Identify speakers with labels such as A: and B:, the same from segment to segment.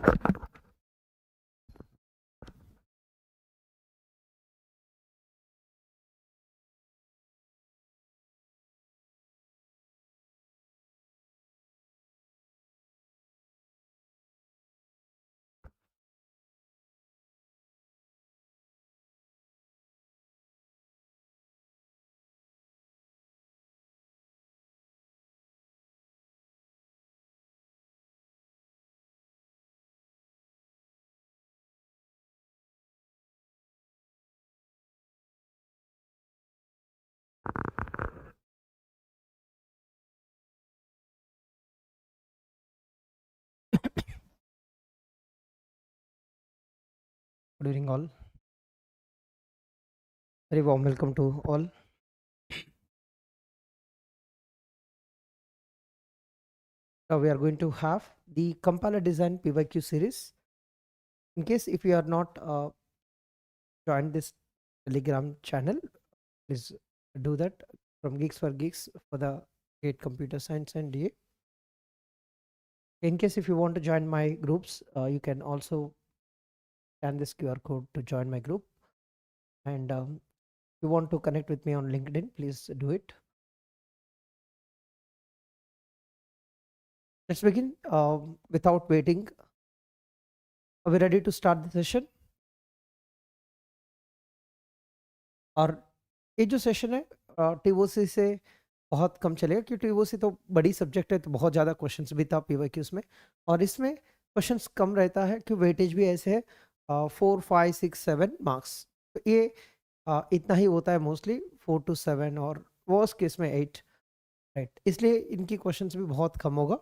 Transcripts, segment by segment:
A: Good evening all. Very warm welcome to all. Now we are going to have the Compiler Design PYQ series. In case if you are not joined this Telegram channel, please do that from Geeks for Geeks for the GATE Computer Science and DA. In case if you want to join my groups, you can also scan this QR code to join my group. And if you want to connect with me on LinkedIn, please do it. Let's begin without waiting. Are we ready to start the session? और ये जो session है TOC से बहुत कम चलेगा क्योंकि TOC तो बड़ी सब्जेक्ट है, तो बहुत ज़्यादा क्वेश्चंस भी था पीवाईक्यूज में, और इसमें क्वेश्चंस कम रहता है कि वेटेज भी ऐसे है 4, 5, 6, 7 मार्क्स, तो ये इतना ही होता है मोस्टली 4 to 7 और वर्स्ट केस में 8, राइट। इसलिए इनकी क्वेश्चंस भी बहुत कम होगा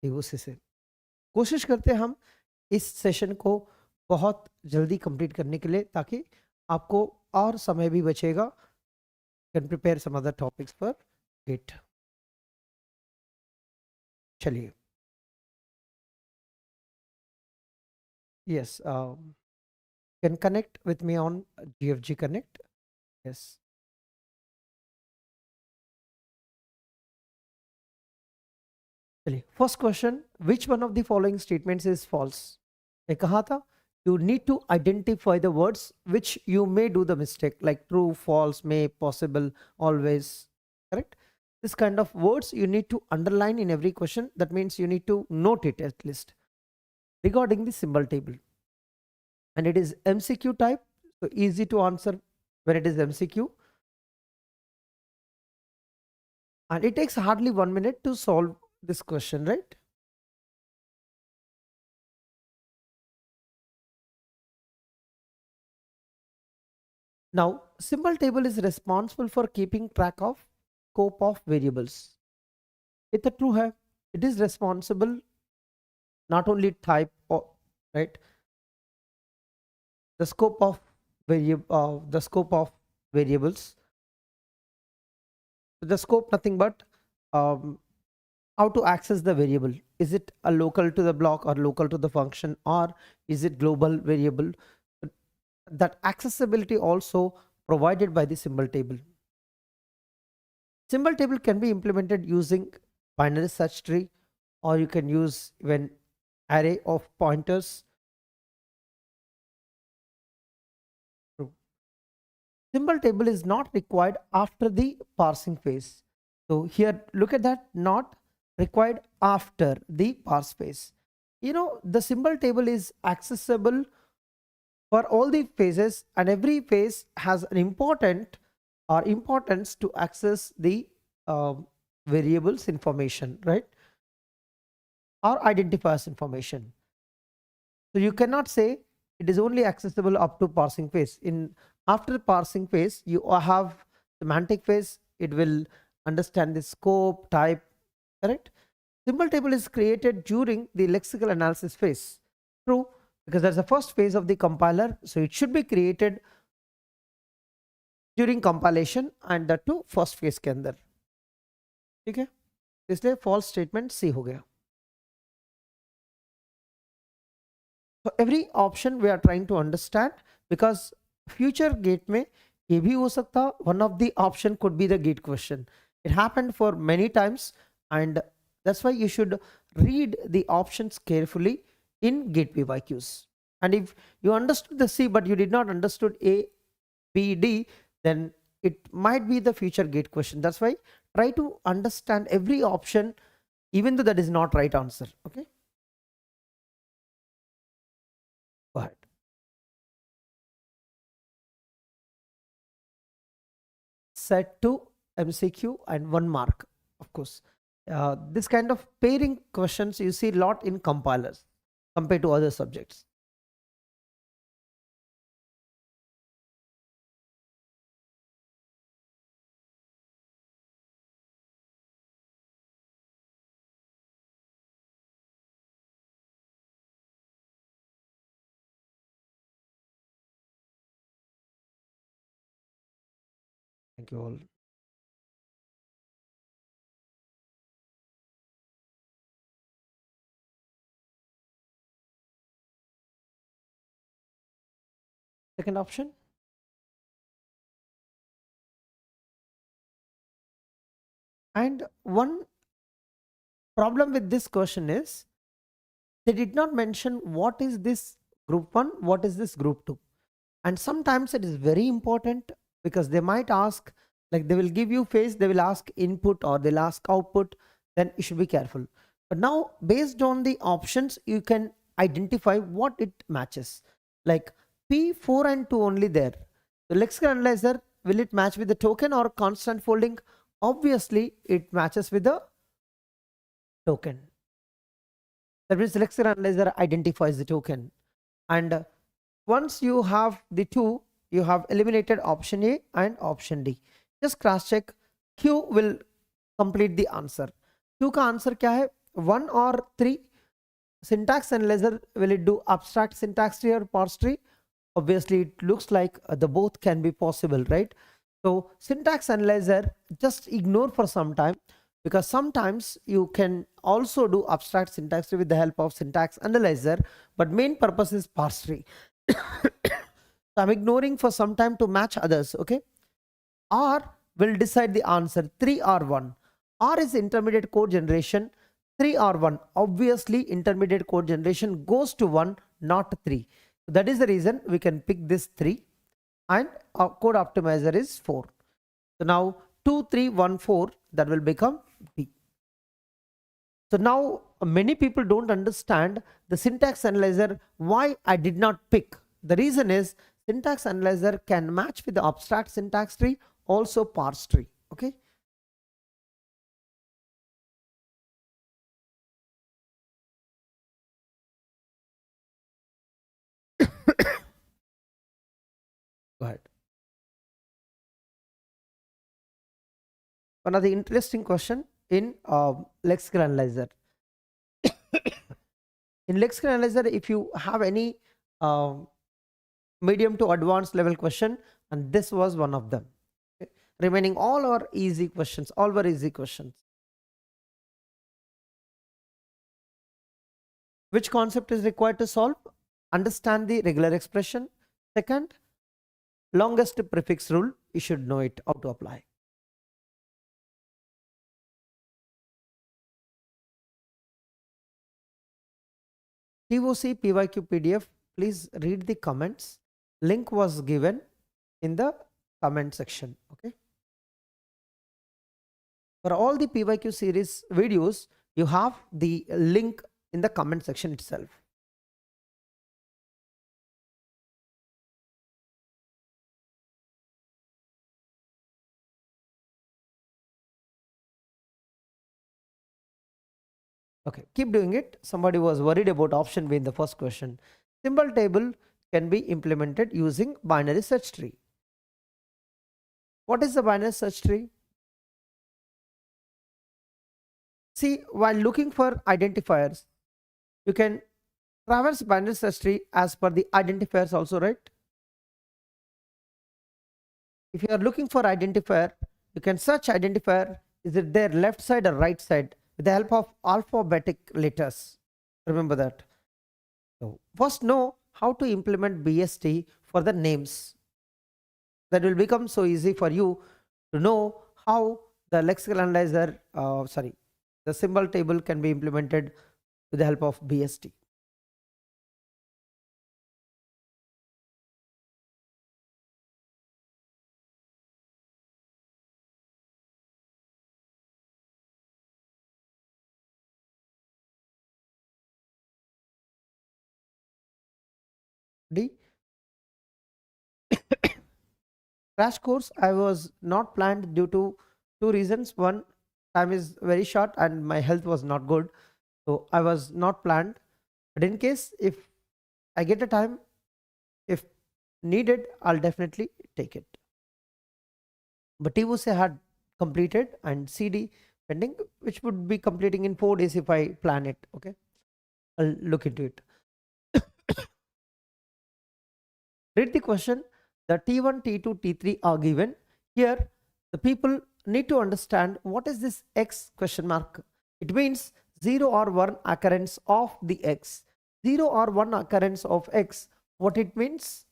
A: टीओसी से। कोशिश करते हैं हम इस सेशन को बहुत जल्दी कंप्लीट करने के लिए, ताकि आपको और समय भी बचेगा। Can prepare some other topics for it. चलिए, yes, can connect with me on GFG connect. Yes, चलिए, first question, which one of the following statements is false. मैं कहा था you need to identify the words which you may do the mistake, like true, false, may, possible, always, correct? This kind of words you need to underline in every question. That means you need to note it at least. Regarding the symbol table, and it is MCQ type, so easy to answer when it is MCQ, and it takes hardly 1 minute to solve this question, right? Now, symbol table is responsible for keeping track of scope of variables. It's true है, it is responsible not only type or, right, the scope of variables. The scope nothing but how to access the variable. Is it a local to the block or local to the function, or is it global variable? That accessibility also provided by the symbol table. Symbol table can be implemented using binary search tree, or you can use even array of pointers. Symbol table is not required after the parsing phase. So here, look at that, not required after the parse phase. You know, the symbol table is accessible for all the phases, and every phase has an importance to access the variables information, right, or identifiers information. So you cannot say it is only accessible up to parsing phase. After parsing phase, you have semantic phase. It will understand the scope, type, correct? Symbol table is created during the lexical analysis phase. True, because that's the first phase of the compiler, so it should be created during compilation, and that too first phase के अंदर, ठीक है? इसलिए false statement C हो गया. So every option we are trying to understand, because future gate में ये भी हो सकता, one of the option could be the gate question. It happened for many times, and that's why you should read the options carefully in GATE PYQs. And if you understood the C but you did not understood A, B, D, then it might be the future GATE question. That's why try to understand every option even though that is not right answer. Okay, go ahead. Set to MCQ and 1 mark, of course. This kind of pairing questions you see a lot in compilers compared to other subjects. Thank you all. Second option. And one problem with this question is they did not mention what is this group 1, what is this group 2. And sometimes it is very important because they might ask, like they will give you phase, they will ask input or they'll ask output, then you should be careful. But now based on the options, you can identify what it matches. Like P4 and 2 only there. The lexical analyzer, will it match with the token or constant folding? Obviously it matches with the token. That means the lexical analyzer identifies the token. And once you have the two, you have eliminated option A and option D. Just cross check. Q will complete the answer. Q का answer क्या है? 1 or 3? Syntax analyzer, will it do abstract syntax tree or parse tree? Obviously it looks like the both can be possible, right? So syntax analyzer, just ignore for some time, because sometimes you can also do abstract syntax tree with the help of syntax analyzer, but main purpose is parse tree. So I'm ignoring for some time to match others. Okay, R will decide the answer. 3R1. R is intermediate code generation. 3R1. Obviously intermediate code generation goes to 1, not 3. That is the reason we can pick this 3, and our code optimizer is 4. So now 2, 3, 1, 4, that will become B. So now many people don't understand the syntax analyzer, why I did not pick. The reason is syntax analyzer can match with the abstract syntax tree, also parse tree. Okay. Go ahead. One of the interesting question in lexical analyzer. In lexical analyzer, if you have any medium to advanced level question, and this was one of them. Okay. Remaining all are easy questions, all were easy questions. Which concept is required to solve? Understand the regular expression. Second, longest prefix rule, you should know it, how to apply. TOC PYQ PDF, please read the comments. Link was given in the comment section. Okay. For all the PYQ series videos, you have the link in the comment section itself. Okay, keep doing it. Somebody was worried about option B in the first question. Symbol table can be implemented using binary search tree. What is the binary search tree? See, while looking for identifiers, you can traverse binary search tree as per the identifiers also, right? If you are looking for identifier, you can search identifier, is it there left side or right side, with the help of alphabetic letters. Remember that. So first know how to implement BST for the names. That will become so easy for you to know how the lexical analyzer, the symbol table can be implemented with the help of BST. D. Crash course I was not planned due to two reasons. One, time is very short and my health was not good, so I was not planned. But in case if I get a time, if needed, I'll definitely take it. But TOC had completed and CD pending, which would be completing in 4 days if I plan it. Okay, I'll look into it. Read the question. The T1, T2, T3 are given. Here, the people need to understand what is this X question mark. It means 0 or 1 occurrence of the X. 0 or 1 occurrence of X. What it means?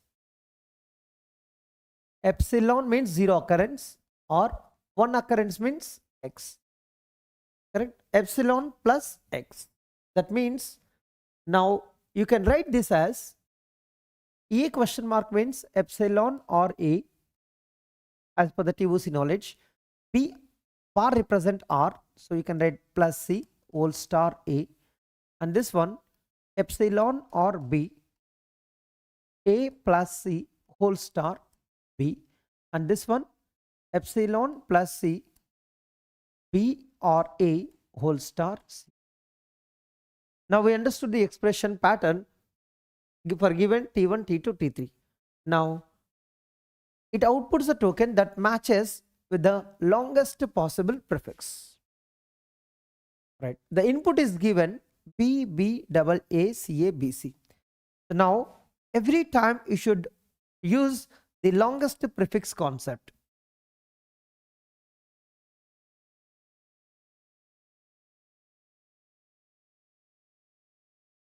A: Epsilon means 0 occurrence or 1 occurrence means X. Correct? Epsilon plus X. That means now you can write this as A question mark means epsilon or A as per the TOC knowledge. B bar represent R, so you can write plus C whole star A, and this one epsilon or B, A plus C whole star B, and this one epsilon plus C, B or A whole star C. Now we understood the expression pattern for given T1, T2, T3. Now it outputs a token that matches with the longest possible prefix. Right. The input is given B, B, double A, C, A, B, C. So now every time you should use the longest prefix concept.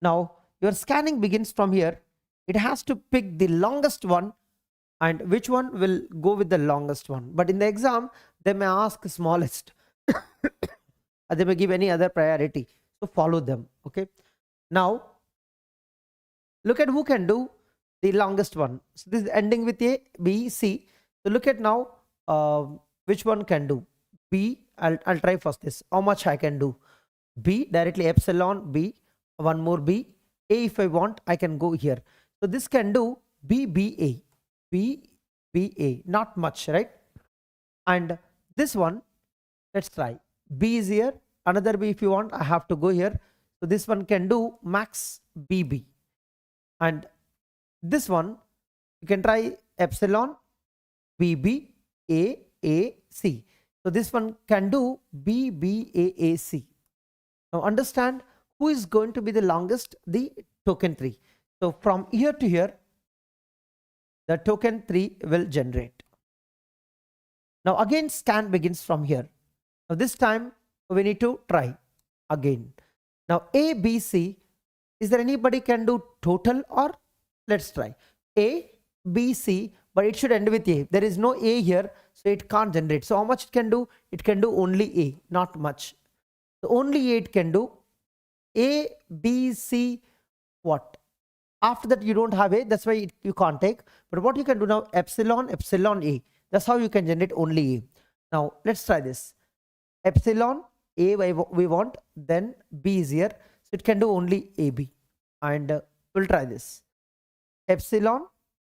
A: Now your scanning begins from here. It has to pick the longest one, and which one will go with the longest one. But in the exam, they may ask smallest. They may give any other priority. So follow them. Okay. Now look at who can do the longest one. So this is ending with A, B, C. So look at now which one can do. B, I'll try first this. How much I can do? B directly epsilon B, one more B. A if I want, I can go here. So this can do B, B, A. B, B, A. Not much, right? And this one, let's try. B is here. Another B if you want, I have to go here. So this one can do max BB. And this one, you can try epsilon BB AAC. So this one can do BBAAC. Now understand who is going to be the longest, the token 3. So from here to here, the token 3 will generate. Now again scan begins from here. Now this time we need to try again. Now A, B, C, is there anybody can do total, or let's try A, B, C, but it should end with A. There is no A here, so it can't generate. So how much it can do? It can do only A, not much. So only A it can do. A, B, C, what? After that you don't have A, that's why you can't take. But what you can do now, epsilon, epsilon A. That's how you can generate only A. Now let's try this. Epsilon A we want, then B is here. So it can do only AB. And we'll try this. Epsilon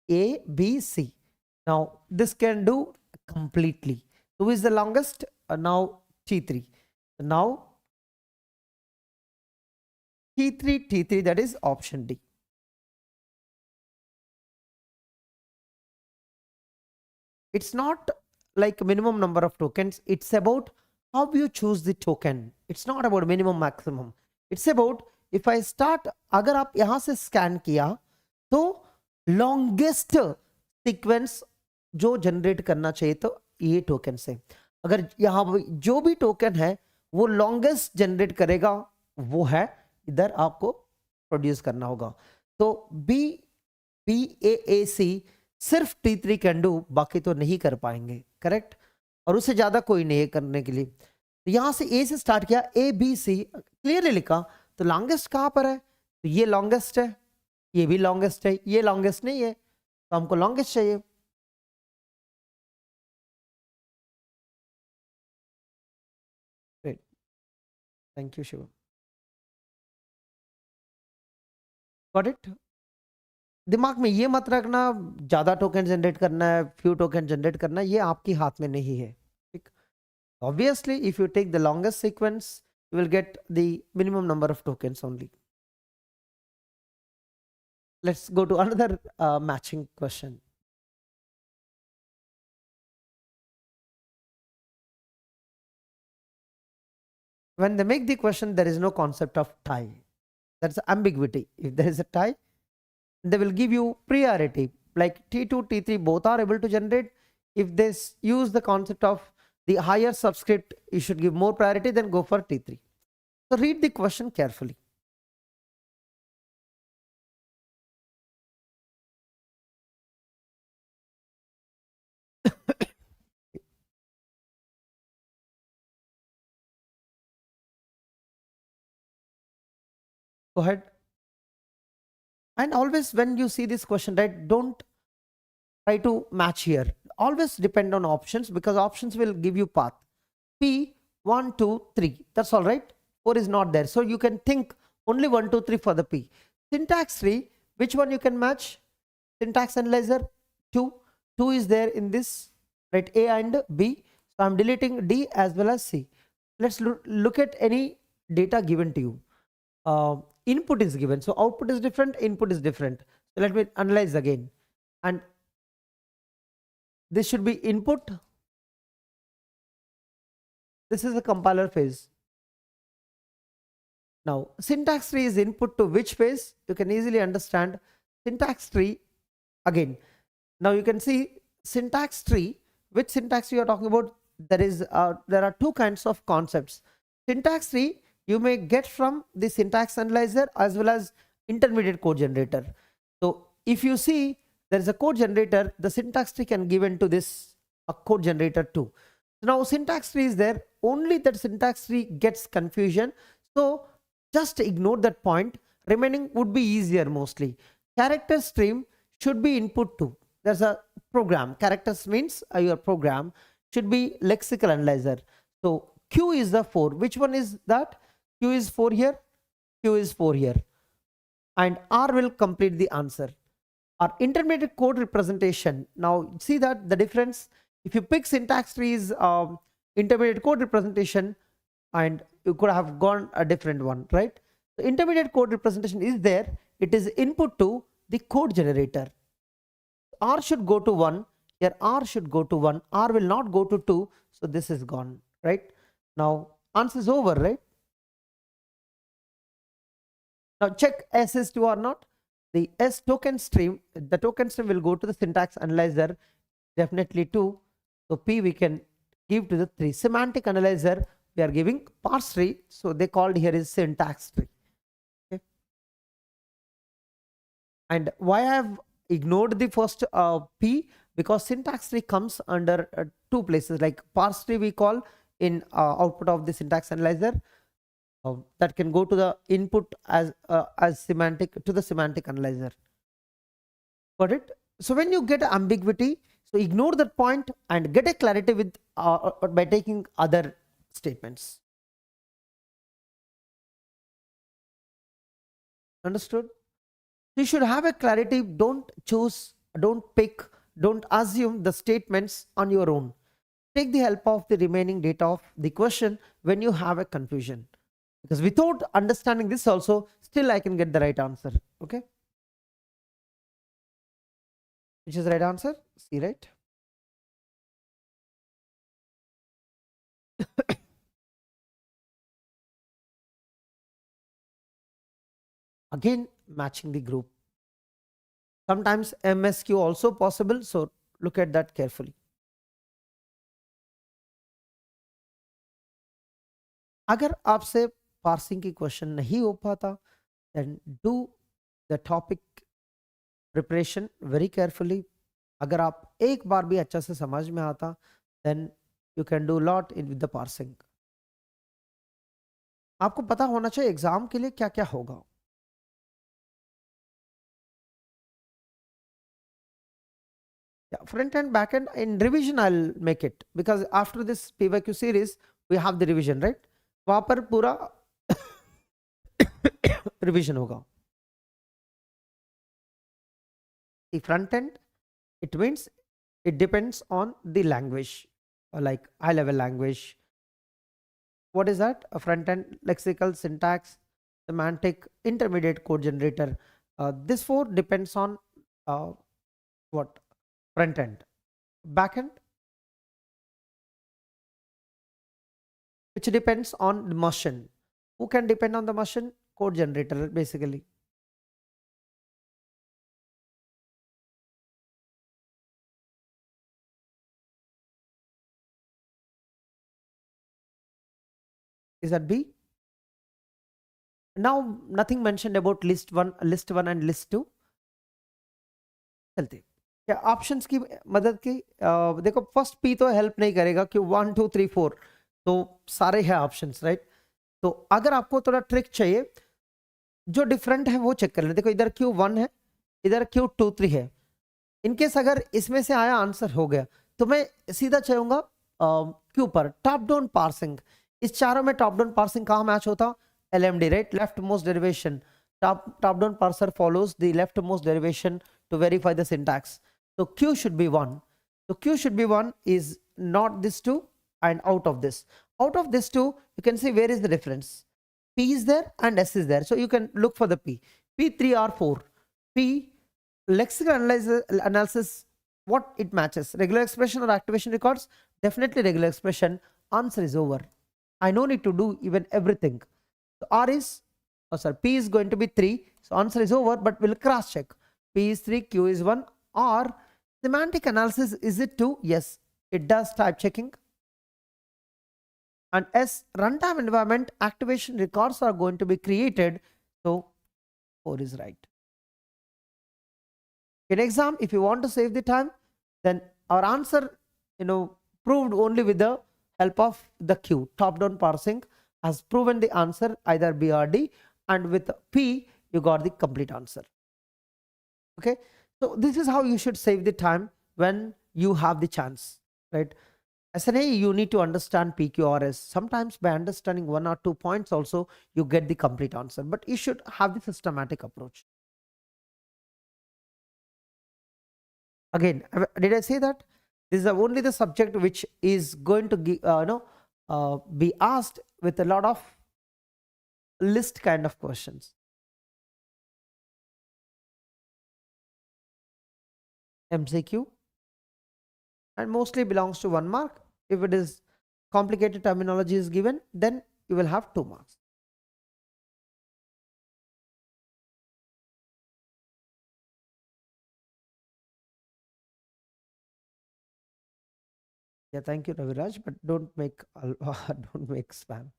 A: A, B, C. Now this can do completely. Who is the longest? Now T3. Now T3, T3, that is option D. It's not like minimum number of tokens. It's about how you choose the token. It's not about minimum maximum. It's about if I start, अगर आप यहाँ से scan किया तो longest sequence जो generate करना चाहिए तो ये token से, अगर यहाँ जो भी token है वो longest generate करेगा, वो है इधर आपको produce करना होगा. तो BAAC सिर्फ T3 कैन डू, बाकी तो नहीं कर पाएंगे. करेक्ट. और उससे ज्यादा कोई नहीं है करने के लिए. तो यहां से A से स्टार्ट किया, A B C क्लियरली लिखा. तो लॉन्गेस्ट कहां पर है? तो ये लॉन्गेस्ट है, ये भी लॉन्गेस्ट है, ये लॉन्गेस्ट नहीं है, तो हमको लॉन्गेस्ट चाहिए. Thank you Shivam. Got it. दिमाग में ये मत रखना ज्यादा टोकन जनरेट करना है, फ्यू टोकन जनरेट करना है, ये आपके हाथ में नहीं है, ठीक। Obviously if you take the longest sequence you will get the minimum number of tokens only. Let's go to another matching question. When they make the question, there is no concept of tie. That's ambiguity. If there is a tie, they will give you priority, like T2, T3 both are able to generate. If they use the concept of the higher subscript, you should give more priority, then go for T3. So read the question carefully. Go ahead. And always when you see this question, right, don't try to match here. Always depend on options, because options will give you path. P 1, 2, 3. That's all right. 4 is not there. So you can think only 1, 2, 3 for the P. Syntax tree, which one you can match? Syntax analyzer 2. 2 is there in this, right? A and B. So I'm deleting D as well as C. Let's look at any data given to you. Input is given, so output is different, input is different. So let me analyze again, and this should be input. This is the compiler phase. Now syntax tree is input to which phase? You can easily understand. Syntax tree again. Now you can see syntax tree. Which syntax you are talking about? There are two kinds of concepts. Syntax tree you may get from the syntax analyzer as well as intermediate code generator. So if you see there is a code generator, the syntax tree can give into this a code generator too. So now syntax tree is there, only that syntax tree gets confusion. So just ignore that point. Remaining would be easier mostly. Character stream should be input to. There's a program. Characters means your program should be lexical analyzer. So Q is the 4. Which one is that? Q is 4 here. Q is 4 here. And R will complete the answer. Our intermediate code representation. Now see that the difference. If you pick syntax trees, intermediate code representation, and you could have gone a different one, right? The intermediate code representation is there. It is input to the code generator. R should go to 1. Here R should go to 1. R will not go to 2. So this is gone, right? Now answer is over, right? Now check S is 2 or not. The S token stream, the token stream will go to the syntax analyzer, definitely 2. So P we can give to the 3. Semantic analyzer we are giving parse tree, so they called here is syntax tree. Okay. And why I have ignored the first P? Because syntax tree comes under two places, like parse tree we call in output of the syntax analyzer. That can go to the input as semantic to the semantic analyzer. Got it? So when you get ambiguity, so ignore that point and get a clarity with by taking other statements. Understood? You should have a clarity. Don't choose, don't pick, don't assume the statements on your own. Take the help of the remaining data of the question when you have a confusion. Because without understanding this also, still I can get the right answer. Okay. Which is the right answer? C, right? Again, matching the group. Sometimes MSQ also possible. So look at that carefully. अगर आपसे parsing की question नहीं हो पाता, then do the topic preparation very carefully. अगर आप एक बार भी अच्छा से समझ में आता, then you can do lot in with the parsing. आपको पता होना चाहिए एग्जाम के लिए क्या क्या होगा. Yeah, front end, back end. In revision I'll make it, because after this PYQ series we have the revision, right? वहां पर पूरा रिविजन होगा. The front end, it means it depends on the language, like high level language. What is that? A front end, lexical, syntax, semantic, intermediate code generator. This four depends on what? Front end. Back end, which depends on the machine. Who can depend on the machine? Code generator, basically. Is that B? Now nothing mentioned about list one and list two. चलते क्या options की मदद की देखो first P तो help नहीं करेगा कि 1 2 3 4 तो सारे हैं ऑप्शंस, राइट? तो अगर आपको थोड़ा ट्रिक चाहिए, जो डिफरेंट है वो चेक कर लें. देखो इधर Q1 है, इधर Q2 3 है. इनकेस अगर इसमें से आया आंसर हो गया तो मैं सीधा चाहूंगा Q पर टॉप डाउन पार्सिंग. इस चारों में टॉप डाउन पार्सिंग कहाँ मैच होता? LMD, right? Left most derivation. top down parser follows the leftmost derivation to verify the syntax. So Q should be 1. So Q should be 1 is not this 2 and out of this. Out of this 2, you can see where is the difference. P is there and S is there. So you can look for the P. P 3 or 4. P lexical analysis, what it matches? Regular expression or activation records? Definitely regular expression. Answer is over. I no need to do even everything. So R is, P is going to be 3. So answer is over, but we'll cross check. P is 3, Q is 1. Or semantic analysis, is it 2? Yes, it does type checking. And S, runtime environment activation records are going to be created. So 4 is right. In exam, if you want to save the time, then our answer, proved only with the help of the Q. Top-down parsing has proven the answer either B or D, and with P, you got the complete answer. Okay, so this is how you should save the time when you have the chance, right? As an A, you need to understand PQRS. Sometimes by understanding 1 or 2 points also, you get the complete answer, but you should have the systematic approach. Again, did I say that this is only the subject which is going to be asked with a lot of list kind of questions. MCQ, and mostly belongs to 1 mark. If it is complicated terminology is given, then you will have 2 marks. Yeah, thank you, Raviraj, but don't make don't make spam.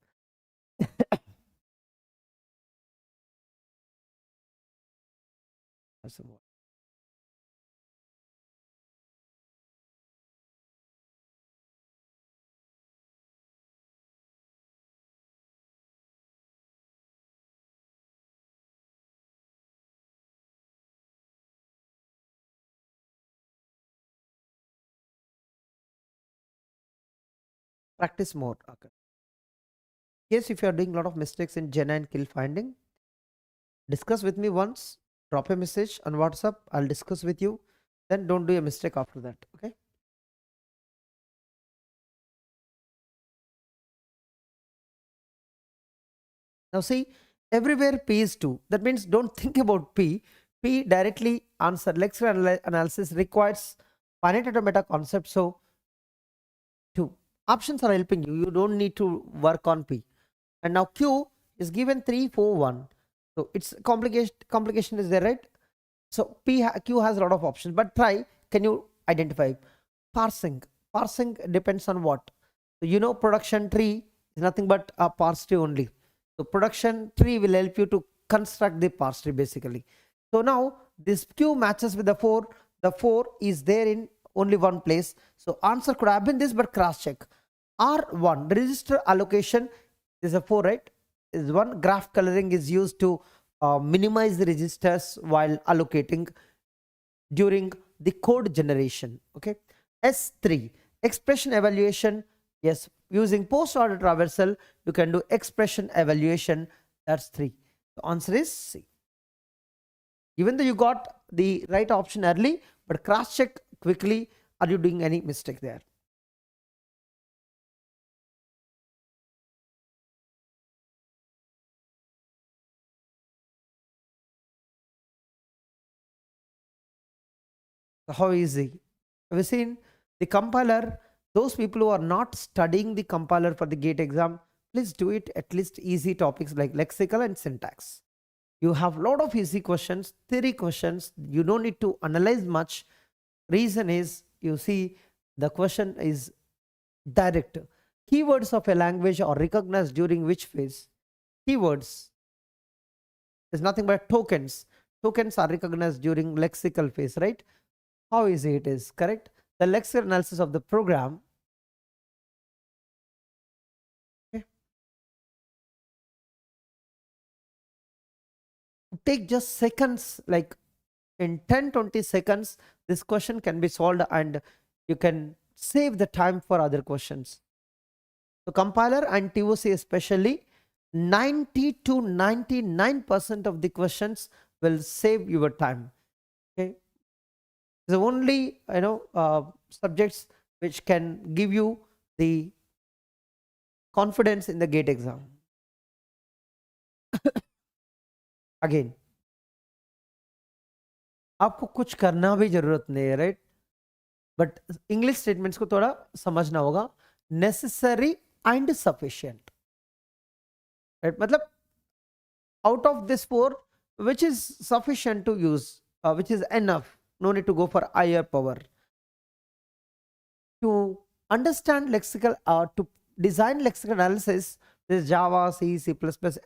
A: Practice more. Okay. Yes, if you are doing a lot of mistakes in 𝐁𝐚𝐿 and kill finding, discuss with me once, drop a message on WhatsApp, I'll discuss with you, then don't do a mistake after that. Okay. Now see, everywhere P is 2. That means don't think about P. P directly answer. Lexical analysis requires finite automata concept. So 2. Options are helping you. You don't need to work on P. And now Q is given 3, 4, 1. So it's complication is there, right? So Q has a lot of options, but try, can you identify? Parsing. Parsing depends on what? So production tree is nothing but a parse tree only. So production tree will help you to construct the parse tree basically. So now this Q matches with the 4. The 4 is there in only one place. So answer could have been this, but cross check. R1, register allocation is a 4, right? Is 1. Graph coloring is used to minimize the registers while allocating during the code generation. Okay. S3, expression evaluation. Yes, using post order traversal, you can do expression evaluation. That's 3. The answer is C. Even though you got the right option early, but cross check quickly. Are you doing any mistake there? How easy? Have you seen the compiler? Those people who are not studying the compiler for the GATE exam, please do it at least easy topics like lexical and syntax. You have a lot of easy questions, theory questions. You don't need to analyze much. Reason is, you see, the question is direct. Keywords of a language are recognized during which phase? Keywords is nothing but tokens. Tokens are recognized during lexical phase, right? How easy it is, correct? The lexical analysis of the program. Okay. Take just seconds, like in 10-20 seconds, this question can be solved and you can save the time for other questions. So compiler and TOC especially, 90 to 99% of the questions will save your time. Okay, the only subjects which can give you the confidence in the GATE exam. Again, आपको कुछ करना भी जरूरत नहीं है, right? But English statements को थोड़ा समझना होगा. Necessary and sufficient, right? मतलब out of this 4, which is sufficient to use, which is enough, no need to go for higher power. To understand lexical, to design lexical analysis, there's Java, C, C++,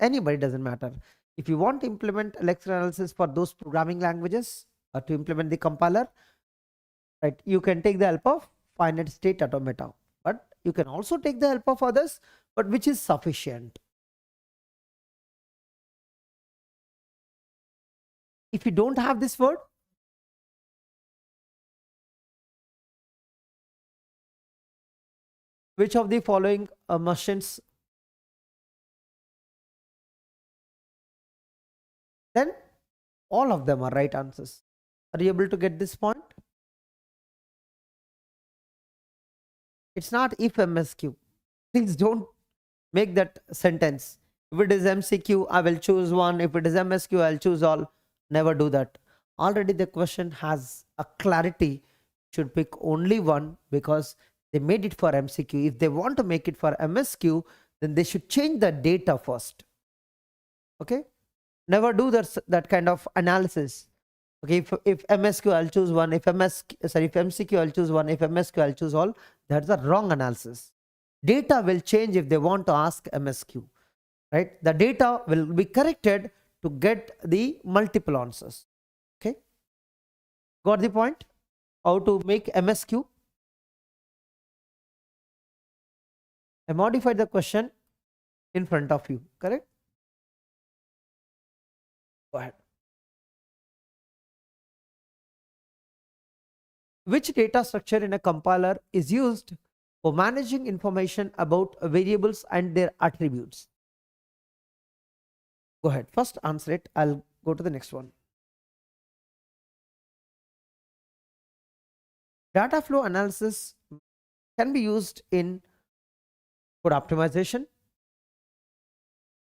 A: anybody, doesn't matter. If you want to implement lexical analysis for those programming languages, or to implement the compiler, right, you can take the help of finite state automata, but you can also take the help of others, but which is sufficient. If you don't have this word, which of the following machines, then all of them are right answers. Are you able to get this point? It's not if MSQ. Please don't make that sentence. If it is MCQ, I will choose one. If it is MSQ, I'll choose all. Never do that. Already the question has a clarity. Should pick only one because they made it for MCQ. If they want to make it for MSQ, then they should change the data first. Okay? Never do that kind of analysis. Okay, if MSQ, I'll choose one. If MCQ, I'll choose one. If MSQ, I'll choose all. That's a wrong analysis. Data will change if they want to ask MSQ, right? The data will be corrected to get the multiple answers. Okay, got the point? How to make MSQ? I modified the question in front of you, correct? Go ahead. Which data structure in a compiler is used for managing information about variables and their attributes? Go ahead, first answer it. I'll go to the next one. Data flow analysis can be used in code optimization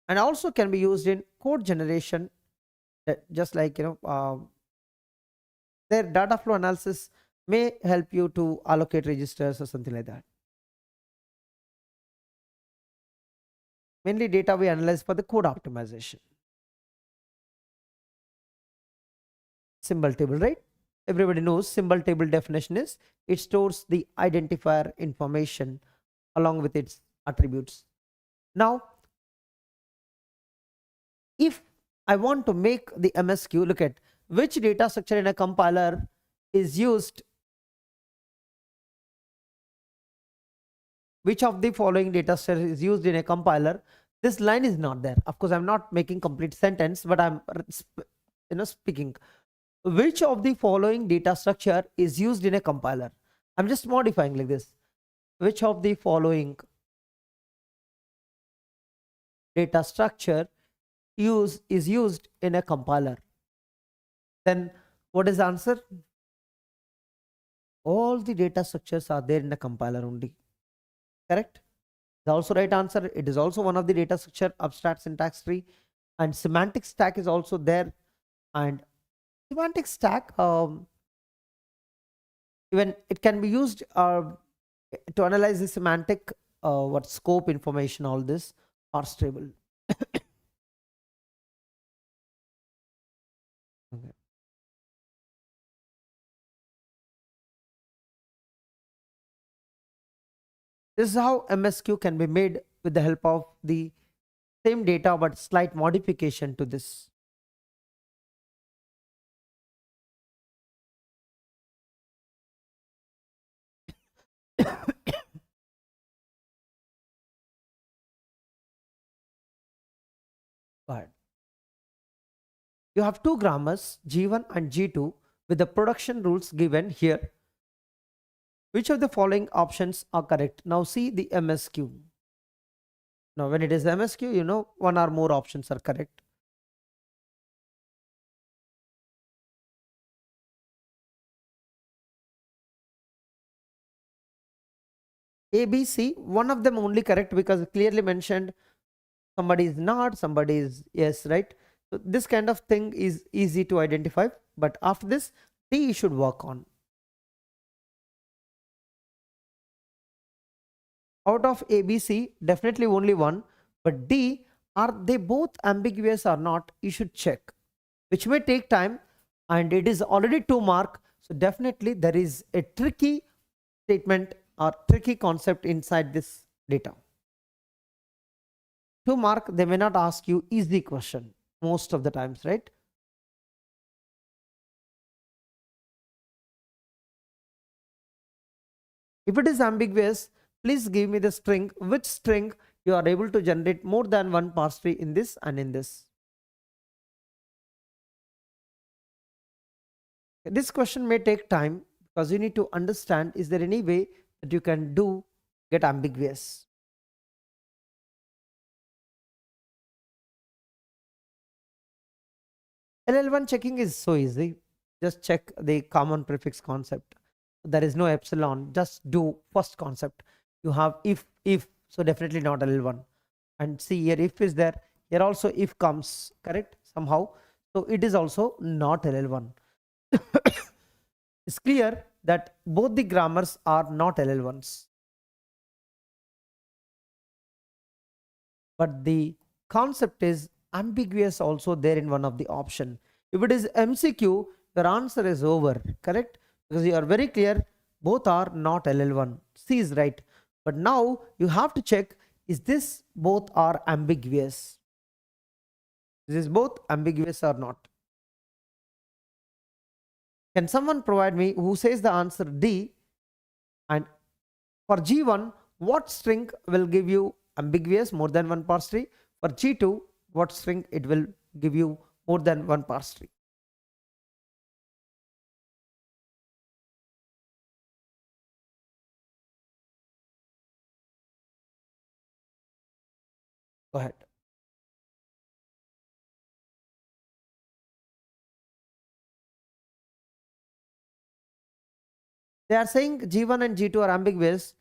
A: and also can be used in code generation, just like their data flow analysis may help you to allocate registers or something like that. Mainly data we analyze for the code optimization. Symbol table, right? Everybody knows symbol table definition is it stores the identifier information along with its attributes. Now, if I want to make the MSQ, look at which data structure in a compiler is used. Which of the following data structure is used in a compiler? This line is not there. Of course, I'm not making complete sentence, but I'm speaking. Which of the following data structure is used in a compiler? I'm just modifying like this. Which of the following data structure is used in a compiler? Then What is the answer? All the data structures are there in the compiler only. Correct? The also right answer. It is also one of the data structure abstract syntax tree, and semantic stack is also there. And semantic stack, even it can be used to analyze the semantic what scope information, all this parse table. Okay. This is how MSQ can be made with the help of the same data but slight modification to this. But you have two grammars, G1 and G2, with the production rules given here. Which of the following options are correct? Now see the MSQ. Now when it is MSQ, you know one or more options are correct. A, B, C, one of them only correct because clearly mentioned somebody is not, somebody is yes, right? So this kind of thing is easy to identify, but after this D you should work on. Out of A, B, C, definitely only one, but D, are they both ambiguous or not? You should check, which may take time, and it is already 2 mark. So definitely there is a tricky statement or tricky concept inside this data. 2 mark, they may not ask you easy question most of the times, right? If it is ambiguous, please give me the string, which string you are able to generate more than one parse tree in this and in this. This question may take time because you need to understand, is there any way that you can get ambiguous? LL1 checking is so easy. Just check the common prefix concept. There is no epsilon. Just do first concept. You have if, so definitely not LL1. And see here, if is there. Here also if comes, correct, somehow. So it is also not LL1. It's clear that both the grammars are not LL1s. But the concept is ambiguous also there in one of the option. If it is MCQ, your answer is over, correct? Because you are very clear, both are not LL1. C is right. But now you have to check, is this both are ambiguous? Is this both ambiguous or not? Can someone provide me who says the answer D? And for G1, what string will give you ambiguous more than one parse tree? For G2, what string it will give you more than one parse tree? Go ahead. They are saying G1 and G2 are ambiguous,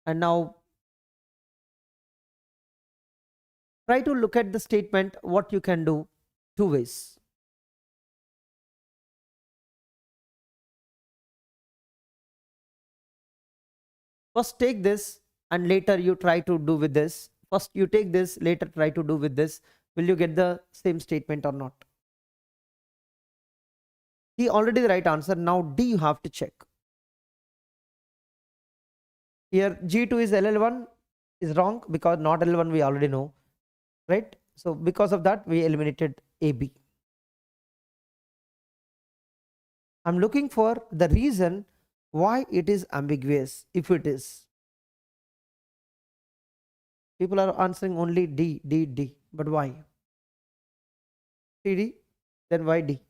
A: and now try to look at the statement, what you can do two ways. First take this and later you try to do with this. First you take this, later try to do with this. Will you get the same statement or not? D already the right answer. Now D you have to check. Here G2 is LL1 is wrong because not LL1 we already know, right? So because of that we eliminated AB. I'm looking for the reason why it is ambiguous. If it is, people are answering only D, D, D, but why? CD, then why D?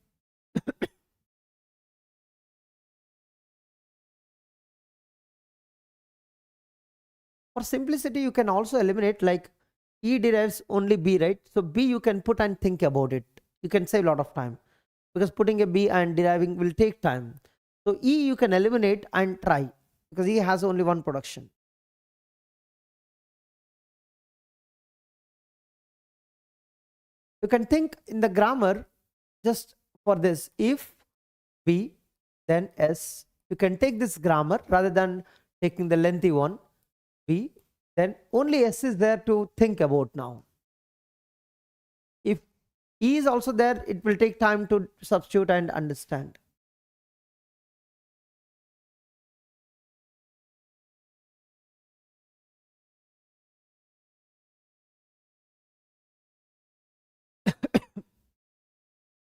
A: For simplicity, you can also eliminate, like E derives only B, right? So B you can put and think about it. You can save a lot of time. because putting a B and deriving will take time. So E you can eliminate and try, because E has only one production. You can think in the grammar just for this: if B then S. You can take this grammar rather than taking the lengthy one. B then only S is there to think about now. If E is also there, it will take time to substitute and understand.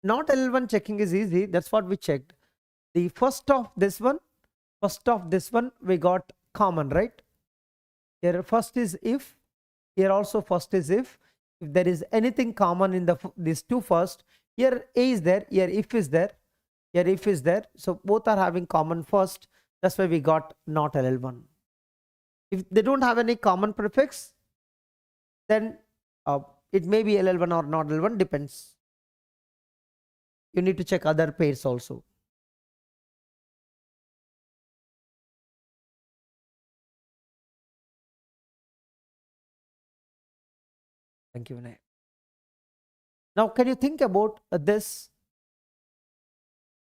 A: Not LL1 checking is easy. That's what we checked. The first of this one we got common, right? Here first is if, here also first is if there is anything common in these two first, here A is there, here if is there, here if is there, so both are having common first. That's why we got not LL1. If they don't have any common prefix, then it may be LL1 or not LL1, depends. You need to check other pairs also. Thank you, Vinay. Now, can you think about this?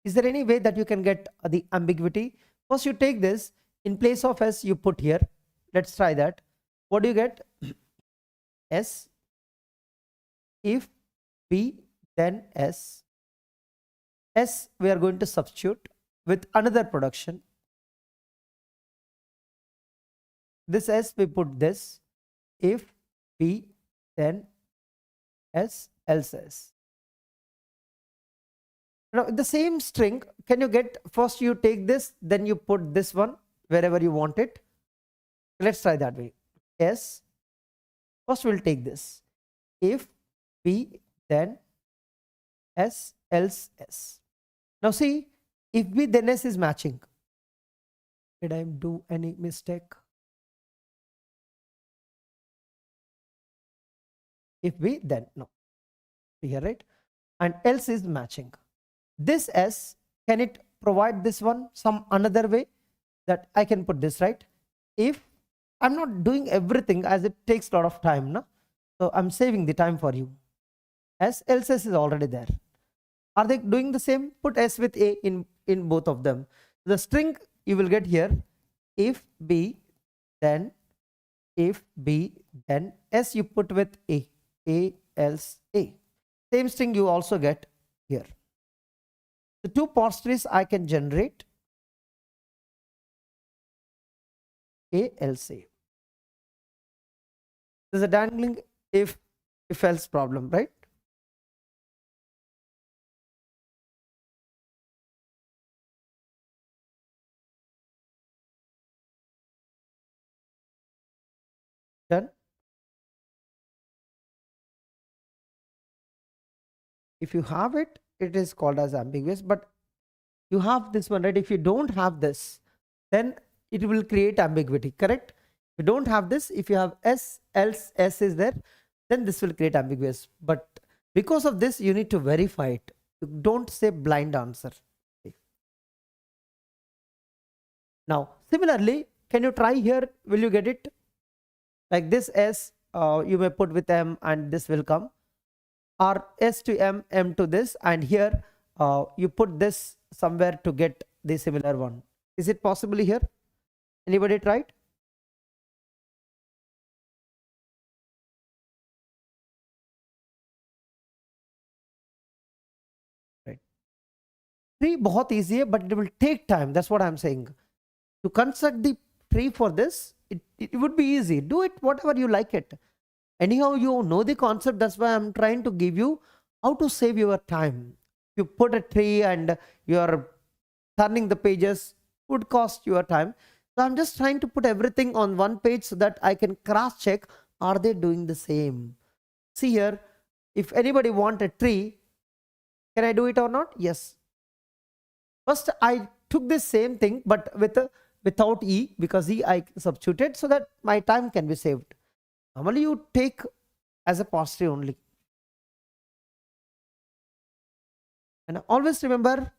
A: Is there any way that you can get the ambiguity? First, you take this, in place of S, you put here. Let's try that. What do you get? S. If B, then S. S, we are going to substitute with another production. This S, we put this. If B, then S, else S. Now, the same string, can you get, first you take this, then you put this one wherever you want it. Let's try that way. S, first we'll take this. If B, then S, else S. Now see, if B, then S is matching. Did I do any mistake? If B, then no. Here, right? And else is matching. This S, can it provide this one some another way that I can put this, right? If I'm not doing everything, as it takes a lot of time, no? So I'm saving the time for you. S, else S is already there. Are they doing the same? Put S with A in both of them. The string you will get here, if B, then if B, then S you put with A, else A. Same string you also get here. The two parse trees I can generate, A, else A. There's a dangling if else problem, right? Done. If you have it, it is called as ambiguous, but you have this one, right? If you don't have this, then it will create ambiguity, correct? If you don't have this, if you have S, else S is there, then this will create ambiguous. But because of this, you need to verify it. You don't say blind answer. Now, similarly, can you try here? Will you get it? Like this S, you may put with M and this will come. Or S to M, M to this, and here you put this somewhere to get the similar one. Is it possible here? Anybody tried? Right. Tree बहुत easy है, but it will take time. That's what I'm saying. To construct the tree for this, it would be easy. Do it whatever you like it. Anyhow, you know the concept. That's why I'm trying to give you how to save your time. You put a tree and you are turning the pages, would cost your time. So I'm just trying to put everything on one page so that I can cross check, are they doing the same? See here, if anybody want a tree, can I do it or not? Yes. First I took this same thing but without E, because E I substituted so that my time can be saved. Normally you take as a parse tree only. And always remember,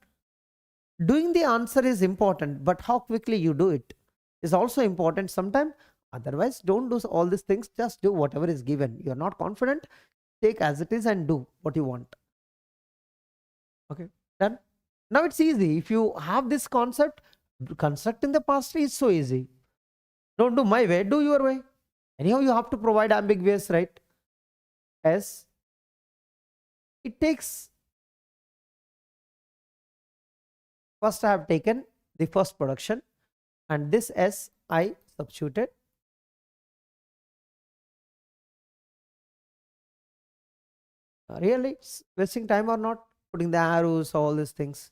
A: doing the answer is important, but how quickly you do it is also important sometimes. Otherwise, don't do all these things, just do whatever is given. You're not confident, take as it is and do what you want. Okay, done. Now it's easy. If you have this concept, constructing the parse tree is so easy. Don't do my way, do your way. Anyhow, you have to provide ambiguous, right? As it takes, first I have taken the first production and this S I substituted. Really, it's wasting time or not? Putting the arrows, all these things.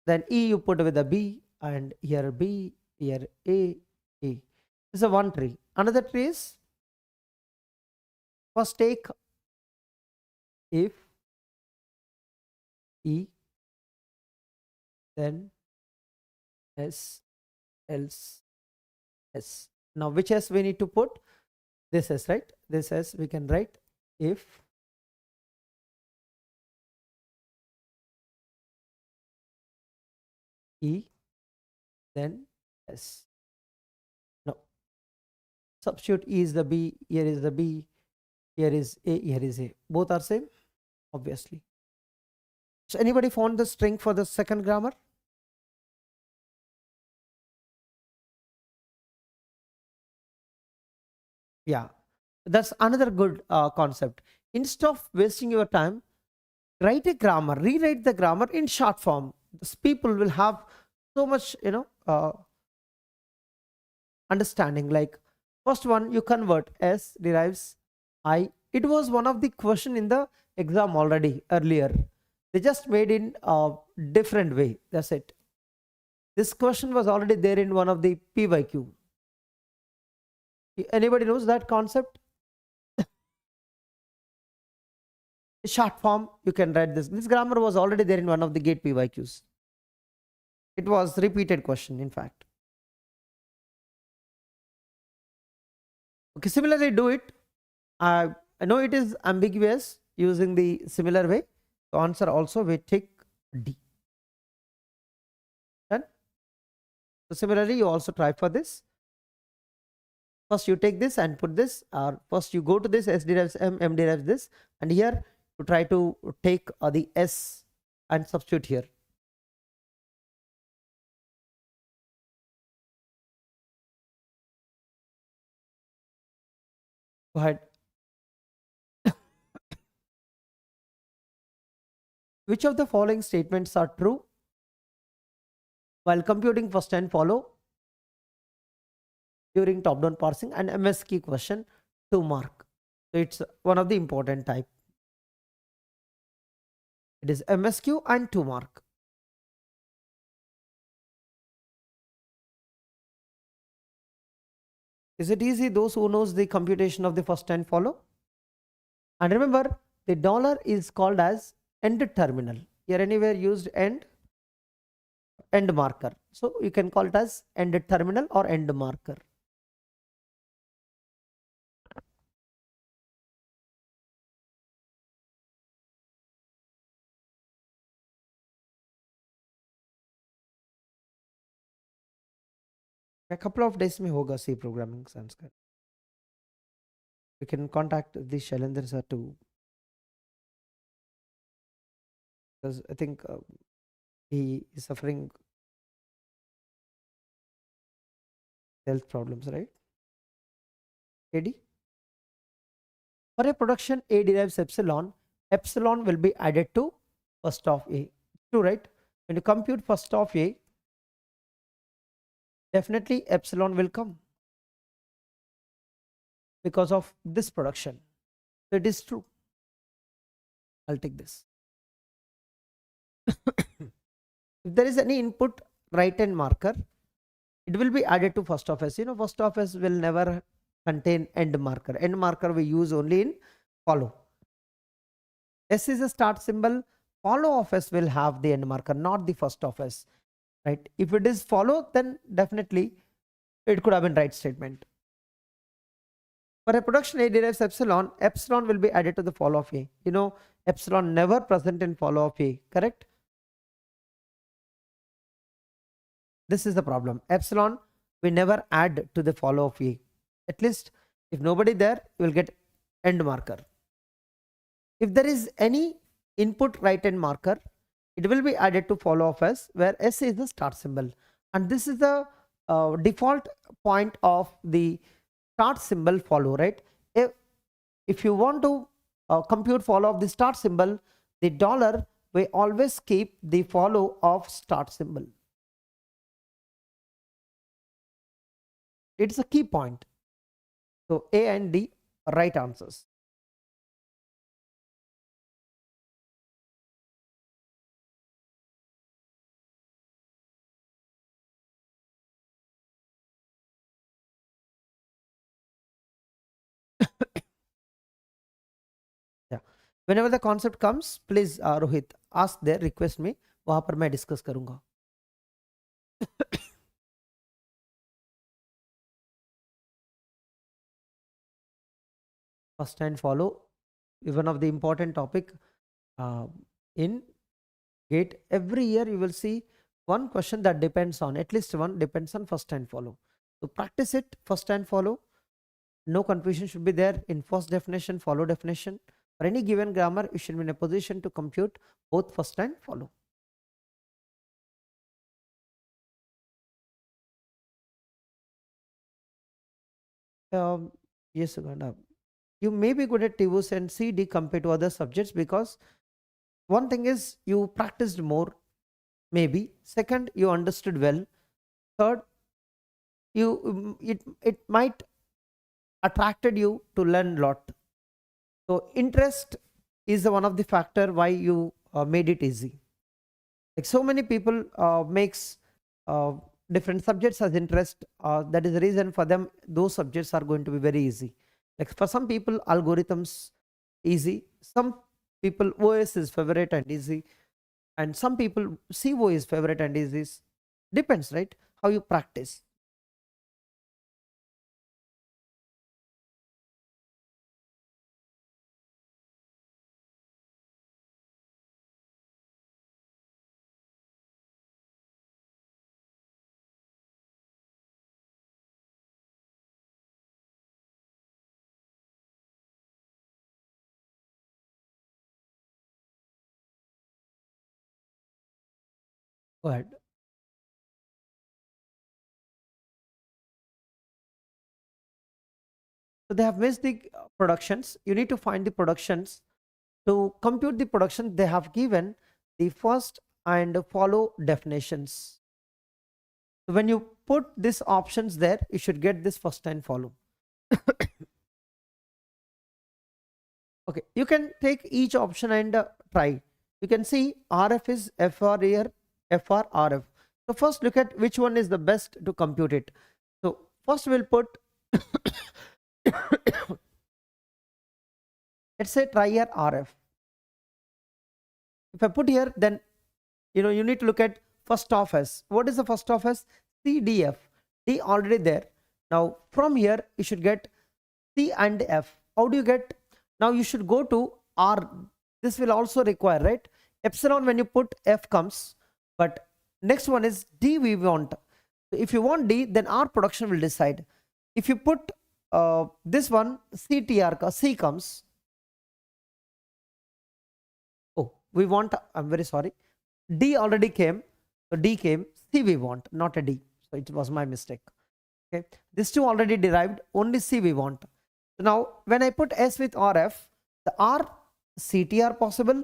A: Then E you put with a B, and here B, here A. This is a one tree. Another tree is, first take if E, then S, else S. Now which S we need to put? This S, right? This S we can write if E, then S. Now substitute E is the B, here is the B, here is A, here is A. Both are same, obviously. So anybody found the string for the second grammar? Yeah, that's another good concept. Instead of wasting your time, write a grammar, rewrite the grammar in short form. These people will have so much, understanding. Like first one, you convert S derives I. It was one of the question in the exam already earlier. They just made in a different way. That's it. This question was already there in one of the PYQ. Anybody knows that concept? Short form, you can write this. This grammar was already there in one of the GATE PYQs. It was repeated question, in fact. Okay, similarly do it. I know it is ambiguous using the similar way. The answer also we take D. Done. So similarly, you also try for this. First you take this and put this, or first you go to this, S derives M, M derives this, and here you try to take the S and substitute here. Go ahead. Which of the following statements are true while computing first and follow during top-down parsing and MSQ question 2 mark? So it's one of the important type. It is MSQ and 2 mark. Is it easy? Those who knows the computation of the first and follow. And remember, the dollar is called as end terminal. Here anywhere used end marker. So you can call it as end terminal or end marker. A couple of days में होगा C programming संस्कार. You can contact the Shailendra sir too, because I think he is suffering health problems, right? AD. For a production A derives epsilon, epsilon will be added to first of A. True, right? When you compute first of A, definitely epsilon will come because of this production. So it is true. I'll take this. If there is any input right hand marker, it will be added to first of S. You know, first of S will never contain end marker. End marker we use only in follow. S is a start symbol. Follow of S will have the end marker, not the first of S. Right? If it is follow, then definitely it could have been right statement. For a production A derives epsilon, epsilon will be added to the follow of A. You know, epsilon never present in follow of A, correct? This is the problem. Epsilon we never add to the follow of A. At least if nobody there, you will get end marker. If there is any input right end marker, it will be added to follow of S, where S is the start symbol, and this is the default point of the start symbol follow, right? If you want to compute follow of the start symbol, the dollar will always keep the follow of start symbol. It's a key point. So A and D are right answers. Yeah. Whenever the concept comes, please Rohit ask there, request me, वहाँ पर मैं discuss करूँगा. First and follow is one of the important topic in GATE. Every year you will see one question that depends on, at least one depends on first and follow. So practice it, first and follow. No confusion should be there in first definition, follow definition. For any given grammar, you should be in a position to compute both first and follow. Yes, Sugandha. You may be good at TOS and CD compared to other subjects because one thing is you practiced more, maybe. Second, you understood well. Third, it might attracted you to learn a lot. So interest is one of the factor why you made it easy. Like so many people makes different subjects as interest. That is the reason for them those subjects are going to be very easy. Like for some people algorithms easy, some people OS is favorite and easy, and some people CO is favorite and easy. Depends, right, how you practice. Go ahead. So they have missed the productions. You need to find the productions. To compute the production, they have given the first and follow definitions. So when you put these options there, you should get this first and follow. Okay, you can take each option and try. You can see RF is FR here, FR, RF. So first look at which one is the best to compute it. So first we'll put let's say try here RF. If I put here, then you need to look at first of S. What is the first of S? CDF. D already there. Now from here you should get C and F. How do you get? Now you should go to R. This will also require, right? Epsilon when you put F comes, but next one is D we want. So if you want D, then R production will decide. If you put this one CTR, C comes. Oh, we want, I'm very sorry. D already came. So D came. C we want, not a D. So it was my mistake. Okay. These two already derived, only C we want. So now when I put S with RF, the R CTR possible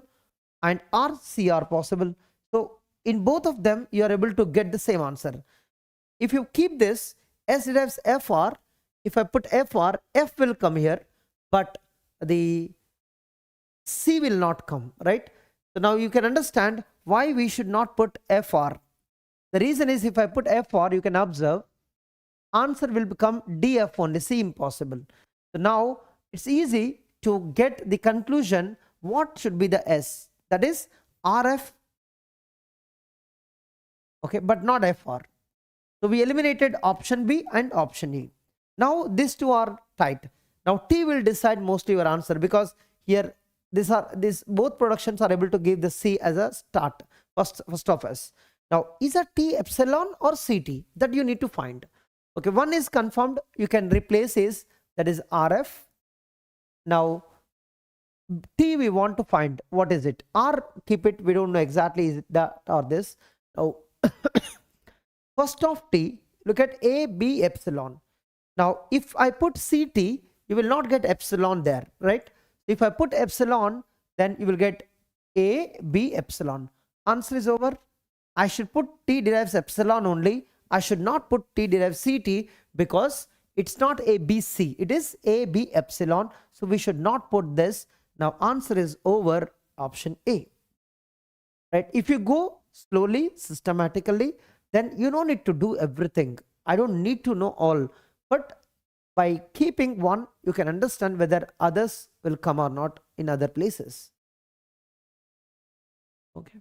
A: and R CR possible. So in both of them, you are able to get the same answer. If you keep this, S derives FR. If I put FR, F will come here, but the C will not come, right? So now you can understand why we should not put FR. The reason is if I put FR, you can observe answer will become DF only, C impossible. So now it's easy to get the conclusion what should be the S, that is RF, okay, but not FR. So we eliminated option B and option E. Now these two are tight. Now T will decide mostly your answer, because here these both productions are able to give the C as a start first of us. Now is a T epsilon or CT, that you need to find. Okay, one is confirmed, you can replace is, that is RF. Now T we want to find, what is it? R, keep it, we don't know exactly is it that or this. Now first of T, look at A, B, epsilon. Now if I put CT, you will not get epsilon there, right? If I put epsilon, then you will get A, B, epsilon. Answer is over. I should put T derives epsilon only. I should not put T derives CT, because it's not A, B, C. It is A, B, epsilon. So we should not put this. Now answer is over, option A. Right? If you go slowly, systematically, then you don't need to do everything. I don't need to know all. But by keeping one, you can understand whether others will come or not in other places. Okay.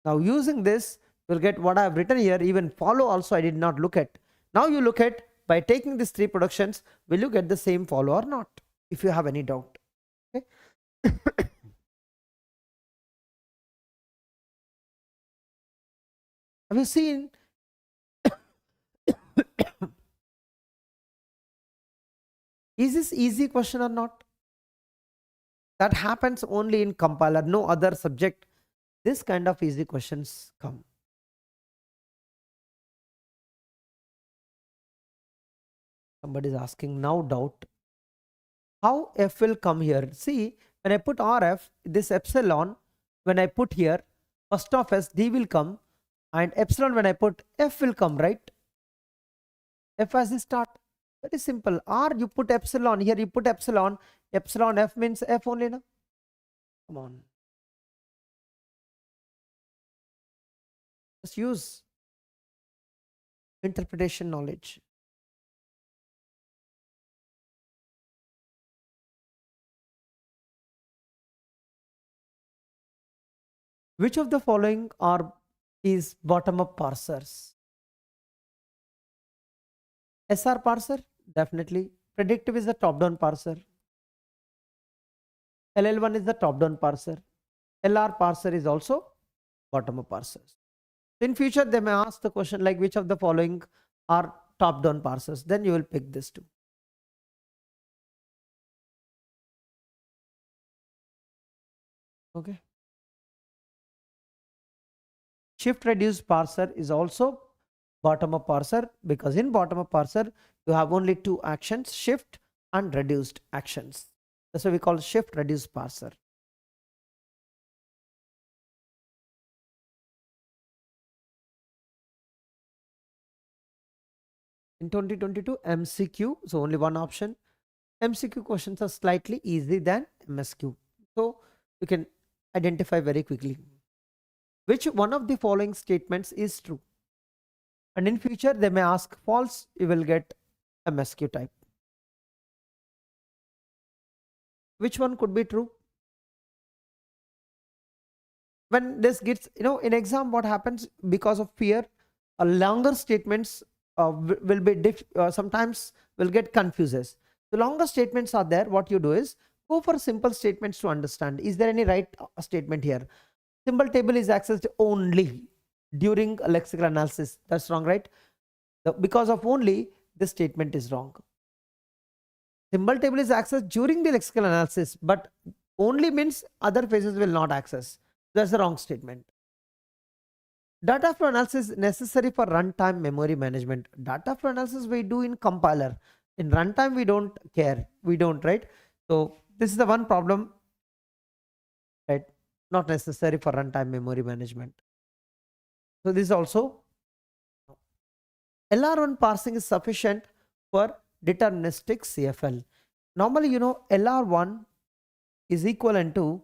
A: Now using this, you'll get what I have written here. Even follow also I did not look at. Now you look at, by taking these three productions, will you get the same follow or not, if you have any doubt. Okay. Have you seen is this easy question or not? That happens only in compiler, no other subject this kind of easy questions come. Somebody is asking now doubt. How F will come here? See, when I put RF, this epsilon, when I put here, first of S, D will come, and epsilon when I put, F will come, right? F as the start. Very simple. R you put epsilon, here you put epsilon, epsilon F means F only, na? Come on. Just use interpretation knowledge. Which of the following is bottom-up parsers? SR parser, definitely. Predictive is the top-down parser. LL1 is the top-down parser. LR parser is also bottom-up parsers. In future, they may ask the question like which of the following are top-down parsers. Then you will pick this too. Okay. Shift reduced parser is also bottom-up parser, because in bottom-up parser you have only two actions, shift and reduced actions. That's what we call shift reduced parser. In 2022 MCQ, so only one option. MCQ questions are slightly easy than MSQ, so you can identify very quickly which one of the following statements is true. And in future they may ask false, you will get MSQ type. Which one could be true? When this gets, in exam what happens, because of fear, longer statements will be sometimes will get confuses. The longer statements are there, what you do is go for simple statements to understand. Is there any right statement here? Symbol table is accessed only during a lexical analysis. That's wrong, right? Because of only, this statement is wrong. Symbol table is accessed during the lexical analysis, but only means other phases will not access. That's the wrong statement. Data flow analysis necessary for runtime memory management. Data flow analysis we do in compiler. In runtime we don't care. We don't, right? So this is the one problem, right? Not necessary for runtime memory management. So this is also LR1 parsing is sufficient for deterministic CFL. Normally, LR1 is equivalent to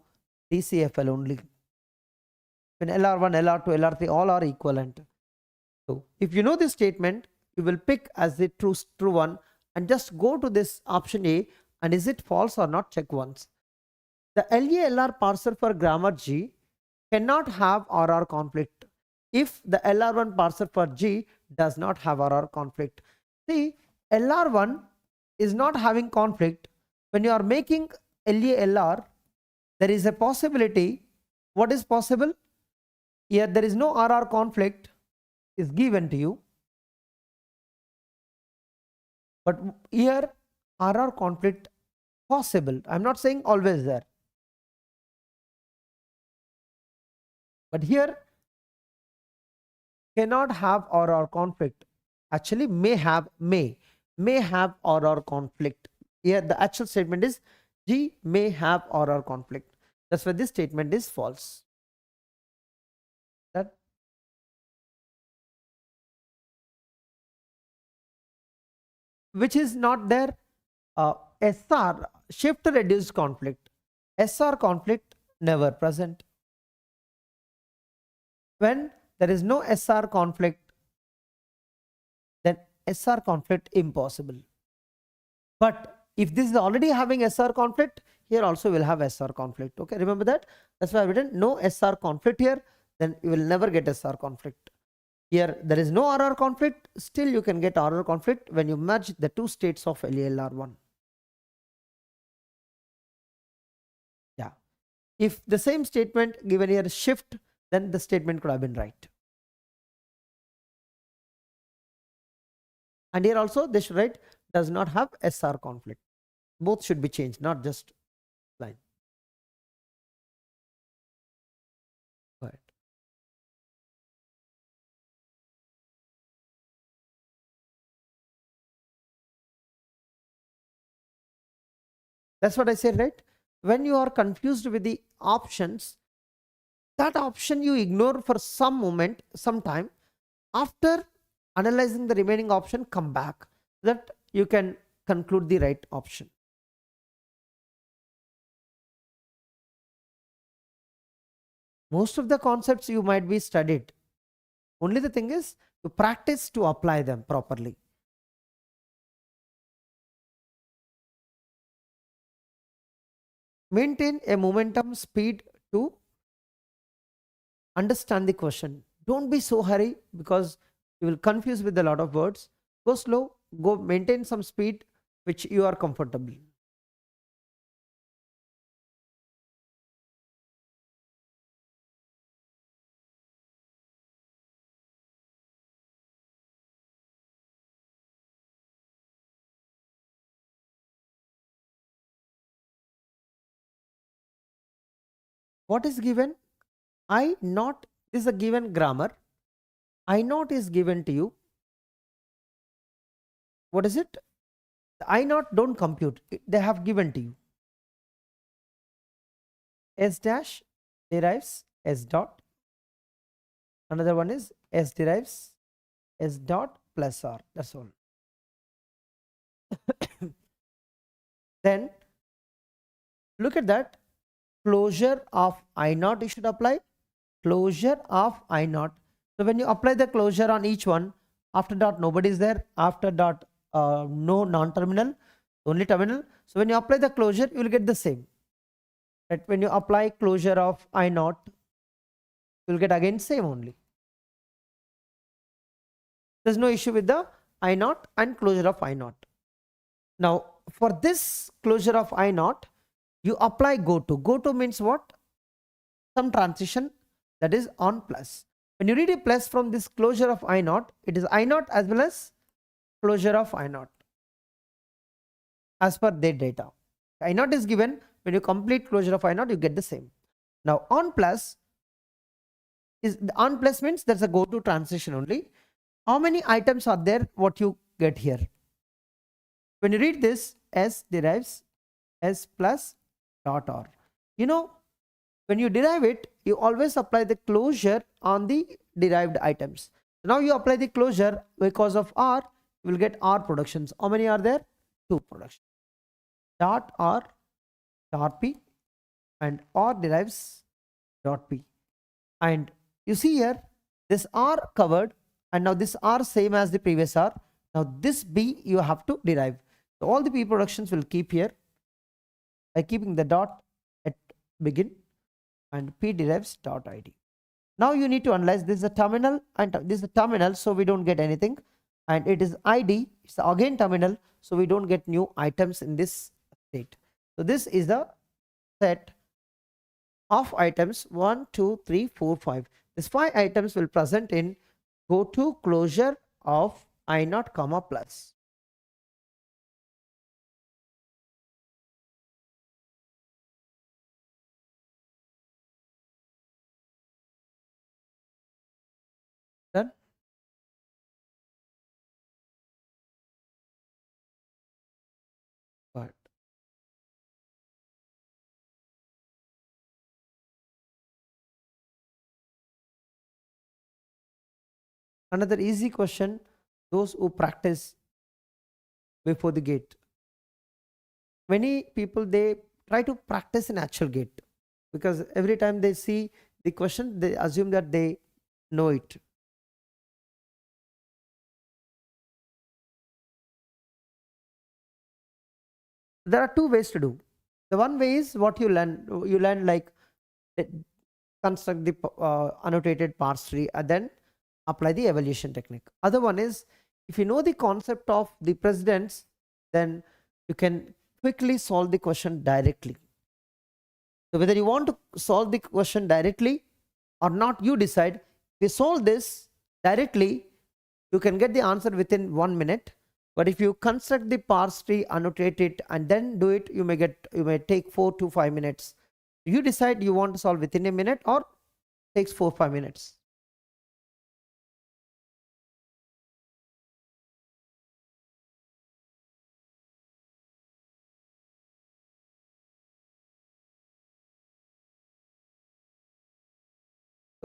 A: DCFL only. When LR1, LR2, LR3 all are equivalent. So if you know this statement, you will pick as the true one and just go to this option A, and is it false or not, check once. The LA-LR parser for grammar G cannot have RR conflict if the LR1 parser for G does not have RR conflict. See, LR1 is not having conflict, when you are making LA-LR, there is a possibility. What is possible? Here there is no RR conflict is given to you, but here RR conflict possible. I'm not saying always there, but here cannot have RR conflict. Actually may have RR conflict. Here the actual statement is G may have RR conflict. That's why this statement is false. That which is not there. SR, shift reduced conflict. SR conflict never present. When there is no SR conflict, then SR conflict impossible. But if this is already having SR conflict, here also will have SR conflict. Okay, remember that. That's why I've written no SR conflict here. Then you will never get SR conflict. Here there is no RR conflict. Still you can get RR conflict when you merge the two states of LR1. Yeah. If the same statement given here is shift, then the statement could have been right. And here also they should write does not have SR conflict. Both should be changed, not just line. Go ahead. That's what I said, right? When you are confused with the options, that option you ignore for some moment, some time. After analyzing the remaining option, come back so that you can conclude the right option. Most of the concepts you might be studied. Only the thing is to practice to apply them properly. Maintain a momentum speed to understand the question. Don't be so hurry because you will confuse with a lot of words. Go slow, go maintain some speed which you are comfortable. What is given? I naught is a given grammar. I naught is given to you. What is it? The I naught don't compute. They have given to you. S dash derives S dot. Another one is S derives S dot plus R. That's all. Then look at that. Closure of I naught you should apply. Closure of I naught. So when you apply the closure on each one, after dot nobody is there, after dot no non-terminal, only terminal. So when you apply the closure, you will get the same. Right? When you apply closure of I naught, you will get again same only. There's no issue with the I naught and closure of I naught. Now for this closure of I naught, you apply go to. Go to means what? Some transition, that is on plus. When you read a plus from this closure of I naught, it is I naught as well as closure of I naught as per their data. I naught is given. When you complete closure of I naught, you get the same. Now on plus is on plus means there's a go to transition only. How many items are there? What you get here? When you read this, S derives S plus dot R. You know, when you derive it, you always apply the closure on the derived items. Now you apply the closure because of R, you will get R productions. How many are there? 2 productions. Dot R dot P and R derives dot P. And you see here, this R covered and now this R same as the previous R. Now this B you have to derive. So all the P productions will keep here by keeping the dot at begin and P derives dot ID. Now you need to analyze this is a terminal and this is a terminal, so we don't get anything, and it is ID, it's again terminal, so we don't get new items in this state. So this is the set of items 1, 2, 3, 4, 5. These 5 items will present in go to closure of I0 comma plus. Done? But another easy question, those who practice before the gate. Many people, they try to practice in actual gate because every time they see the question, they assume that they know it. There are two ways to do. The one way is what you learn like construct the annotated parse tree and then apply the evaluation technique. Other one is, if you know the concept of the precedence, then you can quickly solve the question directly. So whether you want to solve the question directly or not, you decide. If you solve this directly, you can get the answer within 1 minute. But if you construct the parse tree, annotate it, and then do it, you may take 4 to 5 minutes. You decide you want to solve within a minute or takes 4 5 minutes.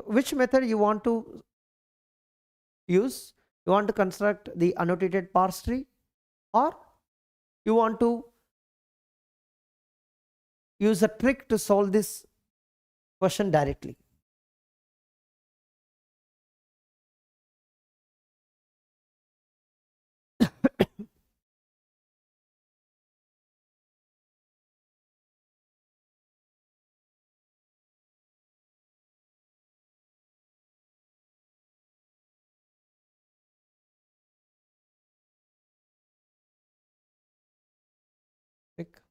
A: Which method you want to use? You want to construct the annotated parse tree, or you want to use a trick to solve this question directly? Trick.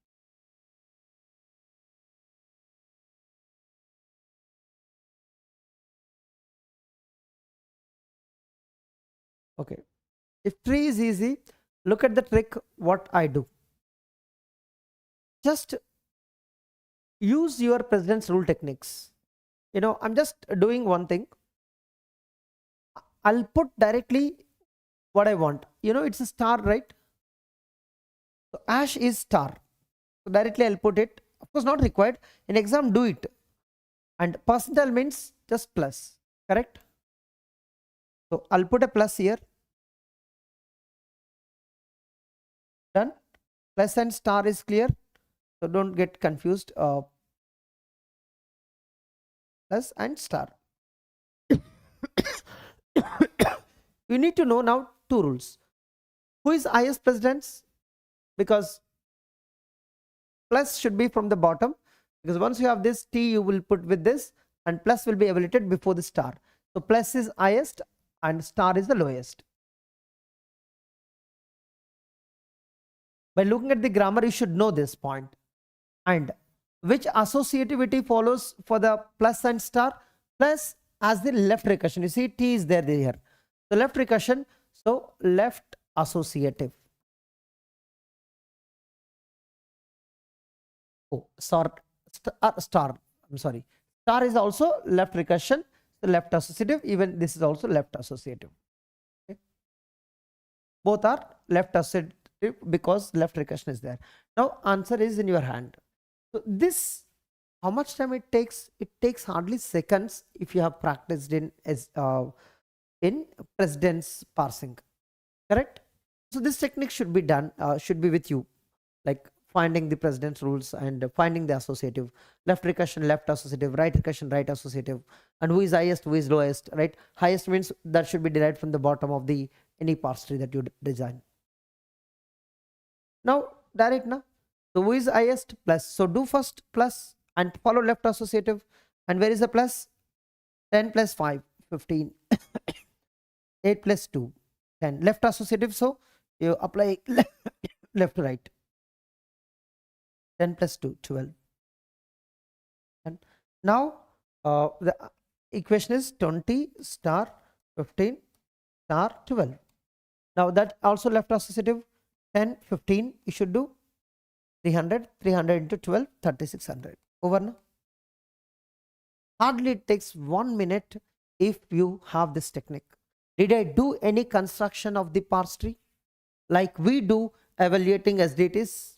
A: Okay. If tree is easy, look at the trick what I do. Just use your precedence rule techniques. I'm just doing one thing. I'll put directly what I want. It's a star, right? So hash is star. So directly I'll put it. Of course, not required. In exam, do it. And percentile means just plus. Correct? So I'll put a plus here. Done. Plus and star is clear. So don't get confused. Plus and star. You need to know now two rules. Who is highest precedence? Because plus should be from the bottom, because once you have this t, you will put with this, and plus will be evaluated before the star. So plus is highest and star is the lowest. By looking at the grammar, you should know this point. And which associativity follows for the plus and star? Plus as the left recursion. You see t is there here. The left recursion, so left associative. Oh, star. I'm sorry. Star is also left recursion, the left associative. Even this is also left associative. Okay. Both are left associative because left recursion is there. Now answer is in your hand. So this, how much time it takes? It takes hardly seconds if you have practiced in precedence parsing. Correct? So this technique should be done, should be with you, like finding the precedence rules and finding the associative. Left recursion, left associative, right recursion, right associative, and who is highest, who is lowest, right? Highest means that should be derived from the bottom of the any parse tree that you design. Now direct na. So who is highest? Plus. So do first plus and follow left associative. And where is the plus? 10 plus 5, 15. 8 plus 2, 10. Left associative, so you apply left to right. 10 plus 2, 12. And now the equation is 20 star 15 star 12. Now that also left associative 10, 15, you should do 300, 300 into 12, 3600. Over now. Hardly it takes 1 minute if you have this technique. Did I do any construction of the parse tree like we do evaluating SDTs?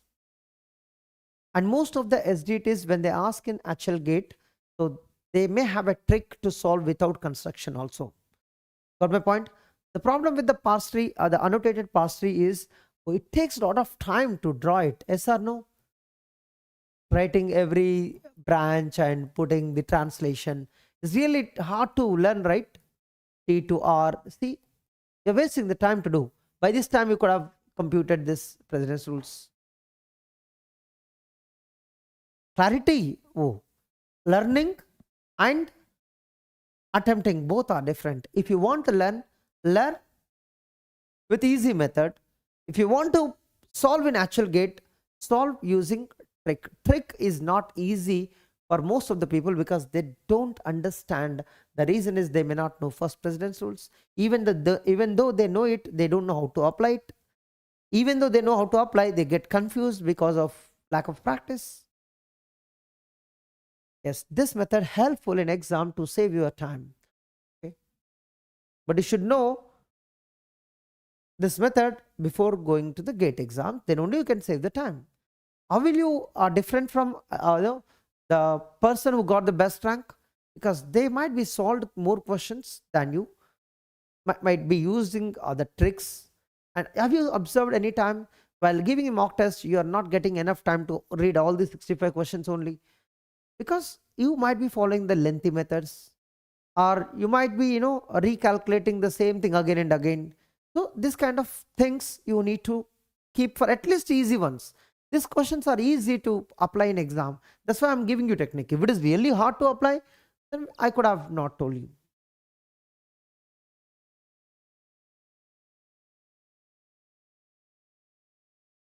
A: And most of the SDTs, when they ask in actual gate, so they may have a trick to solve without construction also. Got my point? The problem with the parse tree or the annotated parse tree is it takes a lot of time to draw it. Yes or no? Writing every branch and putting the translation is really hard to learn, right? T to R. See, you're wasting the time to do. By this time, you could have computed this precedence rules. Clarity. Oh, learning and attempting both are different. If you want to learn with easy method. If you want to solve in actual gate, solve using trick. Trick is not easy for most of the people because they don't understand. The reason is they may not know first precedence rules. Even though they know it, they don't know how to apply it. Even though they know how to apply, they get confused because of lack of practice. Yes, this method helpful in exam to save your time. Okay, but you should know this method before going to the gate exam. Then only you can save the time. How will you are different from the person who got the best rank? Because they might be solved more questions than you, might be using the tricks. And have you observed any time while giving a mock test, you are not getting enough time to read all the 65 questions only? Because you might be following the lengthy methods, or you might be recalculating the same thing again and again. So this kind of things you need to keep for at least easy ones. These questions are easy to apply in exam. That's why I'm giving you technique. If it is really hard to apply, then I could have not told you.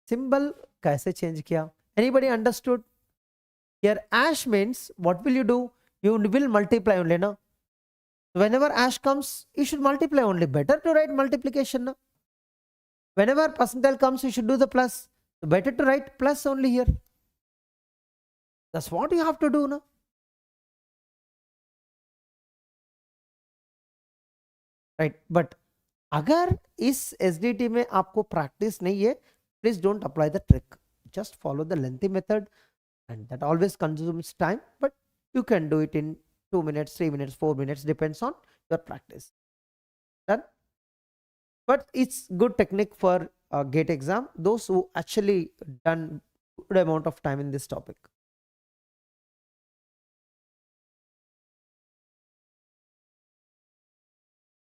A: Symbol kaise change kiya? Anybody understood? Here ash means what will you do? You will multiply only, na? Whenever ash comes, you should multiply only. Better to write multiplication, na? Whenever percentile comes, you should do the plus. So better to write plus only here. That's what you have to do, na? Right? But अगर इस SDT में आपको practice नहीं है, please don't apply the trick. Just follow the lengthy method, and that always consumes time. But you can do it in 2 minutes, 3 minutes, 4 minutes, depends on your practice. Done? But it's good technique for GATE exam, those who actually done good amount of time in this topic.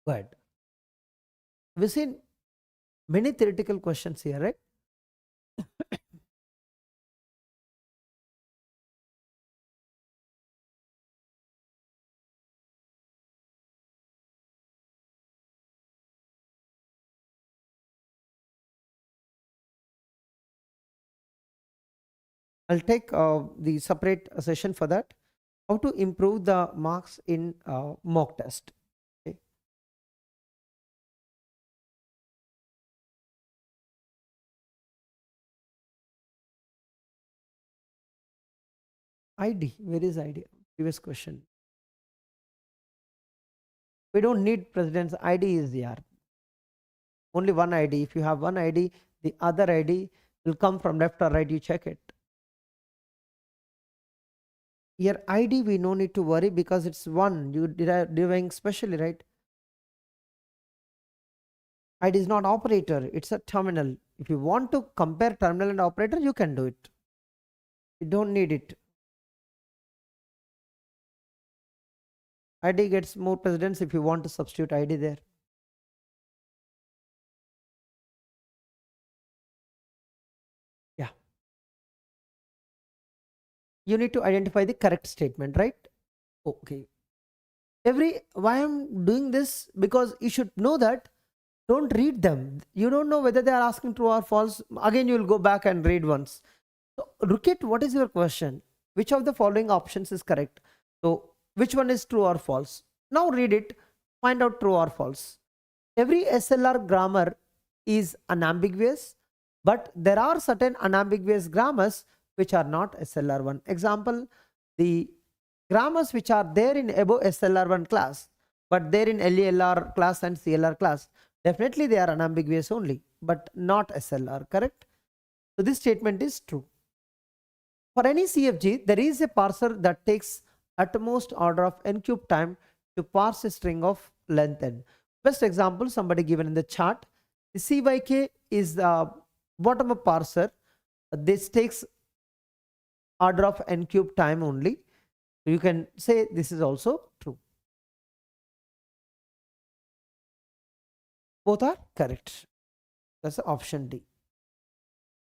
A: Go ahead. We've seen many theoretical questions here, right? I'll take the separate session for that. How to improve the marks in mock test. Okay. ID, where is ID? Previous question. We don't need precedence. ID is there. Only one ID. If you have one ID, the other ID will come from left or right. You check it. Here ID we no need to worry because it's one. You deriving specially, right? ID is not operator. It's a terminal. If you want to compare terminal and operator, you can do it. You don't need it. ID gets more precedence if you want to substitute ID there. Yeah. You need to identify the correct statement, right? Okay. Why I'm doing this? Because you should know that. Don't read them. You don't know whether they are asking true or false. Again, you will go back and read once. So Rukit, what is your question? Which of the following options is correct? So which one is true or false? Now read it, find out true or false. Every SLR grammar is unambiguous, but there are certain unambiguous grammars which are not SLR1. Example, the grammars which are there in above SLR1 class, but there in LELR class and CLR class, definitely they are unambiguous only, but not SLR, correct? So this statement is true. For any CFG, there is a parser that takes at most order of n³ time to parse a string of length n. Best example, somebody given in the chart. The CYK is the bottom-up parser. This takes order of n³ time only. So you can say this is also true. Both are correct. That's option D.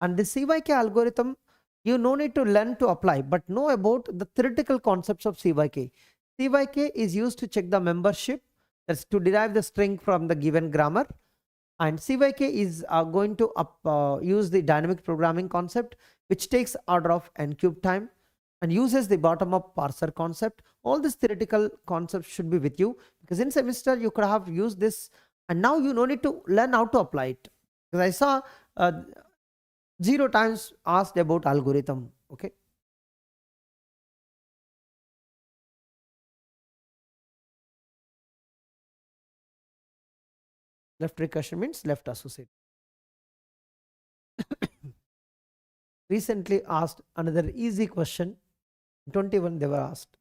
A: And the CYK algorithm, you no need to learn to apply, but know about the theoretical concepts of CYK. CYK is used to check the membership, that's to derive the string from the given grammar. And CYK is going to use the dynamic programming concept, which takes order of n³ time and uses the bottom-up parser concept. All these theoretical concepts should be with you, because in semester you could have used this, and now you no need to learn how to apply it. Because I saw 0 times asked about algorithm. Okay. Left recursion means left associate. Recently asked another easy question. 21 they were asked.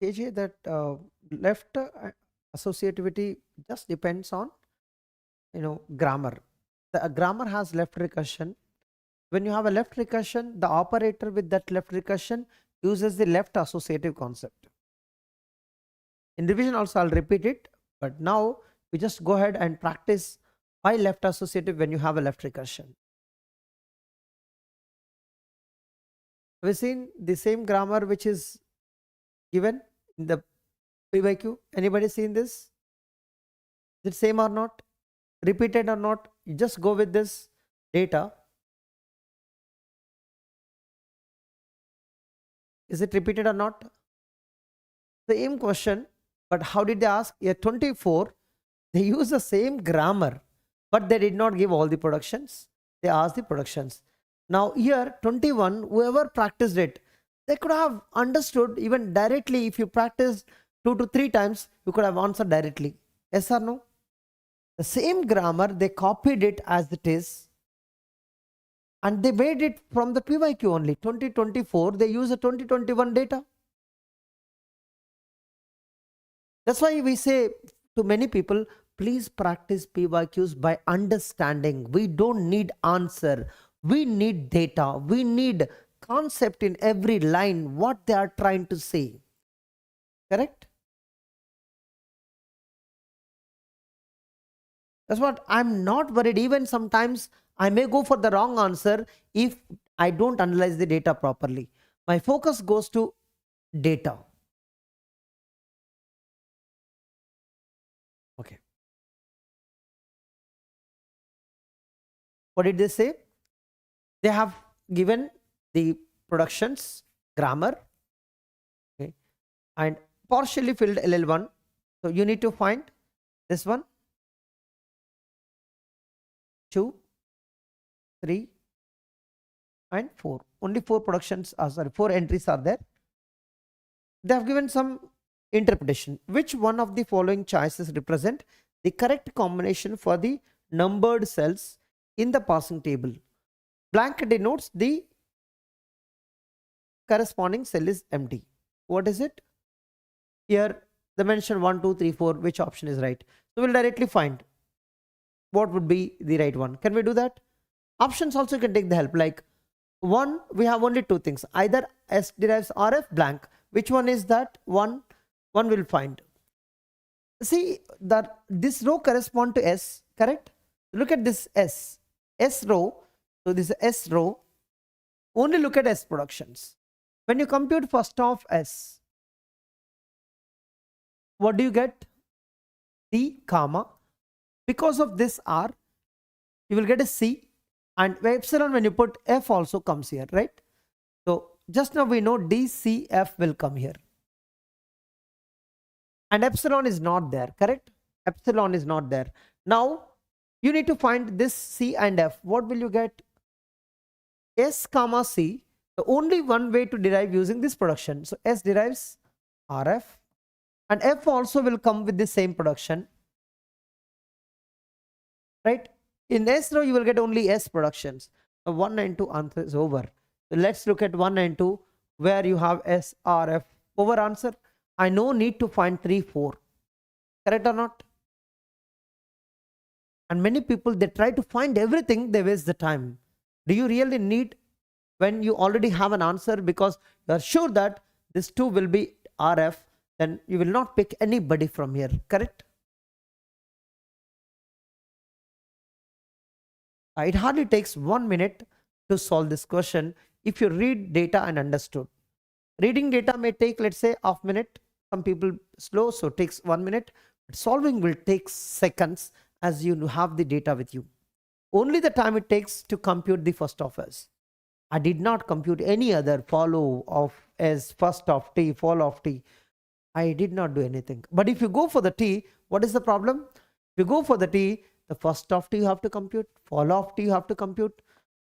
A: KJ, that left associativity just depends on grammar. The grammar has left recursion. When you have a left recursion, the operator with that left recursion uses the left associative concept. In revision also I'll repeat it, but now we just go ahead and practice why left associative when you have a left recursion. Have you seen the same grammar which is given in the PYQ? Anybody seen this? Is it same or not? Repeated or not? You just go with this data. Is it repeated or not? Same question, but how did they ask? Here 24, they use the same grammar, but they did not give all the productions. They asked the productions. Now here 21, whoever practiced it, they could have understood even directly. If you practice 2 to 3 times, you could have answered directly. Yes or no? The same grammar, they copied it as it is, and they made it from the PYQ only. 2024, they use the 2021 data. That's why we say to many people, please practice PYQs by understanding. We don't need answer. We need data. We need concept in every line, what they are trying to say. Correct? That's what I'm not worried. Even sometimes I may go for the wrong answer if I don't analyze the data properly. My focus goes to data. Okay. What did they say? They have given the productions, grammar, okay, and partially filled LL1. So you need to find this one, 2, 3, and 4. Only 4 productions are, sorry, 4 entries are there. They have given some interpretation. Which one of the following choices represent the correct combination for the numbered cells in the parsing table? Blank denotes the corresponding cell is empty. What is it? Here they mention 1, 2, 3, 4. Which option is right? So we'll directly find what would be the right one. Can we do that? Options also can take the help. Like 1, we have only 2 things. Either S derives RF blank. Which one is that? 1. one will find. See that this row correspond to S, correct? Look at this S row. So this is S row. Only look at S productions. When you compute first of S, what do you get? C comma. Because of this R, you will get a C, and epsilon when you put F also comes here, right? So just now we know DCF will come here. And epsilon is not there, correct? Epsilon is not there. Now you need to find this C and F. What will you get? S comma C. The only one way to derive using this production. So S derives RF, and F also will come with the same production, right? In S row you will get only S productions. So 1 and 2 answer is over. So let's look at 1 and 2 where you have S, RF. Over answer. I no need to find 3, 4. Correct or not? And many people, they try to find everything, they waste the time. Do you really need when you already have an answer, because you are sure that this 2 will be RF, then you will not pick anybody from here, correct? It hardly takes 1 minute to solve this question if you read data and understood. Reading data may take, let's say, half minute. Some people slow, so it takes 1 minute. But solving will take seconds as you have the data with you. Only the time it takes to compute the first of S. I did not compute any other follow of S, first of T, follow of T. I did not do anything. But if you go for the T, what is the problem? If you go for the T, the first of T you have to compute, follow of T you have to compute,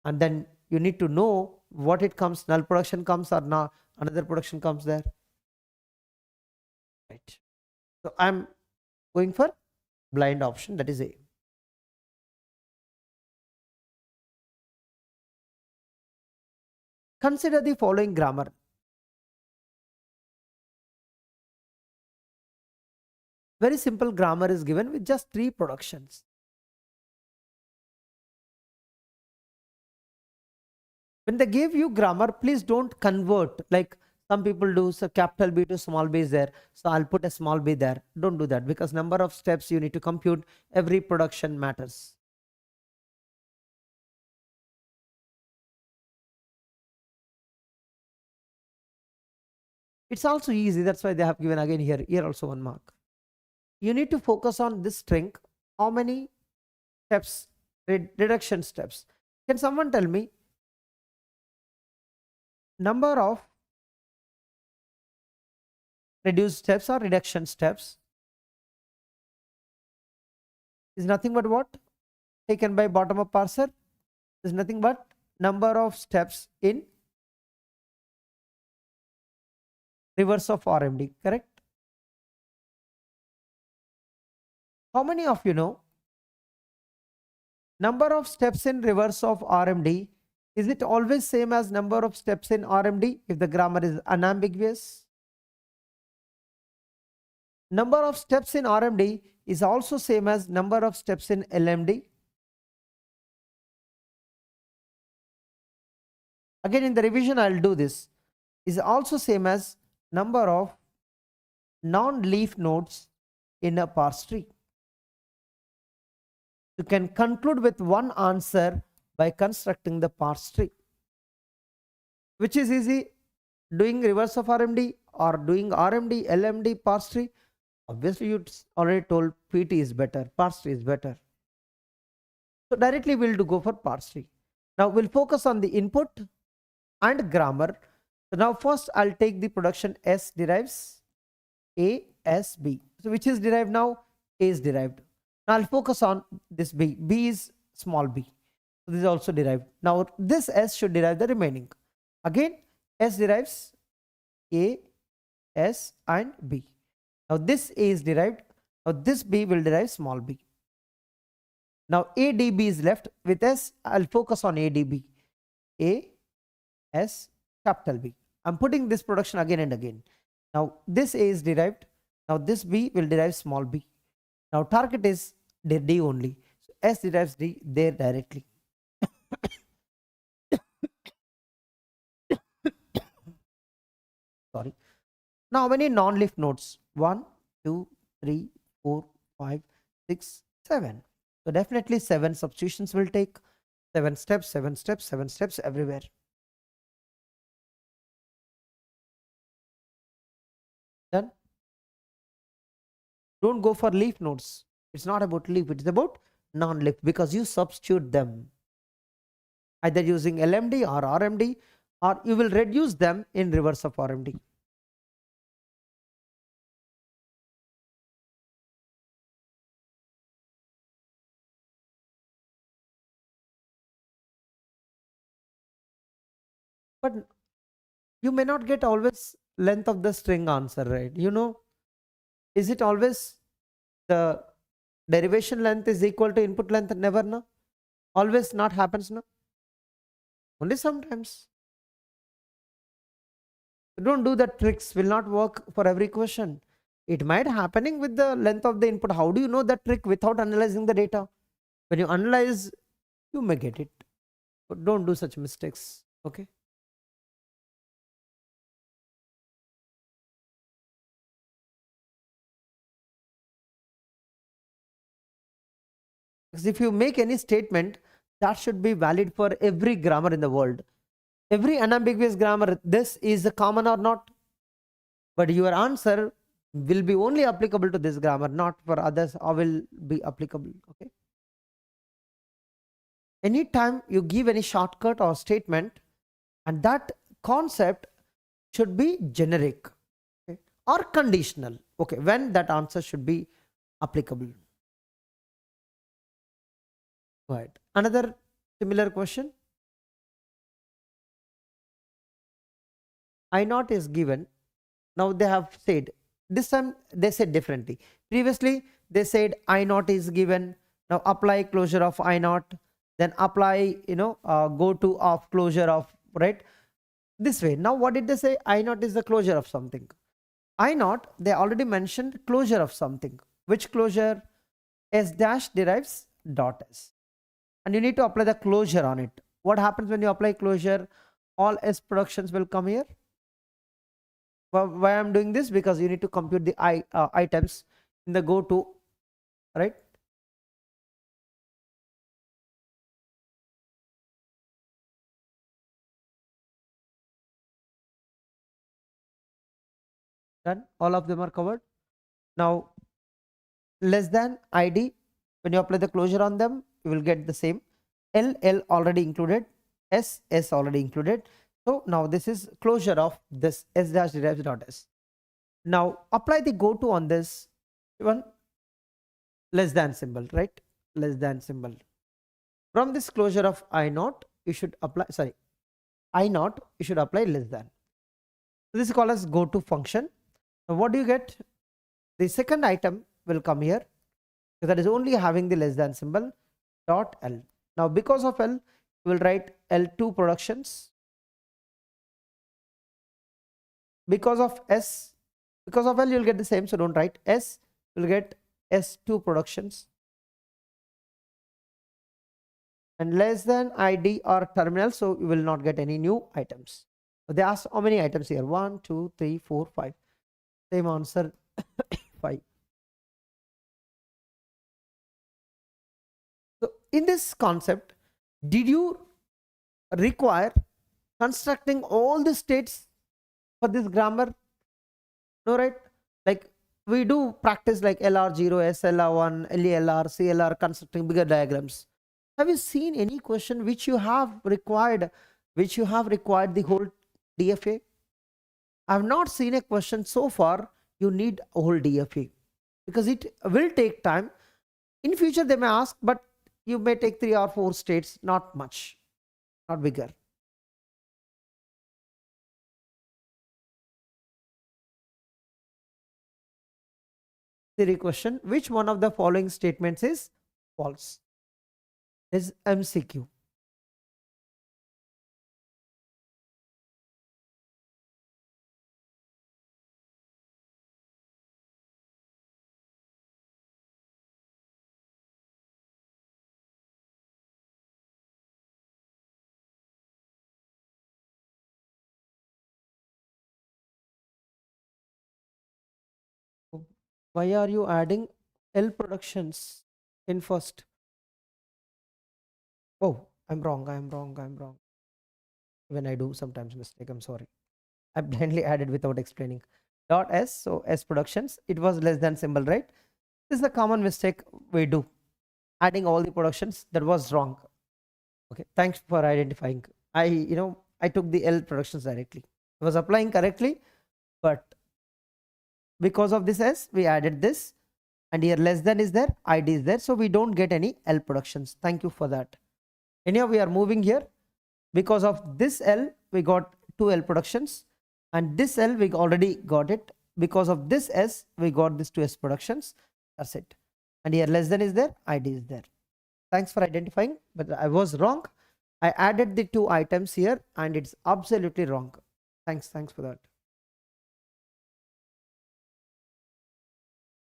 A: and then you need to know what it comes, null production comes or not, another production comes there. Right. So I'm going for blind option, that is A. Consider the following grammar. Very simple grammar is given with just 3 productions. When they give you grammar, please don't convert like some people do. So capital B to small b is there, so I'll put a small b there. Don't do that, because number of steps you need to compute, every production matters. It's also easy, that's why they have given again here also 1 mark. You need to focus on this string. How many steps, reduction steps? Can someone tell me number of reduced steps or reduction steps is nothing but what? Taken by bottom up parser is nothing but number of steps in reverse of RMD, correct? How many of you know number of steps in reverse of RMD? Is it always same as number of steps in RMD if the grammar is unambiguous? Number of steps in RMD is also same as number of steps in LMD. Again in the revision I'll do this. Is also same as number of non-leaf nodes in a parse tree. You can conclude with one answer by constructing the parse tree. Which is easy, doing reverse of RMD or doing RMD, LMD, parse tree? Obviously you already told PT is better, parse tree is better. So directly we'll go for parse tree. Now we'll focus on the input and grammar. So now first I'll take the production S derives A, S, B. So which is derived now? A is derived. Now I'll focus on this B. B is small b. So this is also derived. Now this S should derive the remaining. Again S derives A, S and B. Now this A is derived. Now this B will derive small b. Now ADB is left with S. I'll focus on ADB. A, S, capital B. I'm putting this production again and again. Now this A is derived. Now this B will derive small b. Now target is D only. So S derives D there directly. Sorry. Now how many non-leaf nodes? 1, 2, 3, 4, 5, 6, 7. So definitely 7 substitutions will take 7 steps, 7 steps, 7 steps everywhere. Done. Don't go for leaf nodes. It's not about leaf, it's about non-leaf, because you substitute them either using LMD or RMD, or you will reduce them in reverse of RMD. But you may not get always length of the string answer, right? You know, is it always the derivation length is equal to input length? Never, no. Always not happens, no. Only sometimes. Don't do the tricks, will not work for every question. It might happening with the length of the input. How do you know that trick without analyzing the data? When you analyze, you may get it. But don't do such mistakes. Okay. Because if you make any statement, that should be valid for every grammar in the world. Every unambiguous grammar, this is common or not. But your answer will be only applicable to this grammar, not for others, or will be applicable. Okay. Anytime you give any shortcut or statement, and that concept should be generic, okay, or conditional, okay, when that answer should be applicable. Right. Another similar question. I0 is given. Now they have said, this time they said differently. Previously they said I0 is given. Now apply closure of I0, then apply, go to of closure of, right, this way. Now what did they say? I0 is the closure of something. I0, they already mentioned closure of something. Which closure? S dash derives dot s, and you need to apply the closure on it. What happens when you apply closure? All s productions will come here. Why I'm doing this? Because you need to compute the items in the go to, right? Done. All of them are covered. Now less than id, when you apply the closure on them, you will get the same. L already included, s already included. So now this is closure of this s dash derives dot s. Now apply the go to on this one, less than symbol, right? Less than symbol. From this closure of I0, you should apply, sorry, I0, you should apply less than. So this is called as go to function. Now what do you get? The second item will come here, so that is only having the less than symbol, dot L. Now because of L, you will write L2 productions. Because of S, because of L, you will get the same, so don't write S, you will get S2 productions. And less than ID or terminal, so you will not get any new items. So they ask how many items here? 1, 2, 3, 4, 5. Same answer, 5. So in this concept, did you require constructing all the states for this grammar? No, right? Like we do practice like LR0, SLR1, LELR, CLR, constructing bigger diagrams. Have you seen any question which you have required the whole DFA? I have not seen a question so far you need a whole DFA, because it will take time. In future they may ask, but you may take 3 or 4 states, not much, not bigger. Theory question, which one of the following statements is false? Is MCQ. Why are you adding L productions in first? Oh, I'm wrong. When I do sometimes mistake, I'm sorry. I blindly added without explaining. Dot S, so S productions, it was less than symbol, right? This is a common mistake we do. Adding all the productions, that was wrong. Okay, thanks for identifying. I took the L productions directly. I was applying correctly, but because of this S, we added this, and here less than is there, ID is there, so we don't get any L productions. Thank you for that. Anyhow, we are moving here. Because of this L, we got two L productions, and this L we already got it. Because of this S, we got this two S productions. That's it. And here less than is there, ID is there. Thanks for identifying, but I was wrong. I added the two items here and it's absolutely wrong. Thanks for that.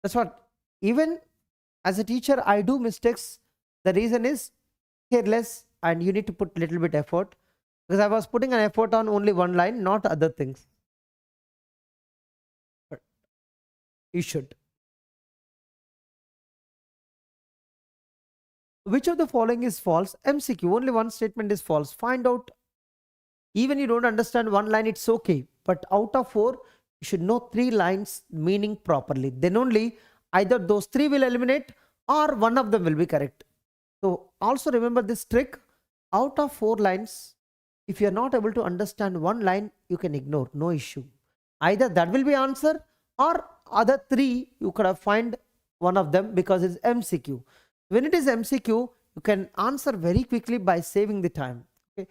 A: That's what, even as a teacher, I do mistakes. The reason is careless and you need to put little bit effort, because I was putting an effort on only one line, not other things. But you should. Which of the following is false? MCQ, only one statement is false. Find out. Even you don't understand one line, it's okay. But out of 4, you should know 3 lines meaning properly. Then only either those 3 will eliminate or one of them will be correct. So also remember this trick. Out of 4 lines, if you are not able to understand one line, you can ignore, no issue. Either that will be answer or other 3 you could have find one of them, because it's MCQ. When it is MCQ, you can answer very quickly by saving the time. Okay.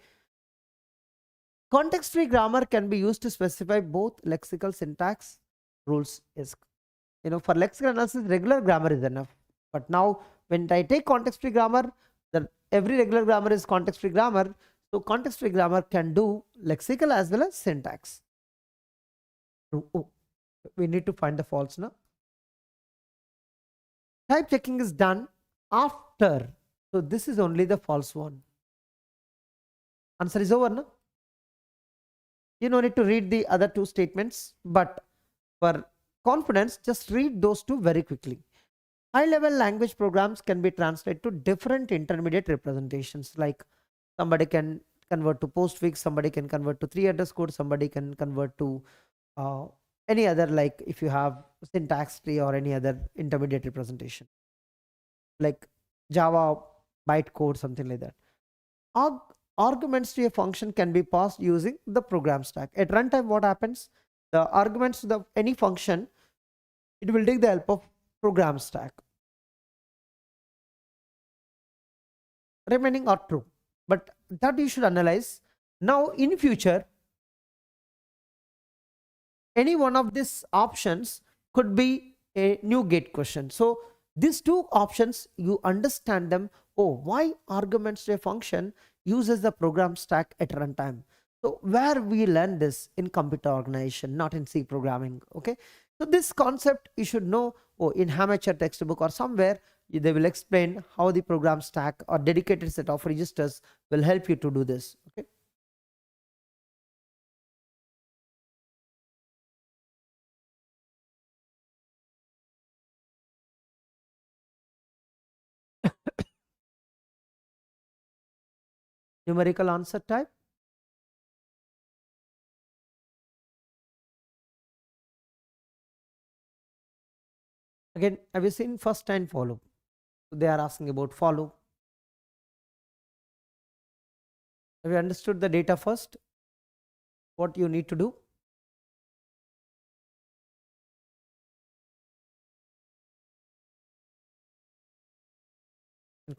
A: Context-free grammar can be used to specify both lexical syntax rules. Is, for lexical analysis, regular grammar is enough. But now when I take context-free grammar, every regular grammar is context-free grammar. So context-free grammar can do lexical as well as syntax. Oh, we need to find the false now. Type checking is done after. So this is only the false one. Answer is over, no? You don't need to read the other 2 statements, but for confidence, just read those 2 very quickly. High-level language programs can be translated to different intermediate representations, like somebody can convert to postfix, somebody can convert to 3 address code, somebody can convert to any other, like if you have syntax tree or any other intermediate representation, like Java bytecode, something like that. Arguments to a function can be passed using the program stack. At runtime, what happens? The arguments to any function, it will take the help of program stack. Remaining are true, but that you should analyze. Now in future, any one of these options could be a new gate question. So these 2 options, you understand them. Oh, why arguments to a function uses the program stack at runtime? So where we learn this in computer organization, not in C programming. Okay, so this concept you should know. Oh, in amateur textbook or somewhere they will explain how the program stack or dedicated set of registers will help you to do this. Okay. Numerical answer type. Again, have you seen first and follow? So they are asking about follow. Have you understood the data first? What you need to do?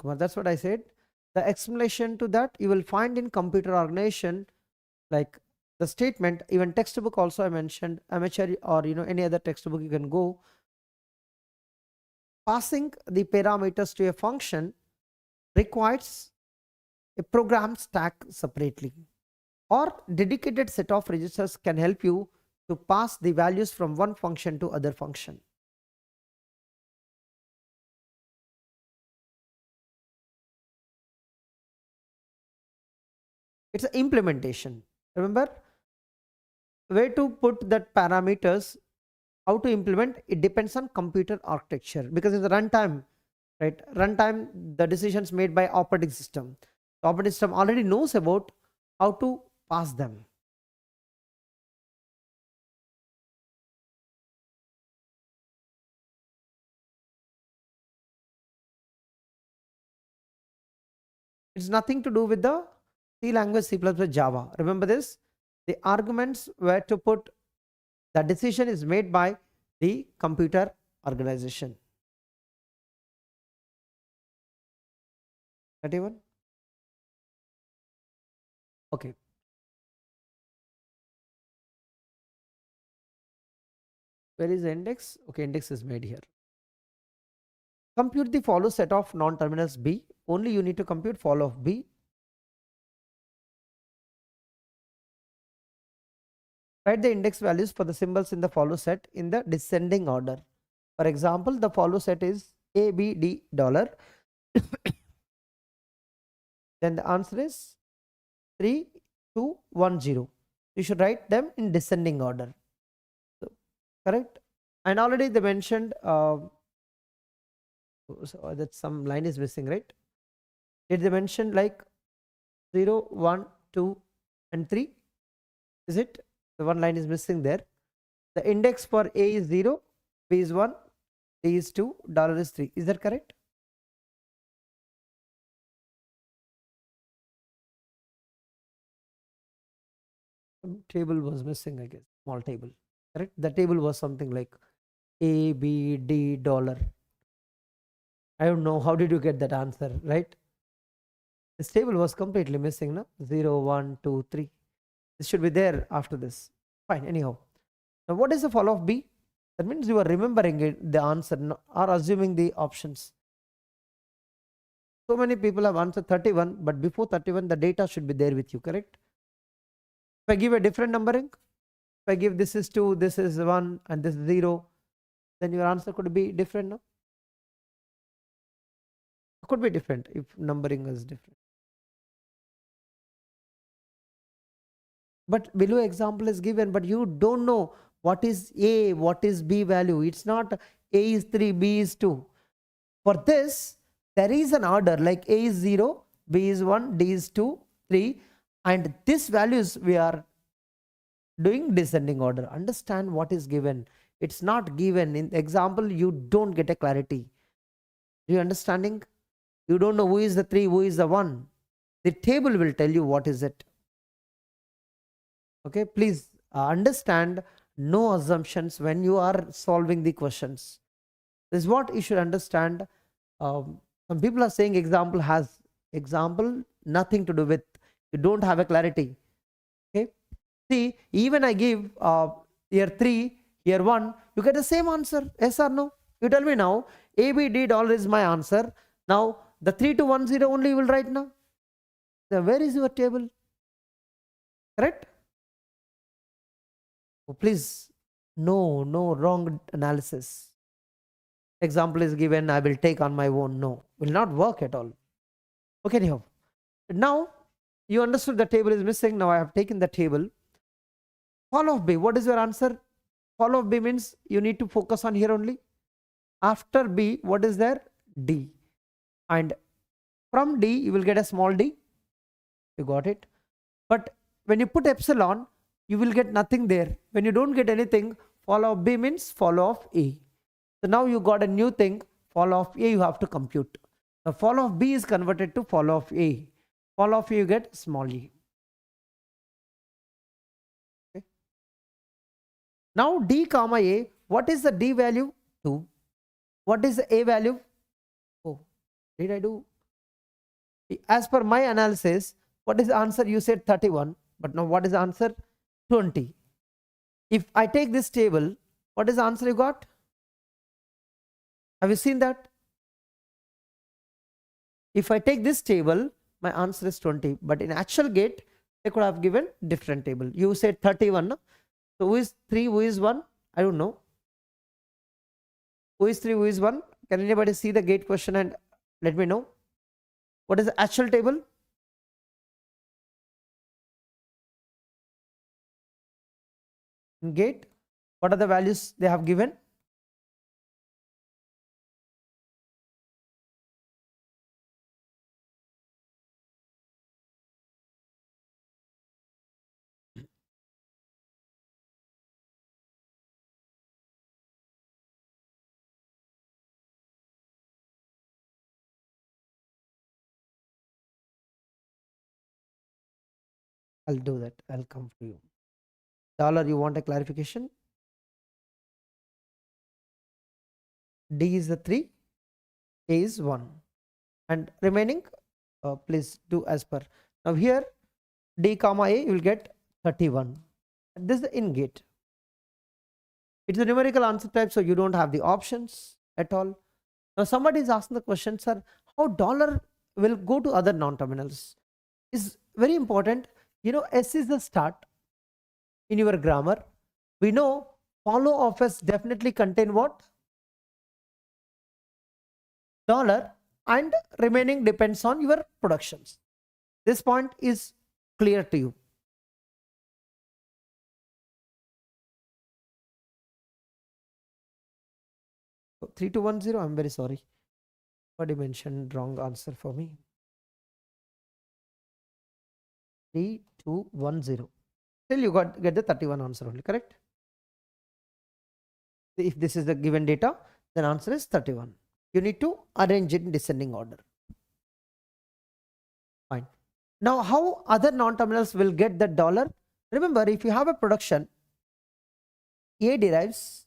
A: That's what I said. The explanation to that you will find in computer organization, like the statement, even textbook also I mentioned, amateur or any other textbook you can go. Passing the parameters to a function requires a program stack separately, or dedicated set of registers can help you to pass the values from one function to other function. It's an implementation. Remember where to put that parameters. how to implement, it depends on computer architecture, because in the runtime, right, runtime, the decisions made by operating system. The operating system already knows about how to pass them. It's nothing to do with the C language, C++, Java. Remember this? The arguments were to put, the decision is made by the computer organization. 31? Okay. Where is the index? Okay, index is made here. Compute the follow set of non-terminals B. Only you need to compute follow of B. Write the index values for the symbols in the follow set in the descending order. For example, the follow set is ABD dollar. Then the answer is 3, 2, 1, 0. You should write them in descending order. So, correct? And already they mentioned, so that some line is missing, right? Did they mention like 0, 1, 2, and 3? Is it? The one line is missing there. The index for A is 0, B is 1, D is 2, dollar is 3. Is that correct? Some table was missing, I guess. Small table. Correct? The table was something like A, B, D, dollar. I don't know. How did you get that answer, right? This table was completely missing, no? 0, 1, 2, 3. This should be there after this. Fine, anyhow. Now, what is the follow of B? That means you are remembering it, the answer, or assuming the options. So many people have answered 31, but before 31, the data should be there with you, correct? If I give a different numbering, if I give this is 2, this is 1, and this is 0, then your answer could be different, no? It could be different if numbering is different. But below example is given, but you don't know what is A, what is B value. It's not A is 3, B is 2. For this, there is an order like A is 0, B is 1, D is 2, 3, and this values we are doing descending order. Understand what is given. It's not given. In example, you don't get a clarity. Do you understanding? You don't know who is the 3, who is the 1. The table will tell you what is it. Okay, please understand, no assumptions when you are solving the questions. This is what you should understand. Some people are saying example has nothing to do with, you don't have a clarity. Okay, see, even I give here 3, here 1, you get the same answer, yes or no? You tell me now. ABD dollar is my answer. Now the 3 to 1 0 only you will write now. So where is your table? Correct? Oh, please, no wrong analysis. Example is given, I will take on my own. No, will not work at all. Okay, anyhow. Now you understood the table is missing. Now I have taken the table. Follow of B, what is your answer? Follow of B means you need to focus on here only. After B, what is there? D. And from D, you will get a small d. You got it? But when you put epsilon, you will get nothing there. When you don't get anything, follow of B means follow of A. So now you got a new thing, follow of A you have to compute. The follow of B is converted to follow of A. Follow of A you get small e. Okay. Now D comma A, what is the D value? 2. What is the A value? Oh, did I do? As per my analysis, what is the answer? You said 31, but now what is the answer? 20. If I take this table, what is the answer you got? Have you seen that? If I take this table, my answer is 20, but in actual gate, they could have given different table. You said 31, no? So who is 3, who is 1? I don't know. Who is 3, who is 1? Can anybody see the gate question and let me know? What is the actual table? In gate? What are the values they have given? I'll do that. I'll come to you. Dollar, you want a clarification? D is the 3, A is 1, and remaining please do as per. Now here D comma A, you will get 31. This is the in gate. It's a numerical answer type, so you don't have the options at all. Now somebody is asking the question, sir, how dollar will go to other non-terminals? Is very important. You know, S is the start in your grammar. We know follow of S definitely contain what? Dollar, and remaining depends on your productions. This point is clear to you. So 3210, I'm very sorry. Somebody mentioned wrong answer for me. 3210. Still you get the 31 answer only, correct? If this is the given data, then answer is 31. You need to arrange it in descending order. Fine. Now how other non-terminals will get the dollar? Remember, if you have a production, A derives,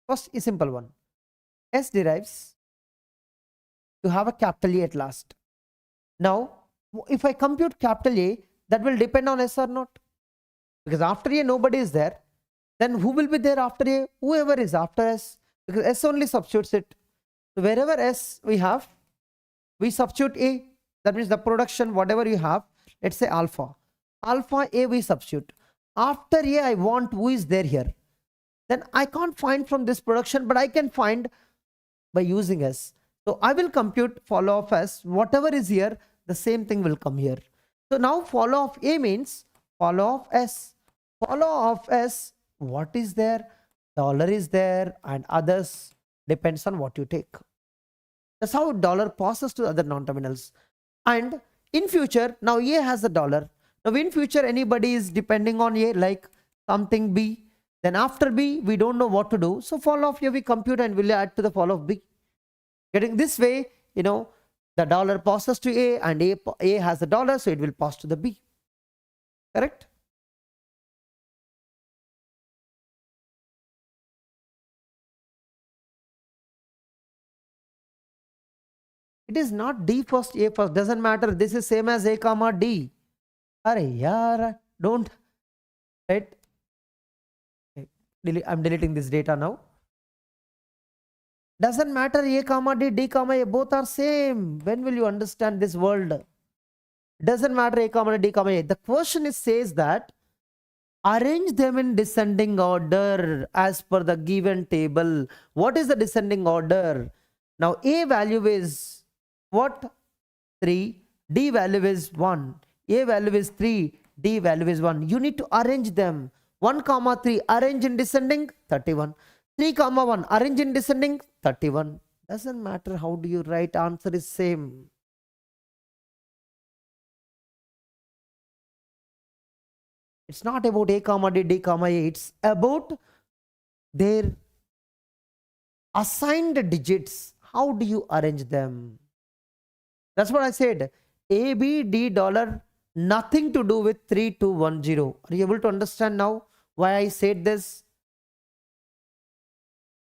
A: first is simple one. S derives, you have a capital A at last. Now, if I compute capital A, that will depend on S or not? Because after A, nobody is there. Then who will be there after A? Whoever is after S, because S only substitutes it. So wherever S we have, we substitute A. That means the production, whatever you have, let's say alpha. Alpha A we substitute. After A, I want who is there here. Then I can't find from this production, but I can find by using S. So I will compute follow of S. Whatever is here, the same thing will come here. So now follow of A means follow of S. Follow of S, what is there? Dollar is there, and others depends on what you take. That's how dollar passes to other non-terminals. And in future, now A has a dollar. Now in future, anybody is depending on A, like something B. Then after B, we don't know what to do. So follow of A we compute and will add to the follow of B. Getting this way, you know, the dollar passes to A, and A has a dollar, so it will pass to the B. Correct? It is not D first, A first. Doesn't matter. This is same as A comma D. Arey yaar, don't. Right? I'm deleting this data now. Doesn't matter A comma D, D comma A, both are same. When will you understand this world? Doesn't matter A comma D comma A. The question is says that arrange them in descending order as per the given table. What is the descending order? Now A value is what? 3. D value is 1. A value is 3. D value is 1. You need to arrange them. 1 comma 3 arrange in descending, 31. 3 comma 1 arrange in descending, 31. Doesn't matter how do you write, answer is same. It's not about A comma D, D comma A. It's about their assigned digits. How do you arrange them? That's what I said. A, B, D dollar, nothing to do with 3210. Are you able to understand now why I said this?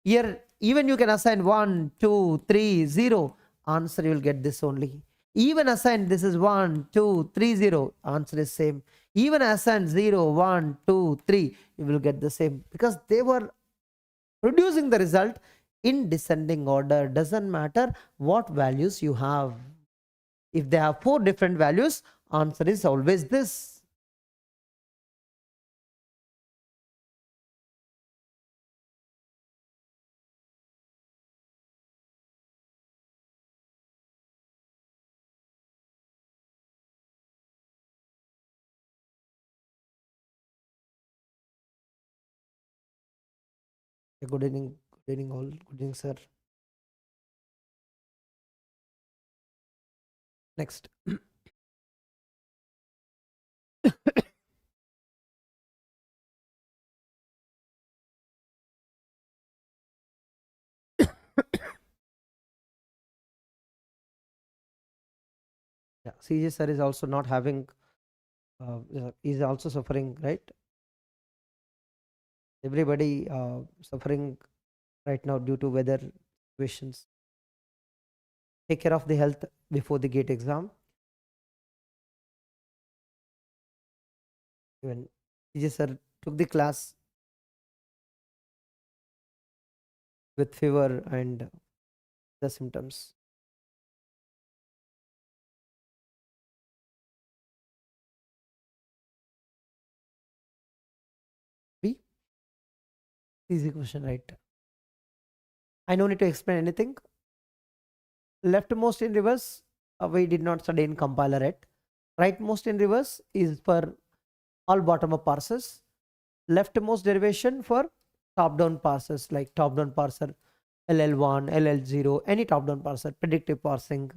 A: Here, even you can assign 1, 2, 3, 0. Answer you will get this only. Even assign this is 1, 2, 3, 0. Answer is same. Even assign 0, 1, 2, 3. You will get the same. Because they were producing the result in descending order. Doesn't matter what values you have. If they have 4 different values, answer is always this. Good evening. Good evening all. Good evening, sir. Next. Yeah, CJ sir is also not having, is also suffering, right? Everybody suffering right now due to weather situations. Take care of the health before the GATE exam. Even CJ sir took the class with fever and the symptoms. B, easy question, right? I no need to explain anything. Leftmost in reverse, we did not study in compiler yet. Rightmost in reverse is for all bottom-up parsers. Leftmost derivation for top-down parsers like top-down parser, LL1, LL0, any top-down parser, predictive parsing,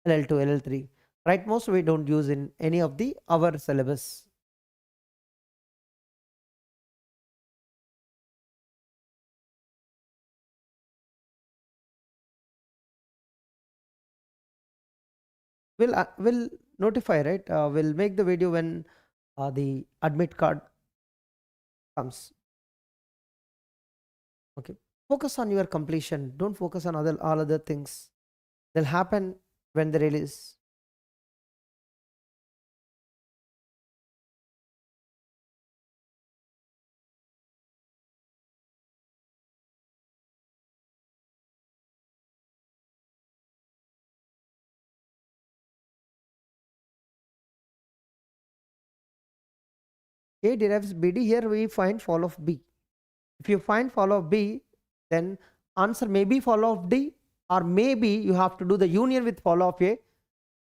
A: LL2, LL3. Rightmost we don't use in any of the our syllabus. We'll notify, right? We'll make the video when the admit card comes. Okay. Focus on your completion. Don't focus on all other things. They'll happen when the release. A derives BD. Here we find fall of B. If you find fall of B, then answer may be fall of D, or maybe you have to do the union with fall of A.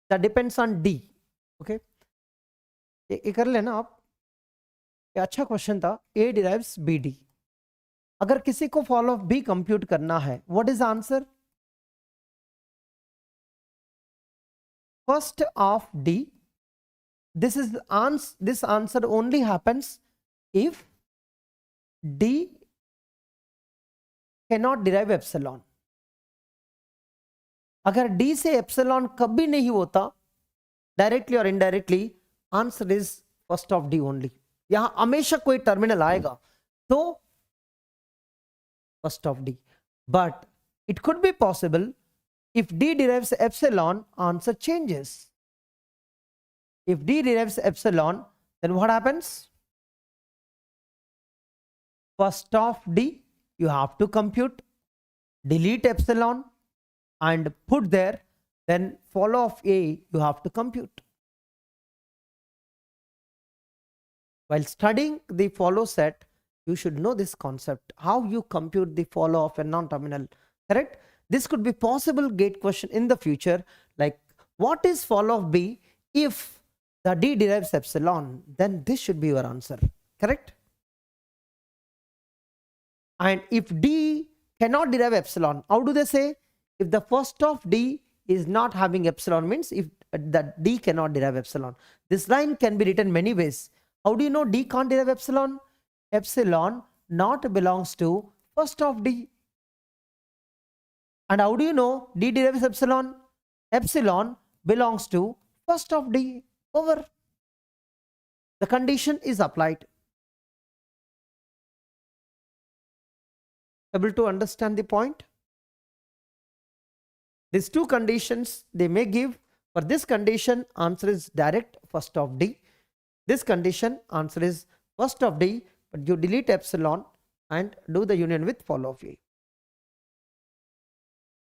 A: That depends on D. Okay. ये कर लेना आप. ये अच्छा question था. A derives BD. अगर किसी को fall of B कंप्यूट करना है, what is the answer? First of D. This answer only happens if D cannot derive epsilon. अगर D से epsilon कभी नहीं होता, डायरेक्टली और indirectly, answer is first of D only. यहां हमेशा कोई टर्मिनल आएगा तो first of D. But it could be possible if D derives epsilon, answer changes. If D derives epsilon, then what happens? First of D, you have to compute, delete epsilon and put there, then follow of A, you have to compute. While studying the follow set, you should know this concept, how you compute the follow of a non-terminal, correct? This could be possible gate question in the future, like what is follow of B if the D derives epsilon, then this should be your answer, correct? And if D cannot derive epsilon, how do they say? If the first of D is not having epsilon, means if the D cannot derive epsilon. This line can be written many ways. How do you know D can't derive epsilon? Epsilon not belongs to first of D. And how do you know D derives epsilon? Epsilon belongs to first of D. Over. The condition is applied. Able to understand the point? These two conditions they may give. For this condition, answer is direct first of D. This condition, answer is first of D, but you delete epsilon and do the union with follow of A.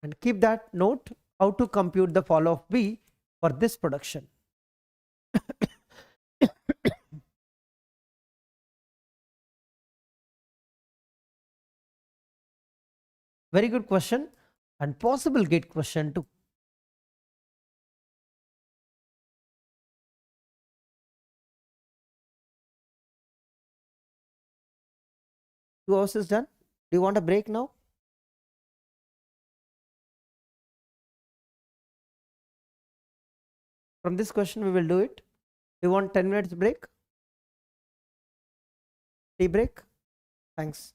A: And keep that note, how to compute the follow of B for this production. Very good question and possible gate question too. 2 hours is done. Do you want a break now? From this question we will do it. You want 10 minutes break? Tea break? Thanks.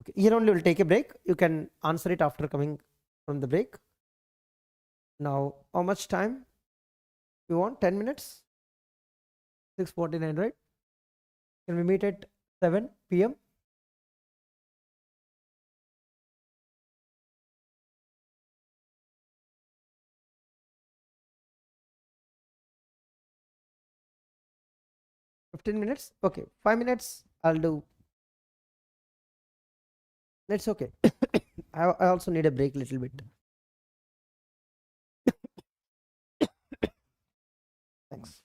A: Okay. Here only we'll take a break. You can answer it after coming from the break. Now, how much time you want? 10 minutes? 6:49, right? Can we meet at 7 p.m.? $15? Okay, 5 minutes I'll do. That's okay. I also need a break a little bit. Thanks.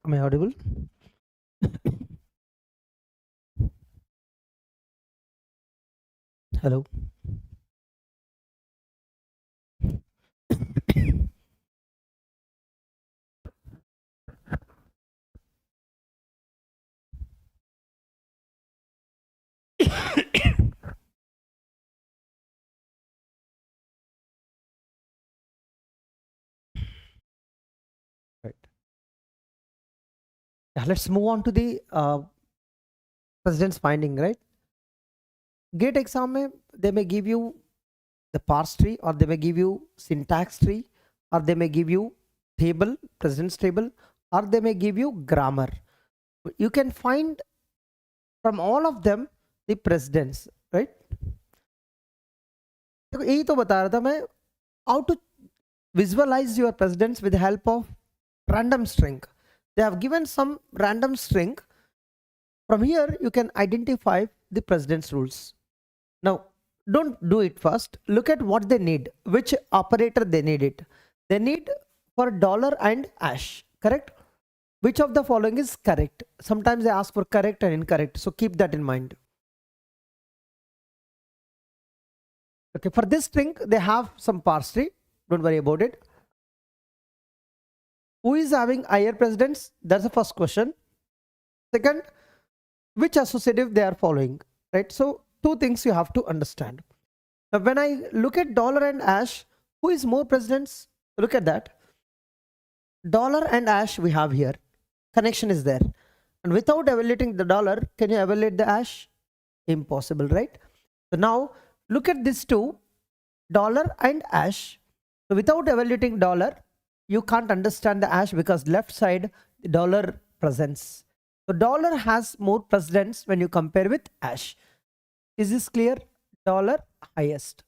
A: Am I audible? Hello. Right. Yeah, let's move on to the president's finding, right? GATE exam mein, they may give you the parse tree, or they may give you syntax tree, or they may give you table, president's table, or they may give you grammar. You can find from all of them the precedence, right? देखो यही तो बता रहा था मैं, how to visualize your precedence with the help of random string. They have given some random string. From here you can identify the precedence rules. Now don't do it first. Look at what they need, which operator they need it. They need for dollar and hash, correct? Which of the following is correct? Sometimes they ask for correct and incorrect, so keep that in mind. Okay, for this string they have some parse tree, don't worry about it. Who is having higher precedence? That's the first question. Second, which associative they are following, right? So two things you have to understand. Now when I look at dollar and hash, who is more precedence? Look at that. Dollar and hash we have here. Connection is there. And without evaluating the dollar, can you evaluate the hash? Impossible, right? So now look at these two, dollar and hash. So without evaluating dollar, you can't understand the hash because left side the dollar presents. So dollar has more precedence when you compare with hash. Is this clear? Dollar highest.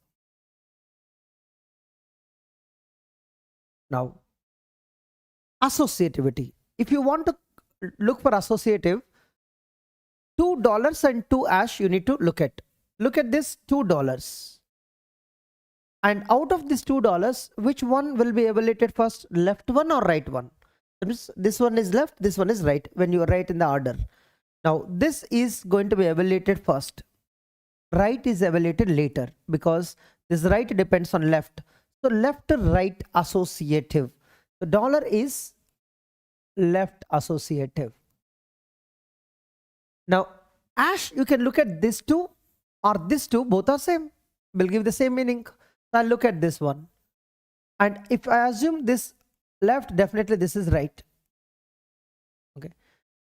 A: Now associativity. If you want to look for associative, $2 and 2 hash you need to look at. Look at this $2. And out of this $2, which one will be evaluated first? Left one or right one? This one is left, this one is right when you write in the order. Now this is going to be evaluated first. Right is evaluated later because this right depends on left. So left right associative. The dollar is left associative. Now hash, you can look at this two or this two, both are same, will give the same meaning. So I'll look at this one, and if I assume this left, definitely this is right. Okay,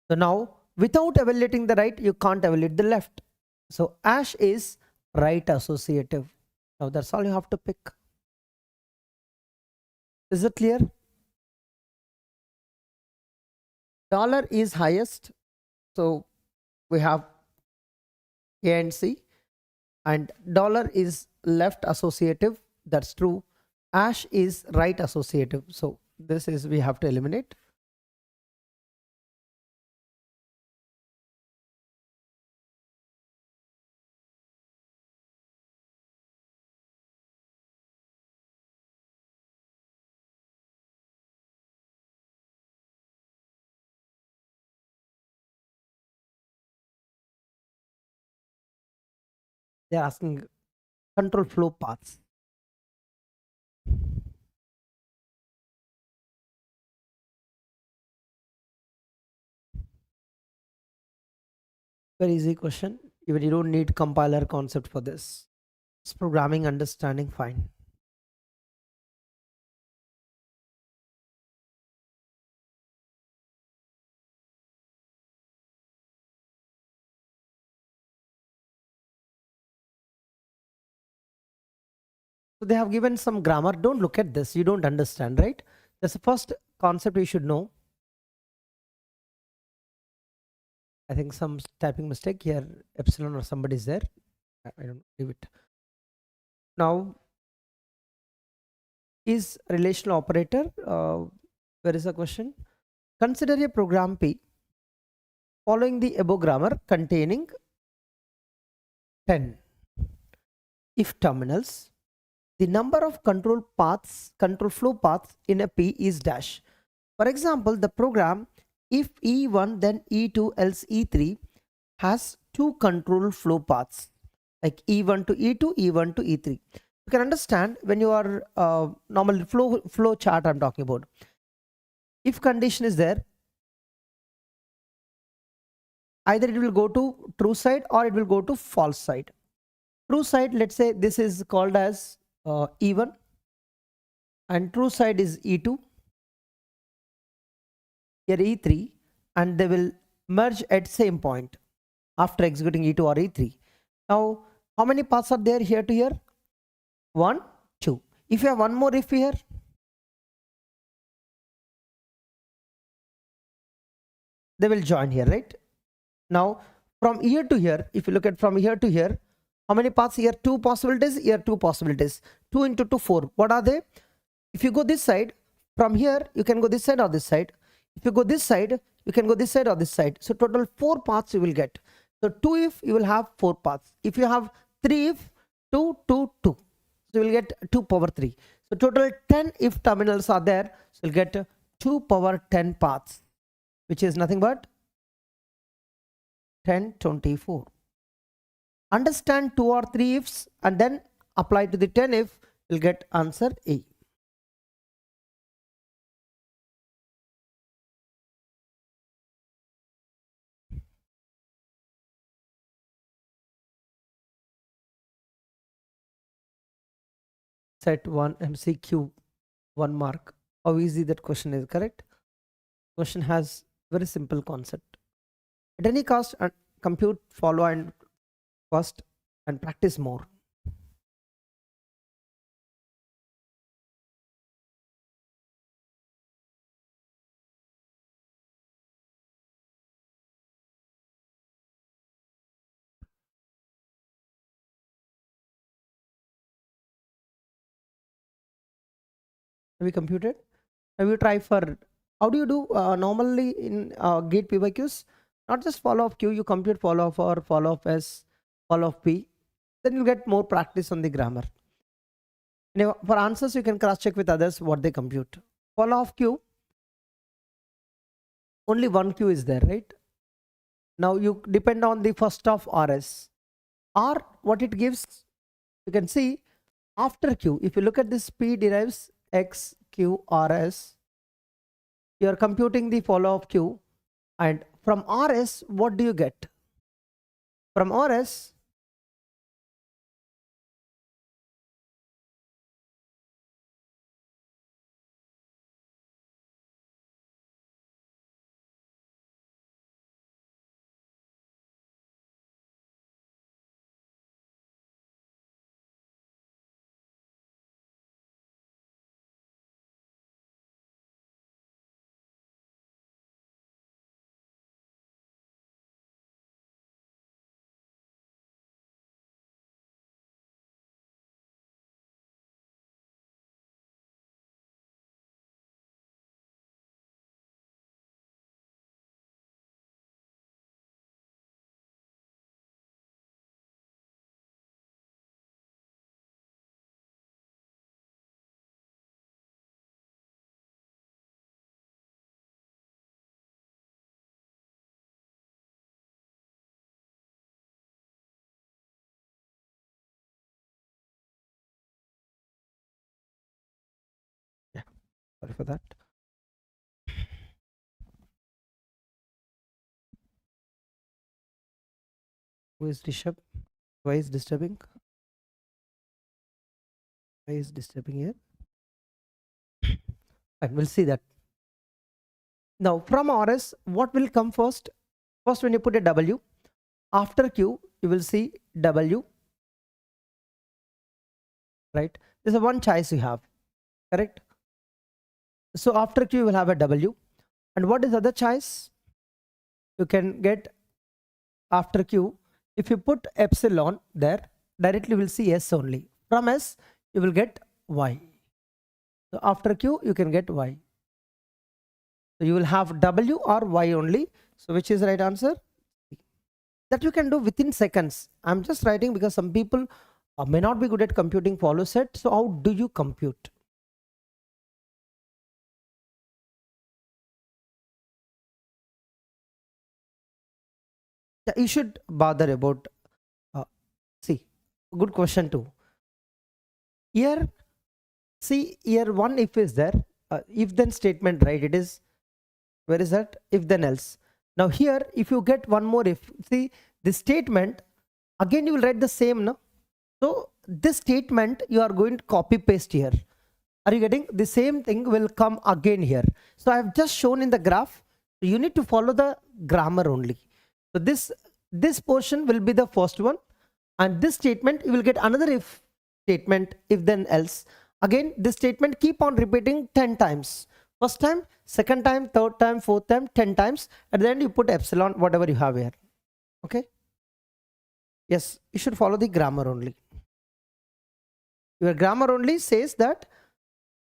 A: so now without evaluating the right, you can't evaluate the left. So hash is right associative. Now that's all you have to pick. Is it clear? Dollar is highest, so we have A and C, and dollar is left associative, that's true. Hash is right associative, so this is we have to eliminate. They are asking control flow paths. Very easy question. Even you don't need compiler concept for this. It's programming understanding, fine. So they have given some grammar. Don't look at this. You don't understand, right? That's the first concept you should know. I think some typing mistake here. Epsilon or somebody is there. I don't leave it. Now, is relational operator? Where is the question? Consider a program P following the above grammar containing 10 if terminals. The number of control flow paths in a P is dash. For example, the program if E1 then E2 else E3 has two control flow paths like E1 to E2, E1 to E3. You can understand when you are normal flow chart I'm talking about. If condition is there, either it will go to true side or it will go to false side. True side, let's say this is called as E1 and true side is E2, here E3, and they will merge at same point after executing E2 or E3. Now, how many paths are there here to here? 1, 2. If you have one more if here, they will join here, right? Now, from here to here, if you look at from here to here, how many paths here? 2 possibilities, here 2 possibilities. 2 into 2, 4. What are they? If you go this side, from here, you can go this side or this side. If you go this side, you can go this side or this side. So total 4 paths you will get. So 2 if, you will have 4 paths. If you have 3 if, 2, 2, 2. So you will get 2 power 3. So total 10 if terminals are there. So you'll get 2 power 10 paths, which is nothing but 1024. Understand 2 or 3 ifs and then apply to the 10 if, you'll get answer A. Set 1 MCQ 1 mark. How easy that question is, correct? Question has very simple concept. At any cost, compute, follow and first and practice more. Have you computed? Have you tried for, how do you do normally in GATE PYQs? Not just follow of Q, you compute follow of R, follow of S, follow of P. Then you get more practice on the grammar. Now, for answers, you can cross check with others what they compute. Follow of Q, only one Q is there, right? Now you depend on the first of RS. R, what it gives, you can see after Q, if you look at this P derives X, Q, RS, you are computing the follow of Q, and from RS, what do you get? From RS, yeah, sorry for that. Who is Rishabh? Why is disturbing? Why is disturbing here? And we'll see that. Now from RS, what will come first? First, when you put a W, after Q, you will see W, right? This is one choice you have, correct? So after Q, you will have a W. And what is other choice? You can get after Q, if you put epsilon there, directly will see S only. From S, you will get Y. So after Q, you can get Y. So you will have W or Y only. So which is the right answer? That you can do within seconds. I'm just writing because some people may not be good at computing follow set. So how do you compute? you should bother about, see, good question too. Here, see, here one if is there, if then statement, right? It is, where is that? If then else. Now here, if you get one more if, see, this statement, again you will write the same, no? So this statement you are going to copy paste here. Are you getting? The same thing will come again here. So I have just shown in the graph. You need to follow the grammar only. So this portion will be the first one, and this statement you will get another if statement, if then else. Again, this statement keep on repeating 10 times. First time, second time, third time, fourth time, 10 times. At the end you put epsilon, whatever you have here. Okay. Yes, you should follow the grammar only. Your grammar only says that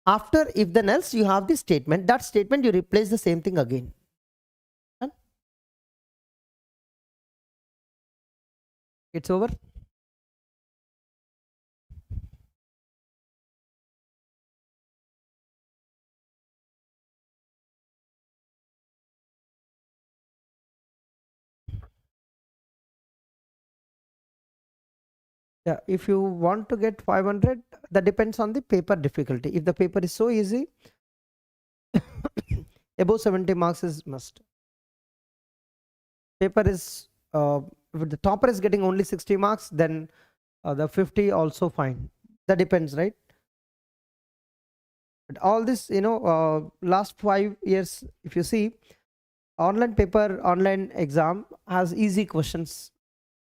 A: after if then else you have the statement. That statement you replace the same thing again. Done? It's over. Yeah, if you want to get 500, that depends on the paper difficulty. If the paper is so easy, above 70 marks is must. Paper is, if the topper is getting only 60 marks, then the 50 also fine. That depends, right? But all this, last 5 years, if you see, online paper, online exam has easy questions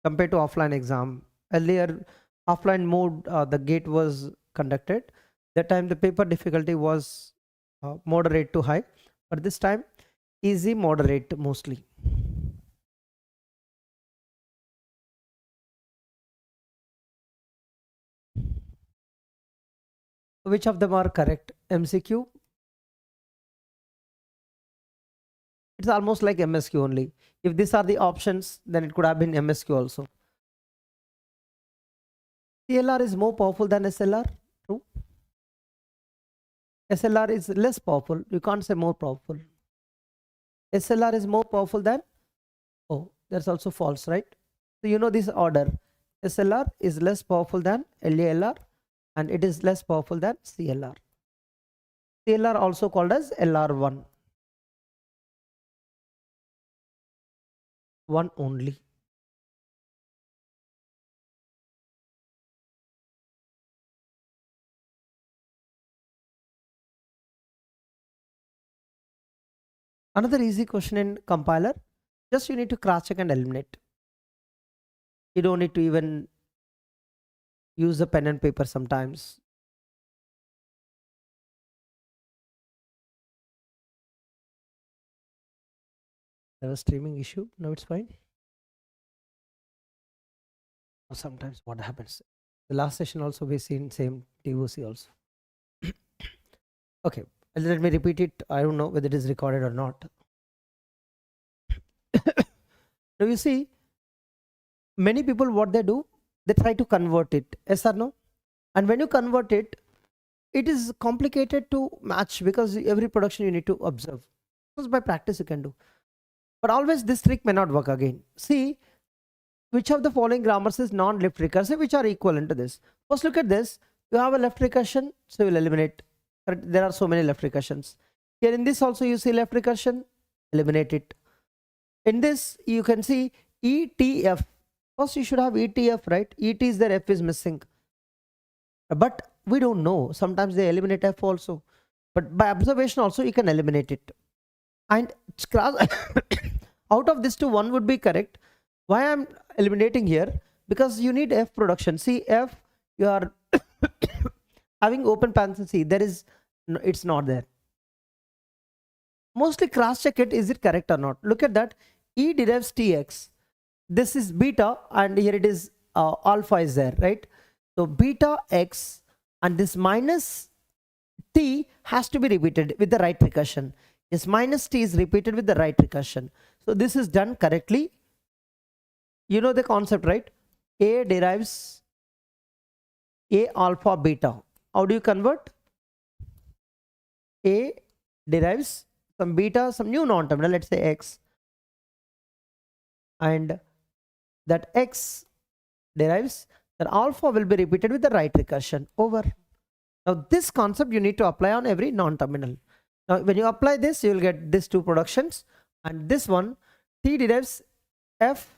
A: compared to offline exam. Earlier, offline mode, the GATE was conducted. That time the paper difficulty was moderate to high, but this time easy, moderate mostly. Which of them are correct? MCQ? It's almost like MSQ only. If these are the options, then it could have been MSQ also. CLR is more powerful than SLR. True. SLR is less powerful. You can't say more powerful. SLR is more powerful than, oh, that's also false, right? So you know this order. SLR is less powerful than LALR, and it is less powerful than CLR. CLR also called as LR1. One only. Another easy question in compiler, just you need to cross check and eliminate. You don't need to even use the pen and paper sometimes. There was streaming issue. Now it's fine. Sometimes what happens? The last session also we seen same TOC also. Okay, let me repeat it. I don't know whether it is recorded or not. Now you see, many people what they do, they try to convert it. Yes or no? And when you convert it, it is complicated to match because every production you need to observe. Because by practice you can do. But always this trick may not work again. See, which of the following grammars is non-left recursive, which are equivalent to this? First look at this. You have a left recursion, so you will eliminate. There are so many left recursions. Here in this also you see left recursion, eliminate it. In this you can see ETF. First you should have ETF, right? ET is there, F is missing. But we don't know. Sometimes they eliminate F also. But by observation also you can eliminate it. And out of this two, one would be correct. Why I'm eliminating here? Because you need F production. See, F, you are having open parenthesis. There is, no, it's not there. Mostly cross check it, is it correct or not? Look at that. E derives Tx. This is beta, and here it is alpha is there, right? So beta x and this minus T has to be repeated with the right recursion. Yes, minus T is repeated with the right recursion. So this is done correctly. You know the concept, right? A derives A alpha beta. How do you convert? A derives some beta, some new non-terminal, let's say x, and that x derives, then alpha will be repeated with the right recursion over. Now this concept you need to apply on every non-terminal. Now when you apply this, you will get these two productions, and this one t derives f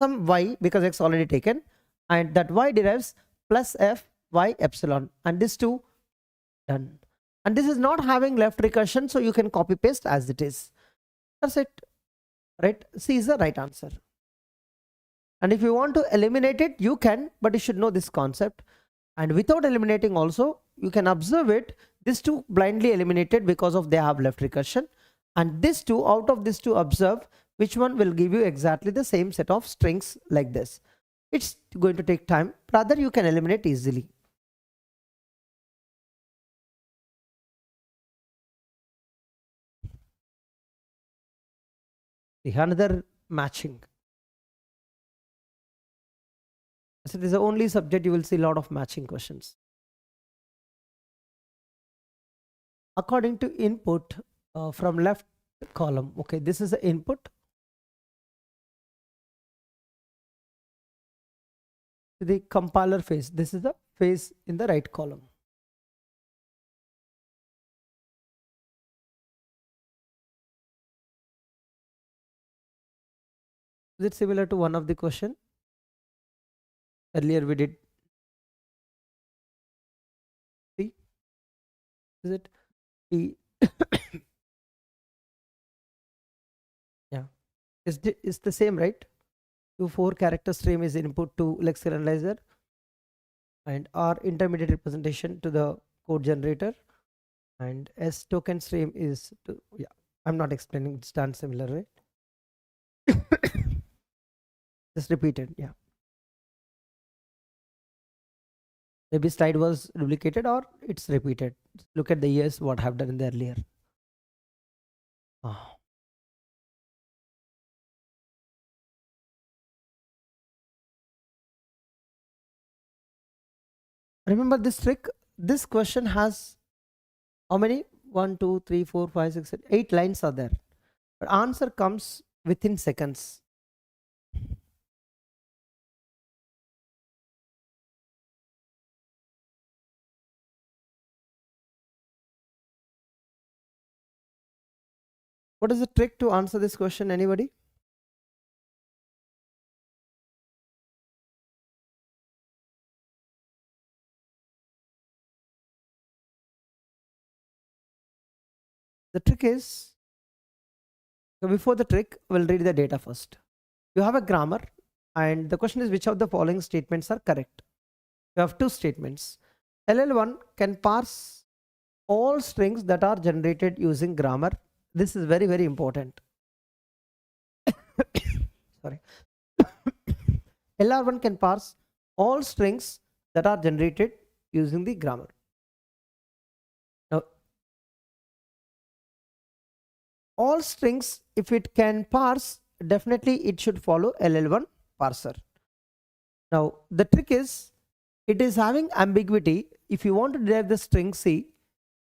A: some y because x already taken, and that y derives plus f y epsilon, and this two done. And this is not having left recursion, so you can copy paste as it is. That's it, right? C is the right answer. And if you want to eliminate it, you can, but you should know this concept. And without eliminating also, you can observe it. These two blindly eliminated because of they have left recursion, and this two, out of this two, observe which one will give you exactly the same set of strings like this. It's going to take time, rather you can eliminate easily. Another matching. So it is the only subject you will see a lot of matching questions. According to input from left column, okay, this is the input. The compiler phase, this is the phase in the right column. Is it similar to one of the question earlier we did? See, is it the yeah, it's the same, right? 4 character stream is input to lexical analyzer, and R intermediate representation to the code generator, and S token stream is to, yeah, I'm not explaining, it's done similar, right? Just repeated, yeah. Maybe slide was duplicated or it's repeated. Look at the years what I have done in the earlier. Oh. Remember this trick? This question has how many? 1, 2, 3, 4, 5, 6, 7, 8 lines are there. But answer comes within seconds. What is the trick to answer this question? Anybody? The trick is, before the trick, we'll read the data first. You have a grammar, and the question is which of the following statements are correct. You have two statements. LL1 can parse all strings that are generated using grammar. This is very, very important. Sorry. LR1 can parse all strings that are generated using the grammar. Now, all strings, if it can parse, definitely it should follow LL1 parser. Now, the trick is, it is having ambiguity. If you want to derive the string C,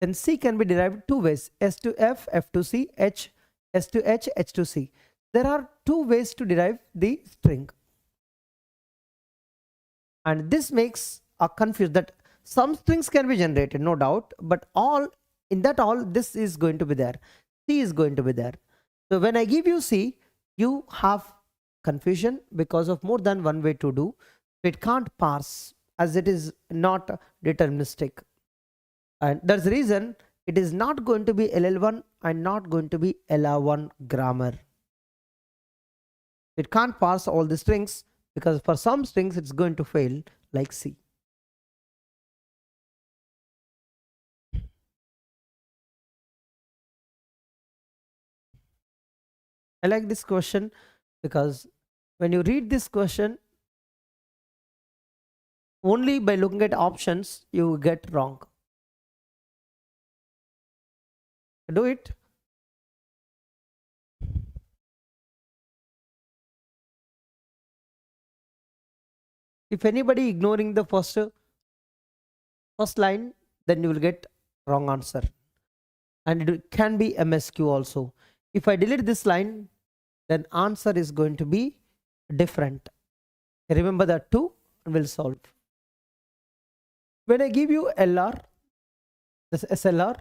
A: then C can be derived two ways: S to F, F to C, H, S to H, H to C. There are two ways to derive the string. And this makes a confused that some strings can be generated, no doubt, but all in that all this is going to be there. C is going to be there. So when I give you C, you have confusion because of more than one way to do. It can't parse as it is not deterministic. And that's the reason it is not going to be LL1 and not going to be LR1 grammar. It can't parse all the strings because for some strings it's going to fail like C. I like this question because when you read this question, only by looking at options you get wrong. Do it. If anybody ignoring the first line, then you will get wrong answer, and it can be MSQ also. If I delete this line, then answer is going to be different. Remember that two and we'll solve. When I give you LR, this SLR,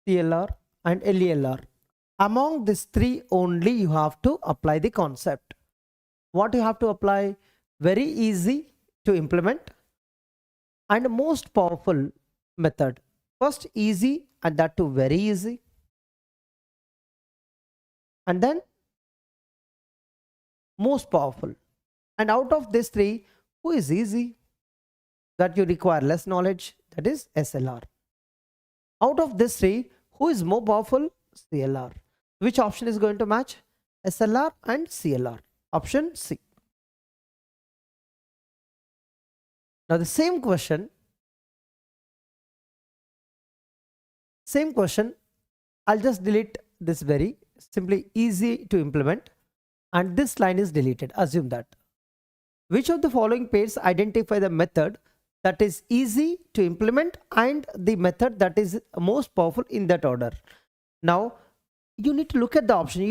A: CLR and LELR, among these three only you have to apply the concept. What you have to apply? Very easy to implement and most powerful method. First easy and that too very easy. And then most powerful. And out of these three, who is easy? That you require less knowledge, that is SLR. Out of these three, who is more powerful? CLR. Which option is going to match? SLR and CLR. Option C. Now the same question, I'll just delete this very simply easy to implement and this line is deleted. Assume that. Which of the following pairs identify the method that is easy to implement and the method that is most powerful in that order? Now you need to look at the option.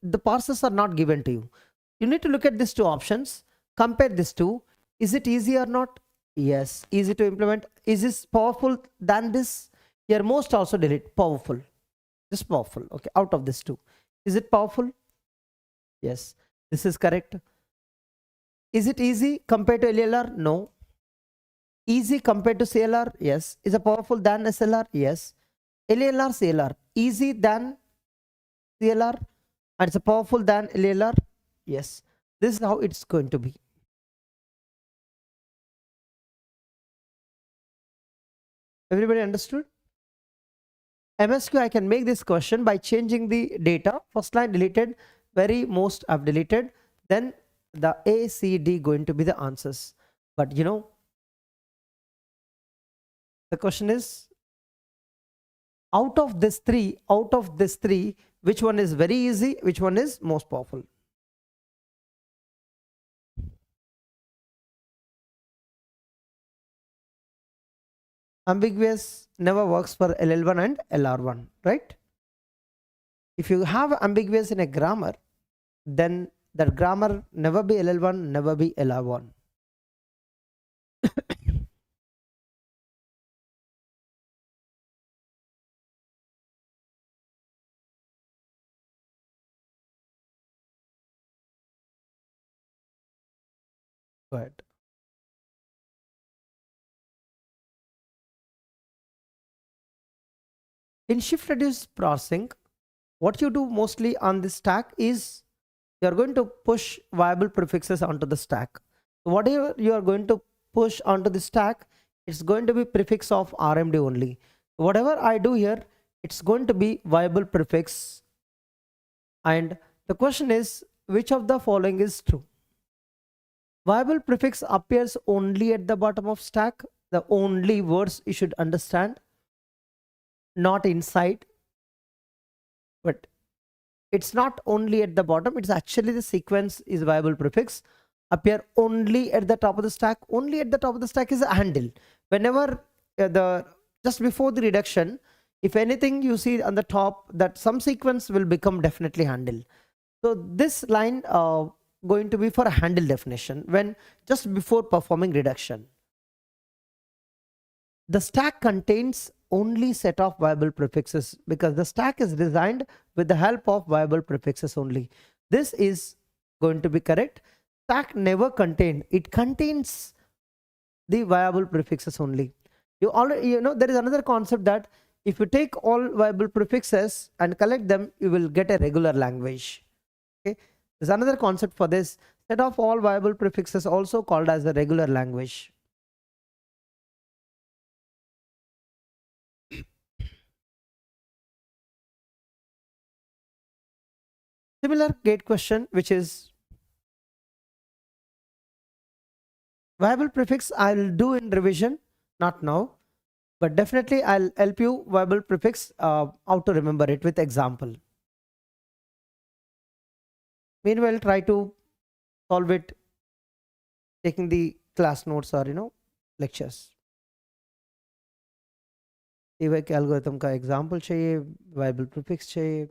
A: The parsers are not given to you. You need to look at these two options, compare these two. Is it easy or not? Yes, easy to implement. Is this powerful than this? Here most also delete powerful. This powerful. Okay, out of these two. Is it powerful? Yes, this is correct. Is it easy compared to LLR? No. Easy compared to CLR? Yes. Is it powerful than SLR? Yes. LLR, CLR. Easy than CLR and it's powerful than LLR? Yes. This is how it's going to be. Everybody understood? MSQ, I can make this question by changing the data. First line deleted, very most I've deleted. Then the A, C, D going to be the answers. But you know, the question is, out of this three, which one is very easy, which one is most powerful? Ambiguous never works for LL1 and LR1, right? If you have ambiguous in a grammar, then that grammar never be LL1, never be LR1. Go ahead. In shift reduce parsing, what you do mostly on the stack is you are going to push viable prefixes onto the stack. Whatever you are going to push onto the stack, it's going to be prefix of RMD only. Whatever I do here, it's going to be viable prefix. And the question is, which of the following is true? Viable prefix appears only at the bottom of stack. The only words you should understand, not inside. But it's not only at the bottom, it's actually the sequence is viable prefix appear only at the top of the stack. Only at the top of the stack is a handle. Whenever just before the reduction, if anything you see on the top, that some sequence will become definitely handle. So this line going to be for a handle definition when just before performing reduction. The stack contains only set of viable prefixes because the stack is designed with the help of viable prefixes only. This is going to be correct. Stack never contained, it contains the viable prefixes only. You already there is another concept that if you take all viable prefixes and collect them, you will get a regular language. Okay, there's another concept for this. Set of all viable prefixes also called as the regular language. Similar gate question, which is viable prefix, I'll do in revision, not now, but definitely I'll help you viable prefix how to remember it with example. Meanwhile, try to solve it taking the class notes or lectures. CYK algorithm का example चाहिए, viable prefix चाहिए.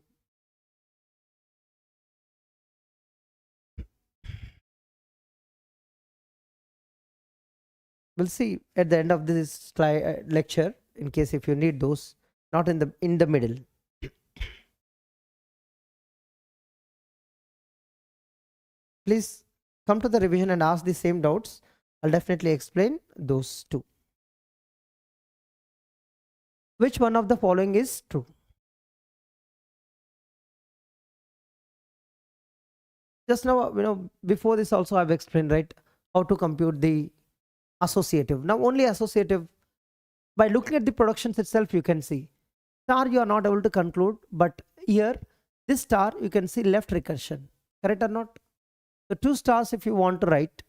A: We'll see at the end of this slide lecture, in case if you need those, not in the middle. Please come to the revision and ask the same doubts. I'll definitely explain those too. Which one of the following is true? Just now, before this also I've explained, right, how to compute the associative. Now only associative, by looking at the productions itself, you can see star you are not able to conclude, but here this star you can see left recursion, correct or not? The two stars, if you want to write,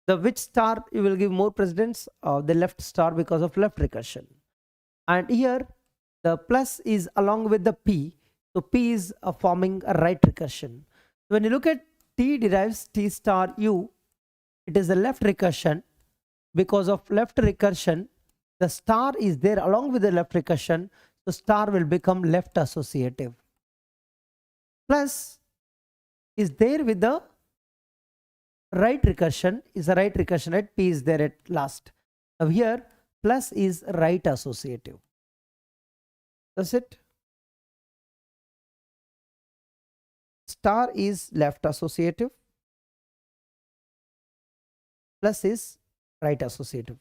A: the which star you will give more precedence, the left star, because of left recursion. And here the plus is along with the p, so p is forming a right recursion. When you look at t derives t star u, it is a left recursion. Because of left recursion, the star is there along with the left recursion, so star will become left associative. Plus is there with the right recursion, is a right recursion, right? P is there at last. Now here plus is right associative. That's it. Star is left associative, plus is right associative.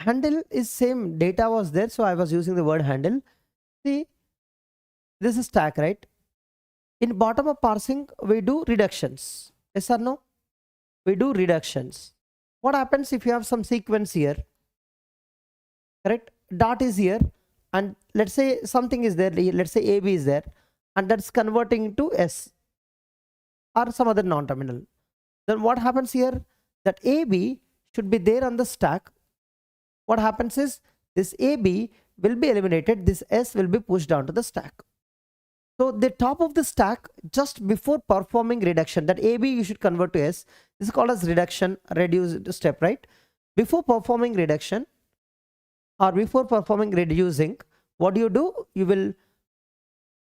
A: Handle is same, data was there, so I was using the word handle. See, this is stack, right? In bottom of parsing, we do reductions. Yes or no? We do reductions. What happens if you have some sequence here? Correct? Dot is here, and let's say something is there, let's say AB is there, and that's converting into S or some other non-terminal. Then what happens here? That AB should be there on the stack. What happens is this AB will be eliminated, this S will be pushed down to the stack. So the top of the stack, just before performing reduction, that AB you should convert to S. This is called as reduction, reduced step, right? Before performing reduction or before performing reducing, what do? You will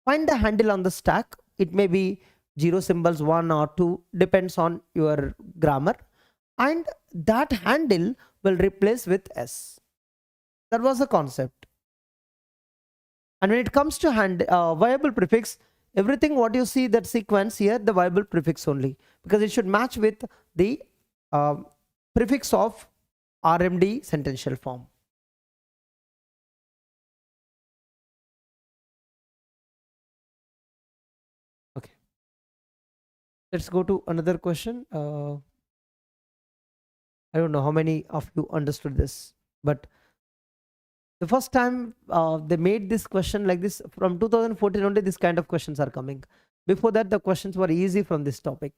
A: find the handle on the stack. It may be 0 symbols, 1 or 2, depends on your grammar, and that handle will replace with S. That was the concept. And when it comes to viable prefix, everything what you see that sequence here, the viable prefix only, because it should match with the prefix of RMD sentential form. Okay, let's go to another question. I don't know how many of you understood this, but the first time they made this question like this, from 2014 only this kind of questions are coming. Before that, the questions were easy from this topic.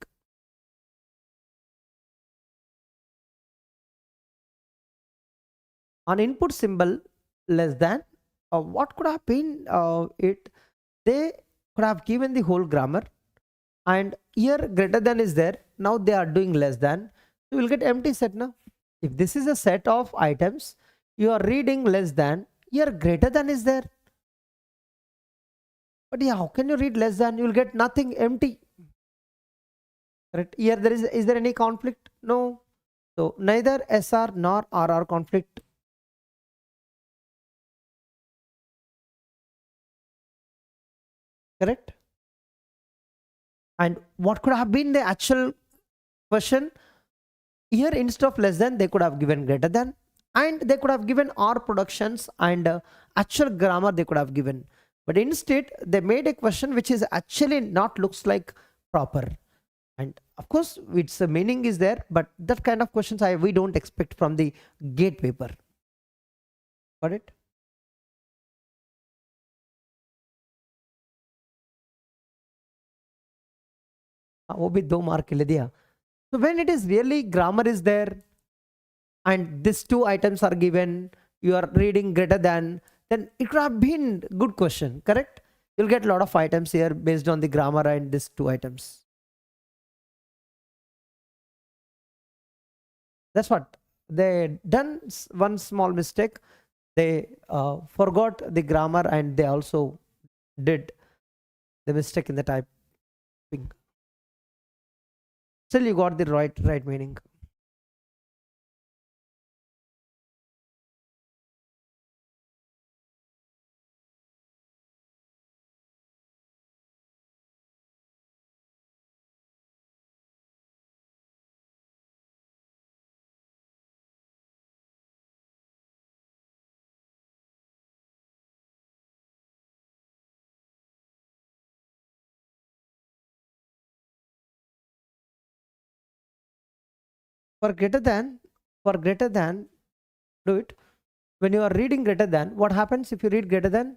A: On input symbol less than, what could have been it? They could have given the whole grammar, and here greater than is there. Now they are doing less than. You will get empty set now. If this is a set of items, you are reading less than, here greater than is there. But yeah, how can you read less than? You will get nothing, empty. Correct? Here is there any conflict? No. So neither SR nor RR conflict. Correct? And what could have been the actual question? Here instead of less than, they could have given greater than, and they could have given R productions and actual grammar they could have given. But instead they made a question which is actually not looks like proper. And of course its meaning is there, but that kind of questions we don't expect from the GATE paper. Got it? वो भी 2 mark के लिए दिया. So when it is really grammar is there and these two items are given, you are reading greater than, then it could have been good question, correct? You'll get a lot of items here based on the grammar and these two items. That's what they done. One small mistake. They forgot the grammar and they also did the mistake in the typing. Still, you got the right meaning. For greater than, do it. When you are reading greater than, what happens if you read greater than?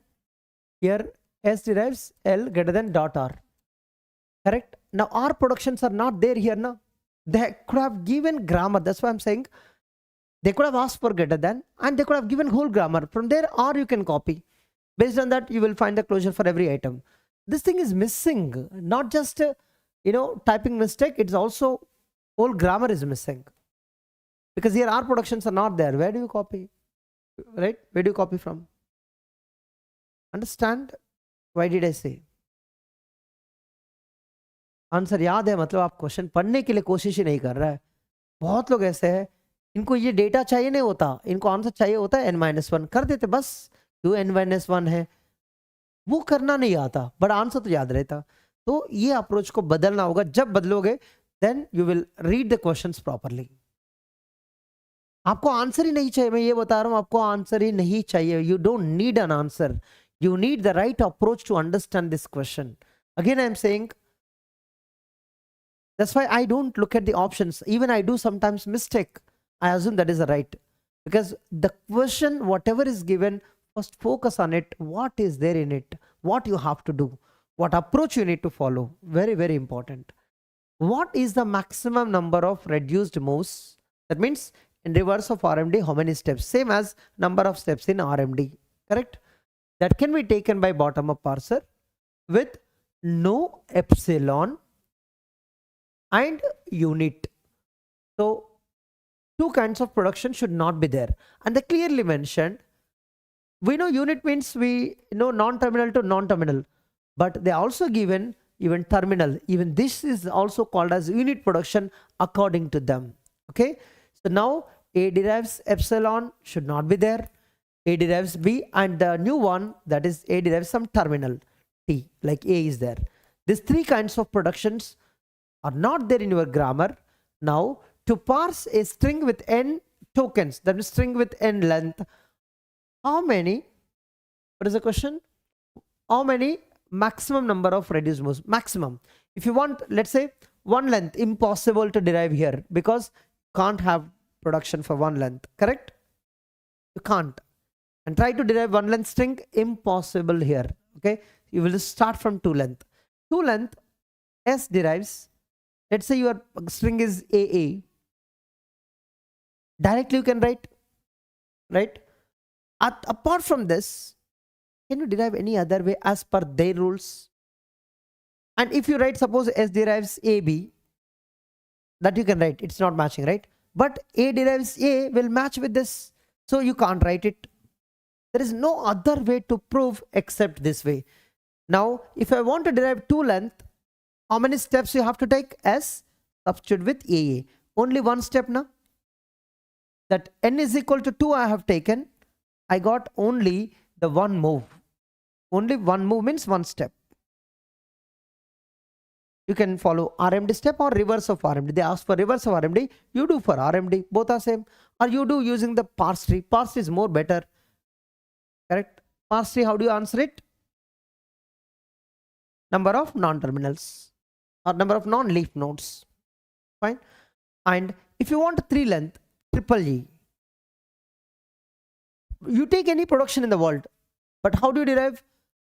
A: Here S derives L greater than dot R. Correct? Now R productions are not there here now. They could have given grammar. That's why I'm saying they could have asked for greater than and they could have given whole grammar. From there R you can copy. Based on that you will find the closure for every item. This thing is missing. Not just typing mistake. It's also whole grammar is missing. Because here R productions are not there. Where do you copy? Right? Where do you copy from? Understand? Why did I say? Answer याद है, मतलब आप question पढ़ने के लिए कोशिश ही नहीं कर रहा है. बहुत लोग ऐसे हैं, इनको ये डेटा चाहिए नहीं होता, इनको आंसर चाहिए होता है n-1 कर देते बस. क्यों n-1 है वो करना नहीं आता, बट आंसर तो याद रहता. तो ये अप्रोच को बदलना होगा. जब बदलोगे then you will read the questions properly. आपको आंसर ही नहीं चाहिए, मैं ये बता रहा हूं, आपको आंसर ही नहीं चाहिए. You don't need an answer, you need the right approach to understand this question. Again I am saying, that's why I don't look at the options. Even I do sometimes mistake, I assume that is the right, because the question whatever is given, first focus on it, what is there in it, what you have to do, what approach you need to follow. Very very important. What is the maximum number of reduced moves? That means in reverse of RMD how many steps? Same as number of steps in RMD, correct? That can be taken by bottom up parser with no epsilon and unit. So two kinds of production should not be there, and they clearly mentioned. We know unit means we know non-terminal to non-terminal, but they also given even terminal. Even this is also called as unit production according to them. Okay, so now A derives epsilon should not be there, A derives B, and the new one, that is A derives some terminal T, like A is there. These three kinds of productions are not there in your grammar. Now to parse a string with n tokens, that is string with n length, how many, what is the question, how many maximum number of reduced moves? Maximum. If you want, let's say one length, impossible to derive here because you can't have production for one length, correct? You can't. And try to derive one length string, impossible here. Okay, you will start from two length. Two length S derives, let's say your string is AA, directly you can write, right? Apart from this, can you derive any other way as per their rules? And if you write, suppose S derives AB, that you can write, it's not matching, right? But A derives A will match with this, so you can't write it. There is no other way to prove except this way. Now if I want to derive two length, how many steps you have to take? S, substitute with AA. Only one step now. That n is equal to 2 I have taken. I got only the one move. Only one move means one step. You can follow RMD step or reverse of RMD. They ask for reverse of RMD. You do for RMD. Both are same. Or you do using the parse tree. Parse tree is more better. Correct? Parse tree, how do you answer it? Number of non-terminals or number of non-leaf nodes. Fine. And if you want 3 length, triple E. You take any production in the world, but how do you derive?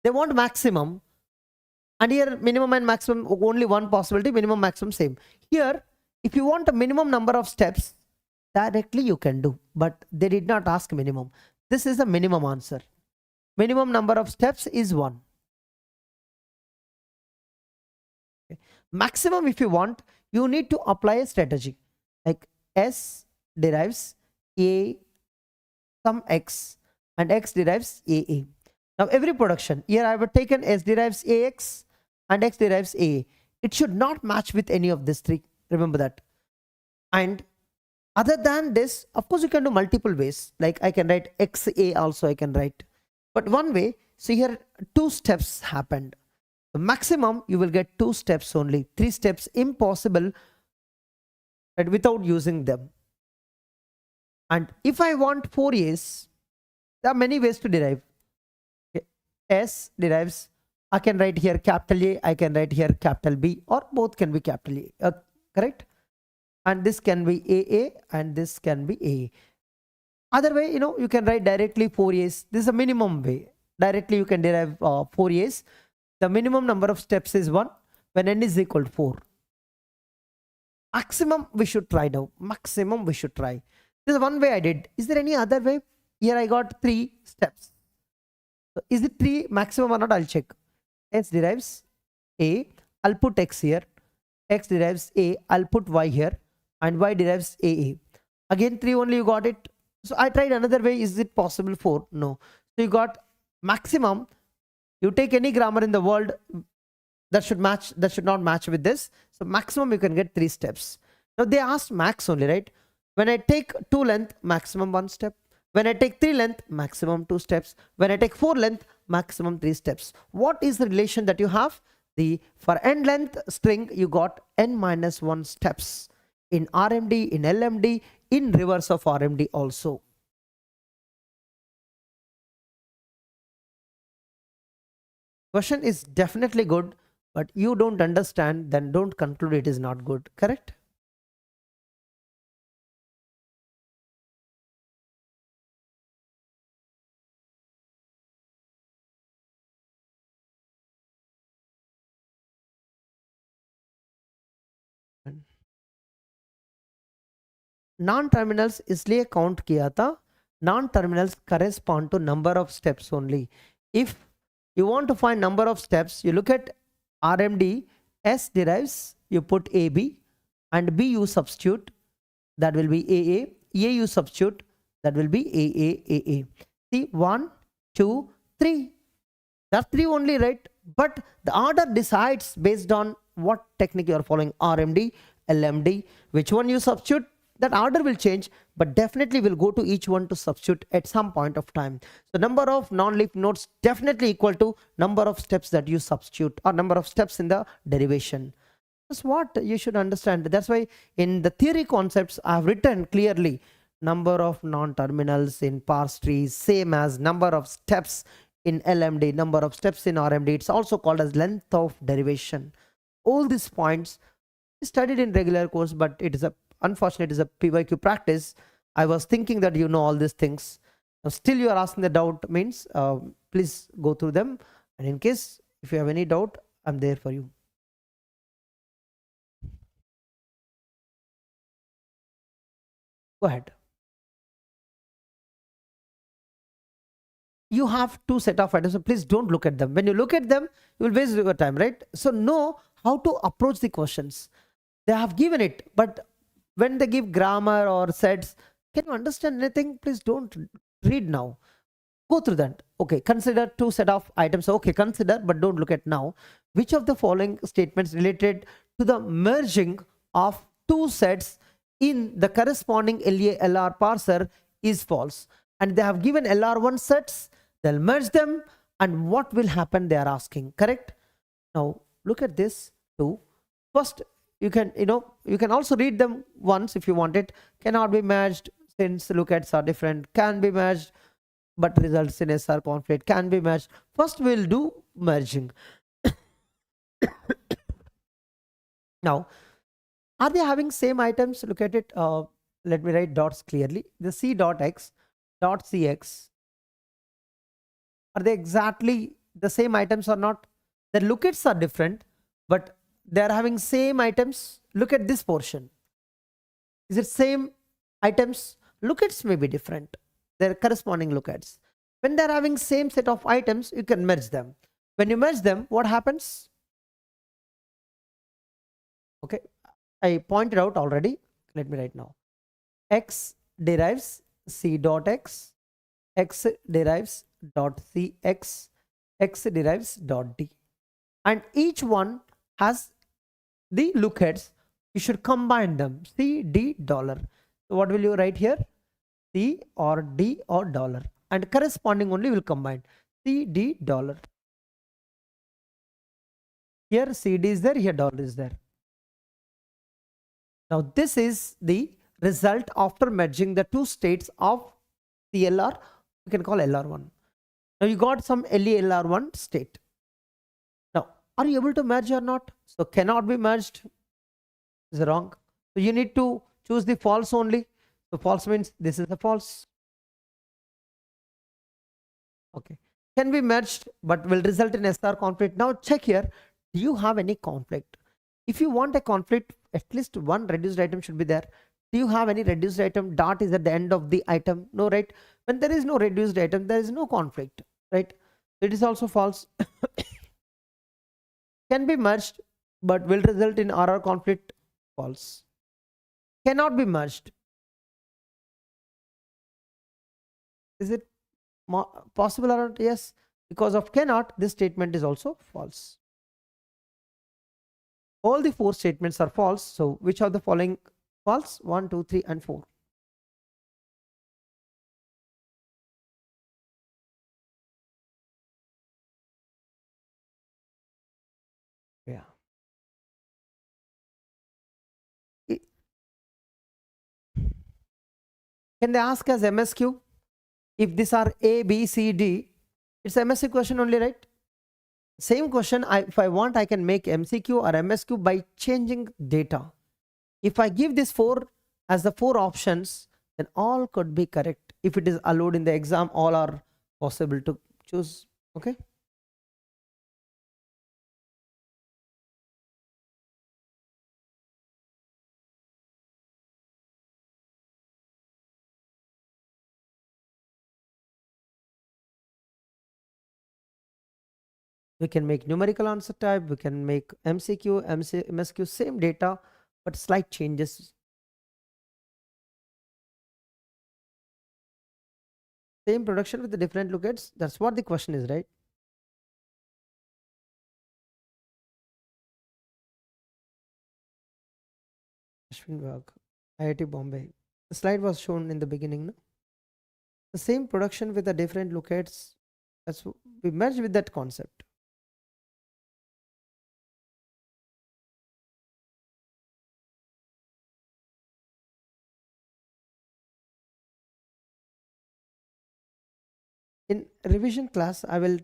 A: They want maximum, and here minimum and maximum, only one possibility, minimum maximum same. Here if you want a minimum number of steps, directly you can do, but they did not ask minimum. This is the minimum answer. minimum number of steps is 1. Okay. Maximum, if you want, you need to apply a strategy like S derives A some X and X derives AA. Now every production, here I have taken S derives AX and X derives AA. It should not match with any of these three. Remember that. And other than this, of course, you can do multiple ways. Like I can write XA also I can write. But one way, so here 2 steps happened. The maximum you will get 2 steps only. 3 steps impossible, right, without using them. And if I want 4 A's, there are many ways to derive. Okay. S derives, I can write here capital A, I can write here capital B, or both can be capital A, correct? And this can be AA and this can be A. Other way, you can write directly 4 A's. This is a minimum way. Directly you can derive 4 A's. The minimum number of steps is 1 when n is equal to 4. Maximum we should try now. Maximum we should try. This is one way I did. Is there any other way? Here I got 3 steps. So is it 3 maximum or not? I'll check. S derives A. I'll put X here. X derives A. I'll put Y here. And Y derives AA. Again 3 only you got it. So I tried another way. Is it possible 4? No. So you got maximum. You take any grammar in the world that should not match with this. So maximum you can get 3 steps. Now they asked max only, right? When I take 2 length, maximum 1 step. When I take 3 length, maximum 2 steps. When I take 4 length, maximum 3 steps. What is the relation that you have? For n length string, you got n minus 1 steps. In RMD, in LMD, in reverse of RMD also. Question is definitely good, but you don't understand, then don't conclude it is not good, correct? Non terminals इसलिए count किया था, non terminals correspond to number of steps only. If you want to find number of steps, you look at RMD, S derives, you put AB, and B you substitute, that will be AA, A you substitute, that will be AA. See, 1, 2, 3. That's 3 only, right? But the order decides based on what technique you are following, RMD, LMD, which one you substitute, that order will change, but definitely will go to each one to substitute at some point of time. So number of non-leaf nodes definitely equal to number of steps that you substitute, or number of steps in the derivation. That's what you should understand. That's why in the theory concepts I have written clearly, number of non-terminals in parse trees same as number of steps in LMD, number of steps in RMD. It's also called as length of derivation. All these points studied in regular course, but it is unfortunately it is a PYQ practice. I was thinking that you know all these things. Now still you are asking the doubt, means please go through them, and in case if you have any doubt, I'm there for you. Go ahead. You have 2 set of items, so please don't look at them. When you look at them, you will waste your time, right? So know how to approach the questions. They have given it, but when they give grammar or sets, can you understand anything? Please don't read now. Go through that. Okay, consider 2 set of items. Okay, consider, but don't look at now. Which of the following statements related to the merging of 2 sets in the corresponding LR parser is false? And they have given LR1 sets. They'll merge them, and what will happen, they are asking, correct? Now look at this too. First, you can also read them once if you want it. Cannot be merged since lookats are different. Can be merged but results in SR conflict. Can be merged. First we'll do merging. Now, are they having same items? Look at it. Let me write dots clearly. The C dot X dot CX, are they exactly the same items or not? The lookats are different, but they are having same items. Look at this portion. Is it same items? Lookats may be different. Their corresponding lookats. When they're having same set of items, you can merge them. When you merge them, what happens? Okay, I pointed out already. Let me write now. X derives C dot X, X derives dot CX, X derives dot D. And each one has the lookheads. You should combine them. C, D, dollar. So what will you write here? C or D or dollar. And corresponding only will combine. C, D, dollar. Here CD is there, here dollar is there. Now this is the result after merging the two states of CLR, we can call LR1. Now you got some LR1 state. Now, are you able to merge or not? So cannot be merged is wrong. So you need to choose the false only. So false means this is the false. Okay. Can be merged but will result in SR conflict. Now check here. Do you have any conflict? If you want a conflict, at least one reduced item should be there. Do you have any reduced item? Dot is at the end of the item. No, right? When there is no reduced item, there is no conflict, right? It is also false. Can be merged but will result in RR conflict. False. Cannot be merged. Is it possible or not? Yes. Because of cannot, this statement is also false. All the four statements are false. So which of the following false? 1, 2, 3 and 4. Yeah. Can they ask as MSQ? If these are A, B, C, D, it's MSQ question only, right? Same question, if I want, I can make MCQ or MSQ by changing data. If I give this 4 as the 4 options, then all could be correct. If it is allowed in the exam, all are possible to choose. Okay. We can make numerical answer type, we can make MCQ, MSQ, same data, but slight changes. Same production with the different lookouts. That's what the question is, right? IIT Bombay. The slide was shown in the beginning. No? The same production with the different lookouts. That's we merge with that concept. In revision class, I will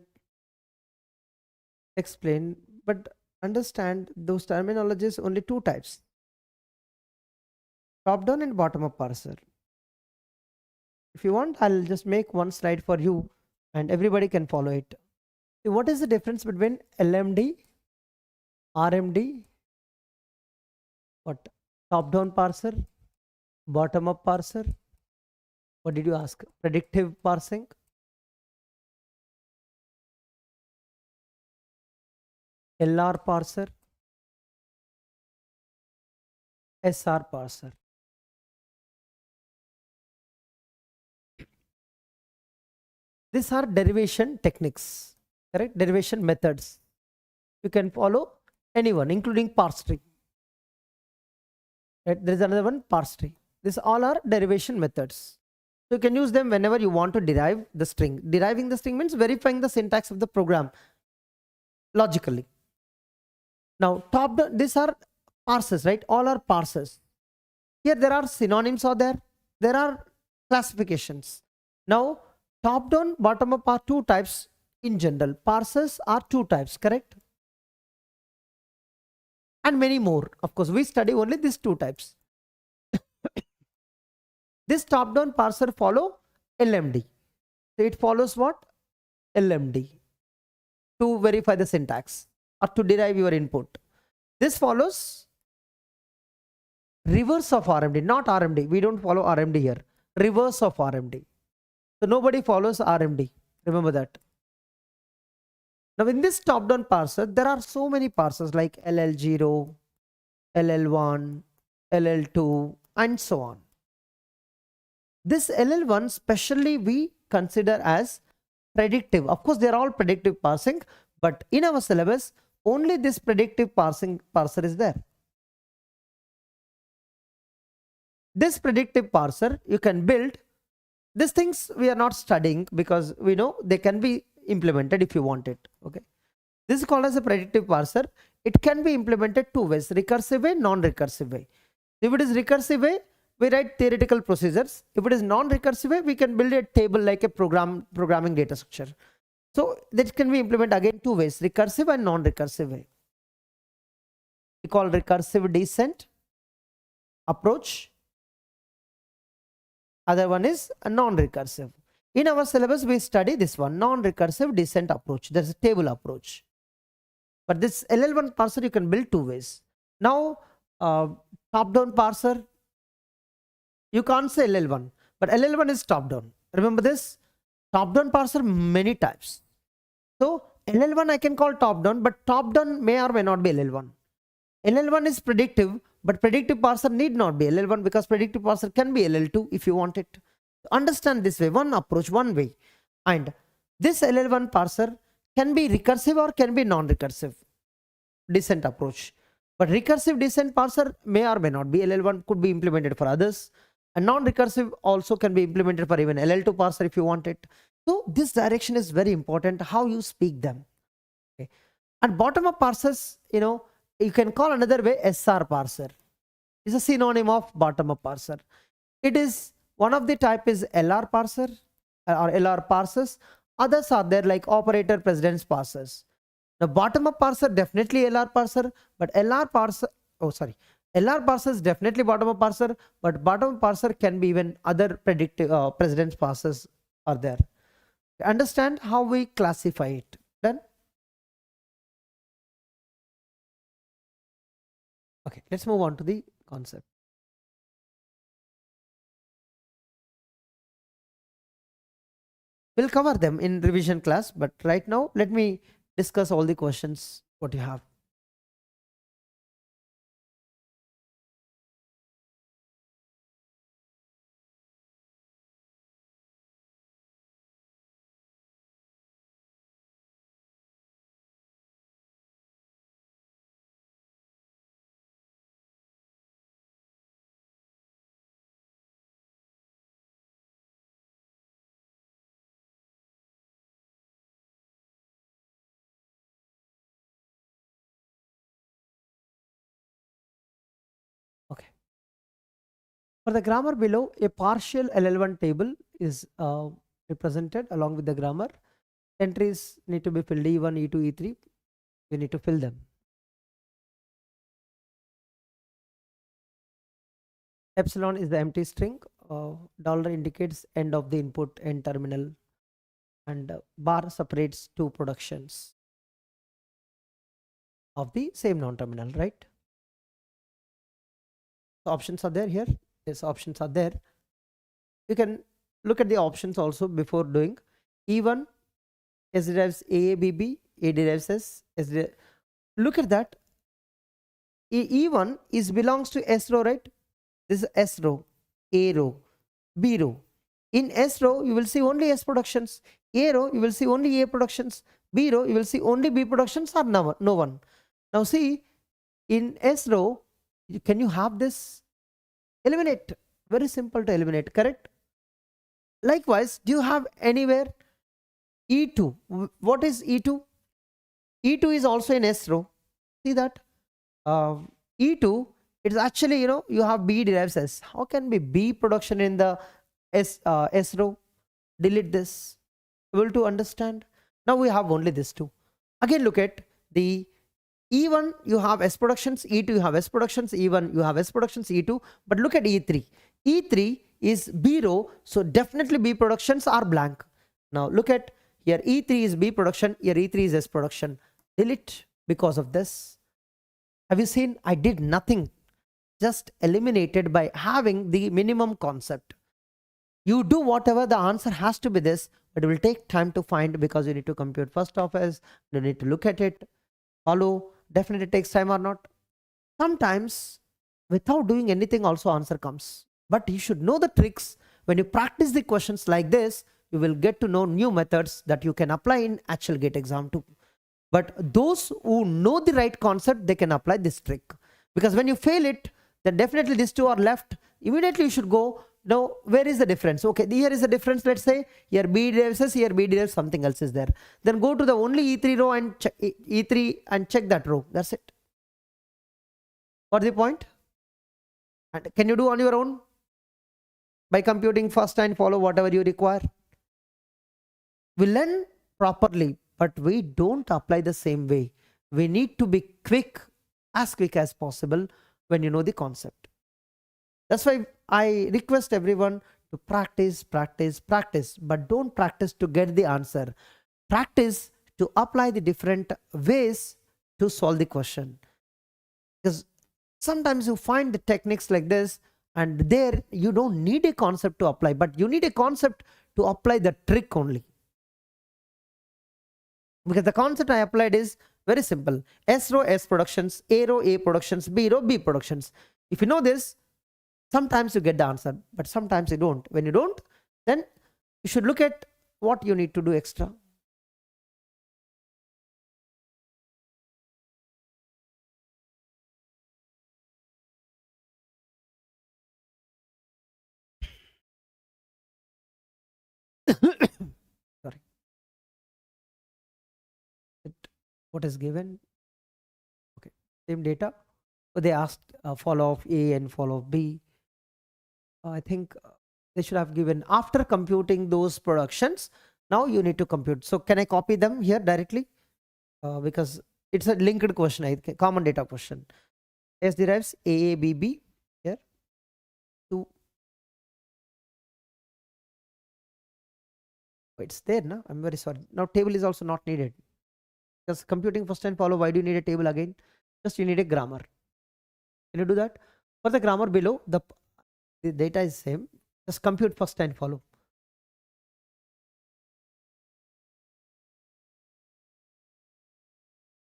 A: explain, but understand those terminologies only two types: top down and bottom up parser. If you want, I'll just make one slide for you and everybody can follow it. See, what is the difference between LMD, RMD, what top down parser, bottom up parser? What did you ask? Predictive parsing, LR parser, SR parser. These are derivation techniques, correct? Derivation methods. You can follow anyone, including parse tree. Right? There is another one, parse tree. These all are derivation methods. So you can use them whenever you want to derive the string. Deriving the string means verifying the syntax of the program logically. Now, top down, these are parsers, right? All are parsers. Here there are synonyms are there. There are classifications. Now, top down, bottom up are two types in general. Parsers are two types, correct? And many more. Of course, we study only these two types. This top down parser follow LMD. So it follows what? LMD to verify the syntax or to derive your input. This follows reverse of RMD, not RMD. We don't follow RMD here. Reverse of RMD. So nobody follows RMD. Remember that. Now in this top-down parser, there are so many parsers like LL0, LL1, LL2, and so on. This LL1 specially we consider as predictive. Of course, they are all predictive parsing, but in our syllabus, only this predictive parser is there. This predictive parser you can build. These things we are not studying because we know they can be implemented if you want it. Okay, this is called as a predictive parser. It can be implemented two ways: recursive way, non-recursive way. If it is recursive way, we write theoretical procedures. If it is non-recursive way, we can build a table like a programming data structure. So that can be implemented again two ways: recursive and non-recursive way. We call recursive descent approach. Other one is a non-recursive. In our syllabus, we study this one, non-recursive descent approach. There's a table approach. But this LL1 parser you can build two ways. Now, top-down parser, you can't say LL1, but LL1 is top-down. Remember this? Top-down parser, many types. So, LL1 I can call top-down, but top-down may or may not be LL1. LL1 is predictive, but predictive parser need not be LL1 because predictive parser can be LL2 if you want it. Understand this way, one approach, one way. And this LL1 parser can be recursive or can be non-recursive descent approach. But recursive descent parser may or may not be. LL1 could be implemented for others. And non-recursive also can be implemented for even LL2 parser if you want it. So this direction is very important, how you speak them. Okay. And bottom-up parsers, you can call another way SR parser. It's a synonym of bottom-up parser. It is one of the type is LR parser or LR parsers. Others are there like operator precedence parsers. The bottom-up parser definitely LR parser, but LR parser, LR parser is definitely bottom-up parser, but bottom-up parser can be even other predictive precedence parsers are there. Understand how we classify it. Done? Okay, let's move on to the concept. We'll cover them in revision class, but right now let me discuss all the questions what you have. Okay. For the grammar below, a partial LL1 table is represented along with the grammar. Entries need to be filled E1, E2, E3. We need to fill them. Epsilon is the empty string. Dollar indicates end of the input, end terminal, and bar separates two productions of the same non-terminal, right? The options are there here. Yes, options are there. You can look at the options also before doing. E1, S derives A, B, B, A derives S, look at that. E1 is belongs to S row, right? This is S row, A row, B row. In S row, you will see only S productions. A row, you will see only A productions. B row, you will see only B productions or no one. Now see, in S row, can you have this? Eliminate. Very simple to eliminate, correct? Likewise, do you have anywhere E2? What is E2? E2 is also in S row. See that? E2, it's actually, you have B derives S. How can be B production in the S row? Delete this. Able to understand? Now we have only this two. Again, look at the E1, you have S productions, E2, you have S productions, E1, you have S productions, E2. But look at E3. E3 is B row, so definitely B productions are blank. Now look at here, E3 is B production, here E3 is S production. Delete because of this. Have you seen? I did nothing, just eliminated by having the minimum concept. You do whatever, the answer has to be this, but it will take time to find because you need to compute first office, you need to look at it, follow, definitely takes time or not. Sometimes without doing anything also answer comes. But you should know the tricks. When you practice the questions like this, you will get to know new methods that you can apply in actual GATE exam too. But those who know the right concept, they can apply this trick. Because when you fail it, then definitely these two are left. Immediately you should go, now where is the difference? Okay, here is the difference. Let's say here B derives this, here B derives something else is there. Then go to the only E3 row and check E3 and check that row. That's it. What's the point? And can you do on your own? By computing first and follow whatever you require. We learn properly, but we don't apply the same way. We need to be quick as possible when you know the concept. That's why I request everyone to practice, but don't practice to get the answer. Practice to apply the different ways to solve the question. Because sometimes you find the techniques like this, and there you don't need a concept to apply, but you need a concept to apply the trick only. Because the concept I applied is very simple. S row S productions, A row A productions, B row B productions. If you know this, sometimes you get the answer, but sometimes you don't. When you don't, then you should look at what you need to do extra. Sorry. What is given? Okay, same data. So they asked follow of A and follow of B. I think they should have given after computing those productions. Now you need to compute. So can I copy them here directly? Because it's a linked question, I think, common data question. S derives AABB here. 2. It's there now. I'm very sorry. Now table is also not needed. Because computing first and follow, why do you need a table again? Just you need a grammar. Can you do that? For the grammar below, the data is same. Just compute first and follow.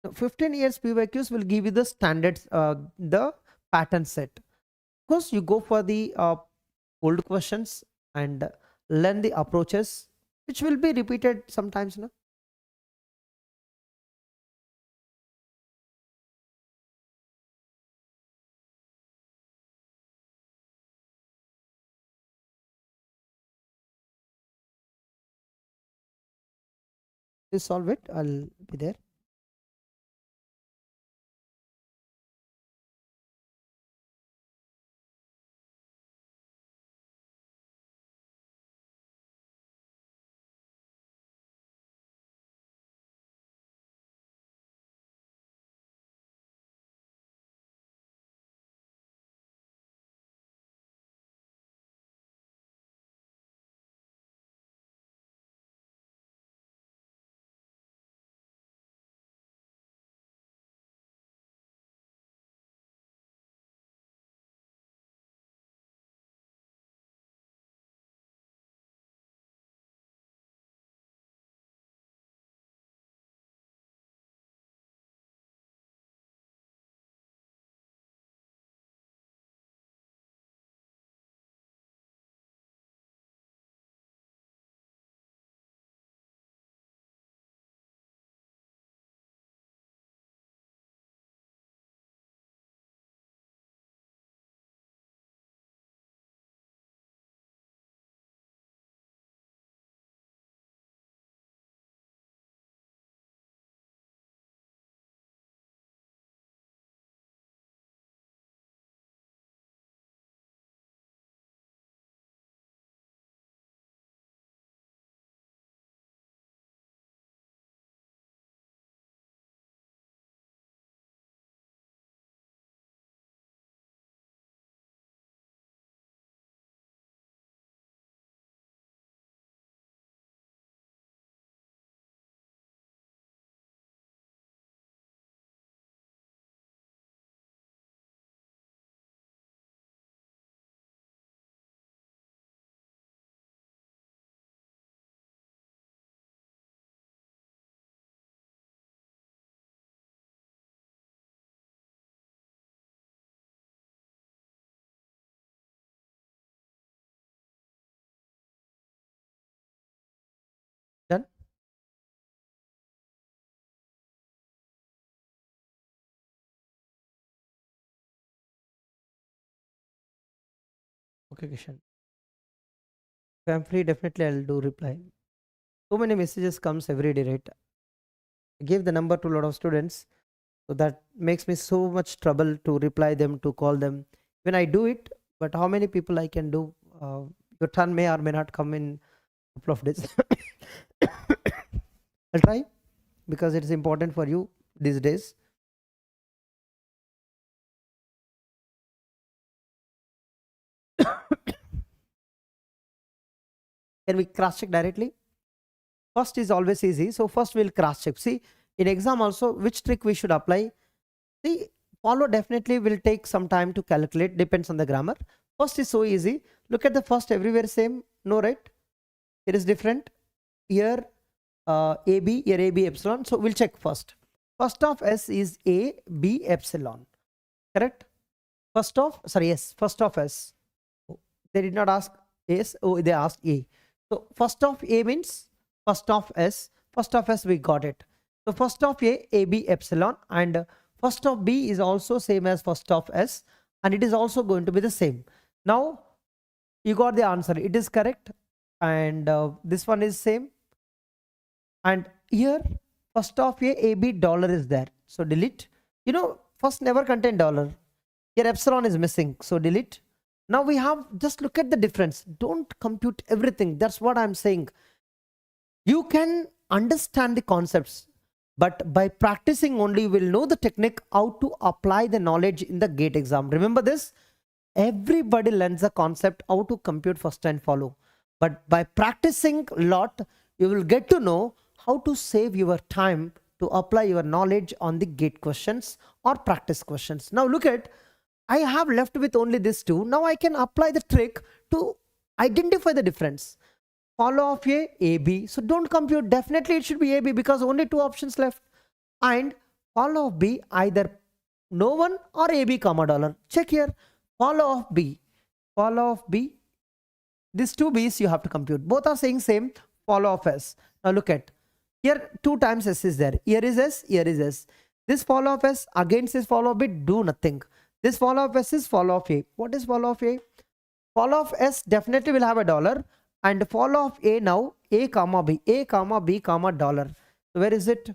A: Now, 15 years PYQs will give you the standards, the pattern set. Of course, you go for the old questions and learn the approaches, which will be repeated sometimes. No? To solve it, I'll be there. Okay, Kishan. If I'm free, definitely I'll do reply. So many messages comes every day, right? I gave the number to a lot of students, so that makes me so much trouble to reply them, to call them. When I do it, but how many people I can do? Your turn may or may not come in a couple of days. I'll try because it is important for you these days. Can we cross check directly? First is always easy. So first we'll cross check. See, in exam also, which trick we should apply? See, follow definitely will take some time to calculate, depends on the grammar. First is so easy. Look at the first, everywhere same. No, right? It is different. Here AB, here AB epsilon. So we'll check first. First of S is A, B epsilon. Correct? First of, sorry, yes, first of S. They did not ask S, oh, they asked A. So first of A means first of S. First of S, we got it. So first of A, AB epsilon, and first of B is also same as first of S, and it is also going to be the same. Now you got the answer. It is correct, and this one is same. And here first of A, AB dollar is there. So delete. You know, first never contain dollar. Here epsilon is missing. So delete. Now we have, just look at the difference. Don't compute everything. That's what I'm saying. You can understand the concepts, but by practicing only you will know the technique how to apply the knowledge in the GATE exam. Remember this. Everybody learns the concept how to compute first and follow. But by practicing a lot, you will get to know how to save your time to apply your knowledge on the GATE questions or practice questions. Now look at, I have left with only these two. Now I can apply the trick to identify the difference. Follow of A, AB. So don't compute. Definitely it should be AB because only two options left. And follow of B, either no one or AB comma dollar. Check here. Follow of B. Follow of B. These two B's you have to compute. Both are saying same. Follow of S. Now look at. Here 2 times S is there. Here is S. Here is S. This follow of S against this follow of B, do nothing. This follow of S is follow of A. What is follow of A? Follow of S definitely will have a dollar. And follow of A now, A comma B. A comma B comma dollar. So where is it?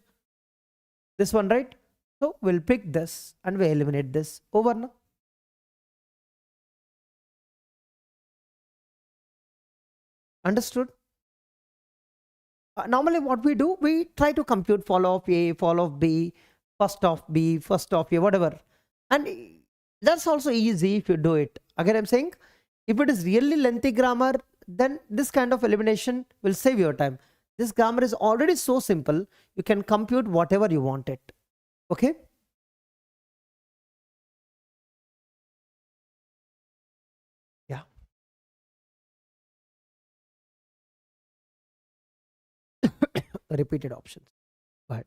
A: This one, right? So we'll pick this and we eliminate this. Over now. Understood? Normally what we do, we try to compute follow of A, follow of B, first of B, first of A, whatever. And that's also easy if you do it. Again, I'm saying, if it is really lengthy grammar, then this kind of elimination will save your time. This grammar is already so simple, you can compute whatever you want it. Okay? Yeah. Repeated options. Go ahead.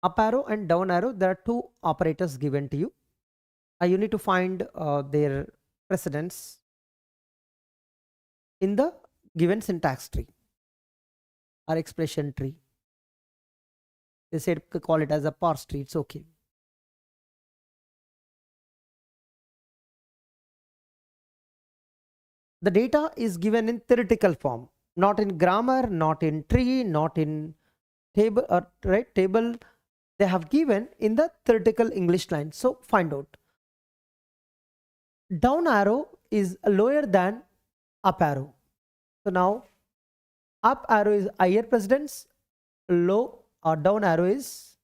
A: Up arrow and down arrow, there are two operators given to you. You need to find their precedence in the given syntax tree or expression tree. They said call it as a parse tree. It's okay. The data is given in theoretical form, not in grammar, not in tree, not in table, right? Table. They have given in the theoretical English line. So find out. Down arrow is lower than up arrow. So now up arrow is higher precedence, low or down arrow is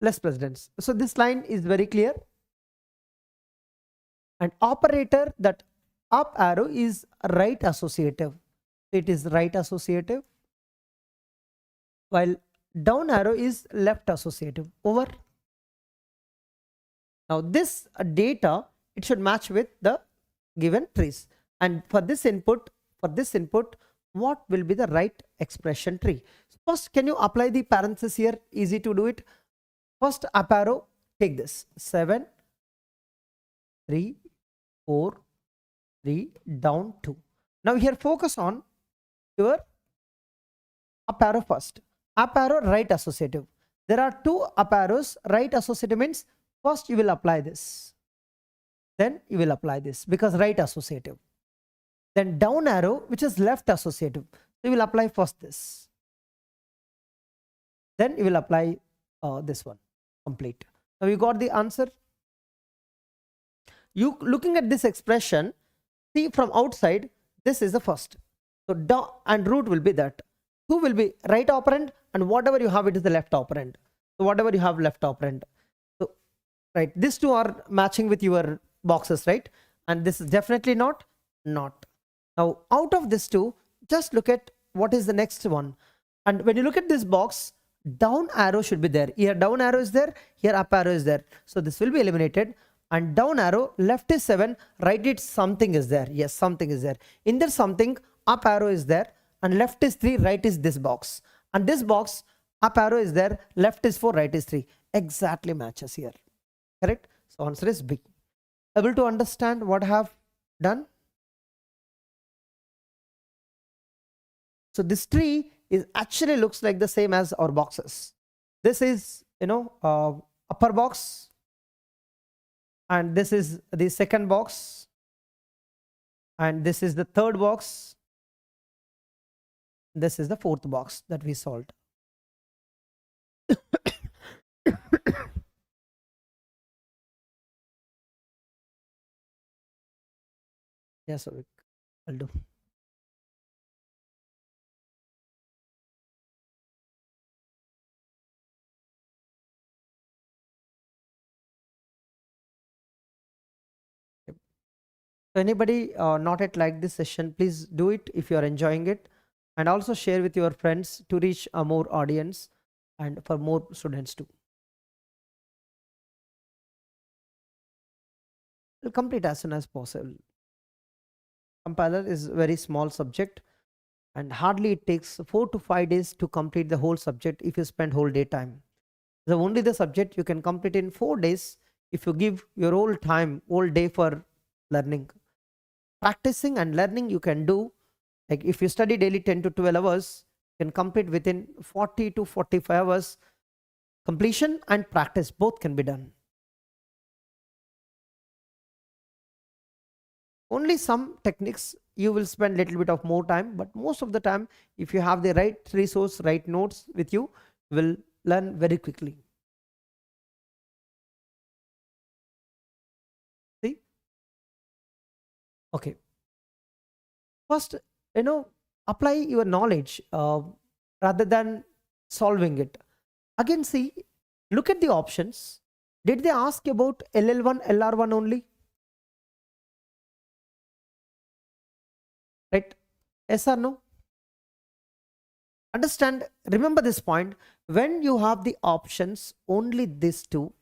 A: less precedence. So this line is very clear. And operator, that up arrow is right associative. It is right associative, while down arrow is left associative. Over. Now this data, it should match with the given trees. And for this input, what will be the right expression tree? So first, can you apply the parenthesis here? Easy to do it. First up arrow, take this 7, 3, 4, 3, down 2. Now here focus on your up arrow first. Up arrow right associative. There are two up arrows. Right associative means first you will apply this. Then you will apply this because right associative. Then down arrow which is left associative. So you will apply first this. Then you will apply this one. Complete. Now you got the answer. You looking at this expression, see from outside, this is the first. So down and root will be that. 2 will be right operand and whatever you have it is the left operand. So whatever you have left operand. So right, these two are matching with your boxes, right? And this is definitely not. Now out of this two, just look at what is the next one. And when you look at this box, down arrow should be there. Here down arrow is there, here up arrow is there. So this will be eliminated. And down arrow, left is 7, right is something is there. Yes, something is there. In there something, up arrow is there. And left is 3, right is this box. And this box, up arrow is there, left is 4, right is 3. Exactly matches here. Correct? So answer is B. Able to understand what I have done? So this tree is actually looks like the same as our boxes. This is, upper box. And this is the second box. And this is the third box. This is the fourth box that we solved. Yes, so I'll do. So anybody not yet like this session, please do it if you are enjoying it. And also share with your friends to reach a more audience and for more students too. We'll complete as soon as possible. Compiler is a very small subject and hardly it takes 4 to 5 days to complete the whole subject if you spend whole day time. So only the subject you can complete in 4 days if you give your whole time, whole day for learning. Practicing and learning you can do. Like if you study daily 10 to 12 hours, you can complete within 40 to 45 hours. Completion and practice both can be done. Only some techniques you will spend little bit of more time, but most of the time if you have the right resource, right notes with you, you will learn very quickly. See? Okay. First, apply your knowledge rather than solving it. Again, see, look at the options. Did they ask about LL1, LR1 only? Right? Yes or no? Understand, remember this point. When you have the options, only these two,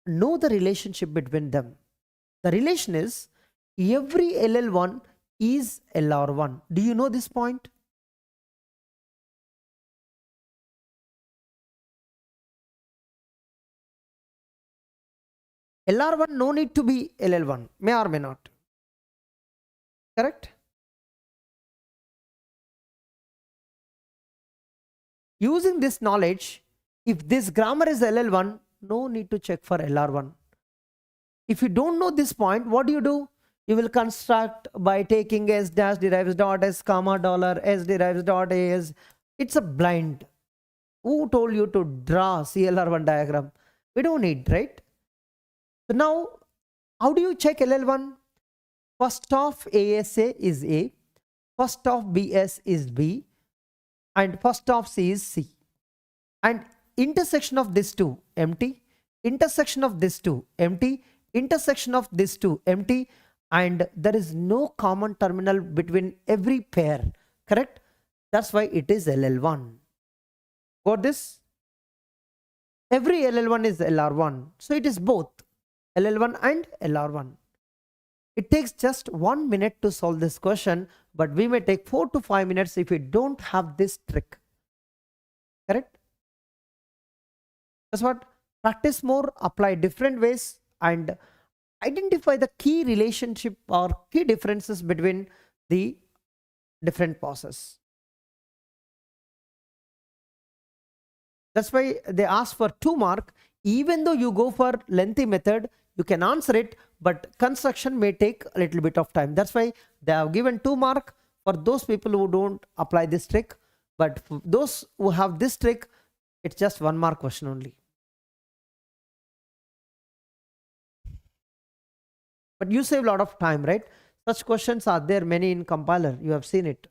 A: know the relationship between them. The relation is every LL1 is LR1. Do you know this point? LR1 no need to be LL1, may or may not. Correct? Using this knowledge, if this grammar is LL1, no need to check for LR1. If you don't know this point, what do? You will construct by taking s dash derives dot s comma dollar s derives dot as. It's a blind. Who told you to draw CLR1 diagram? We don't need, right? So now, how do you check LL1? First of ASA is A, first of BS is B, and first of C is C. And intersection of this two empty, intersection of this two empty, intersection of this two empty, and there is no common terminal between every pair. Correct? That's why it is LL1. Got this? Every LL1 is LR1. So it is both LL1 and LR1. It takes just 1 minute to solve this question, but we may take 4 to 5 minutes if we don't have this trick. Correct? That's what. Practice more, apply different ways, and identify the key relationship or key differences between the different pauses. That's why they ask for 2 mark. Even though you go for lengthy method, you can answer it, but construction may take a little bit of time. That's why they have given 2 mark for those people who don't apply this trick. But for those who have this trick, it's just 1 mark question only. But you save a lot of time, right? Such questions are there many in compiler. You have seen it.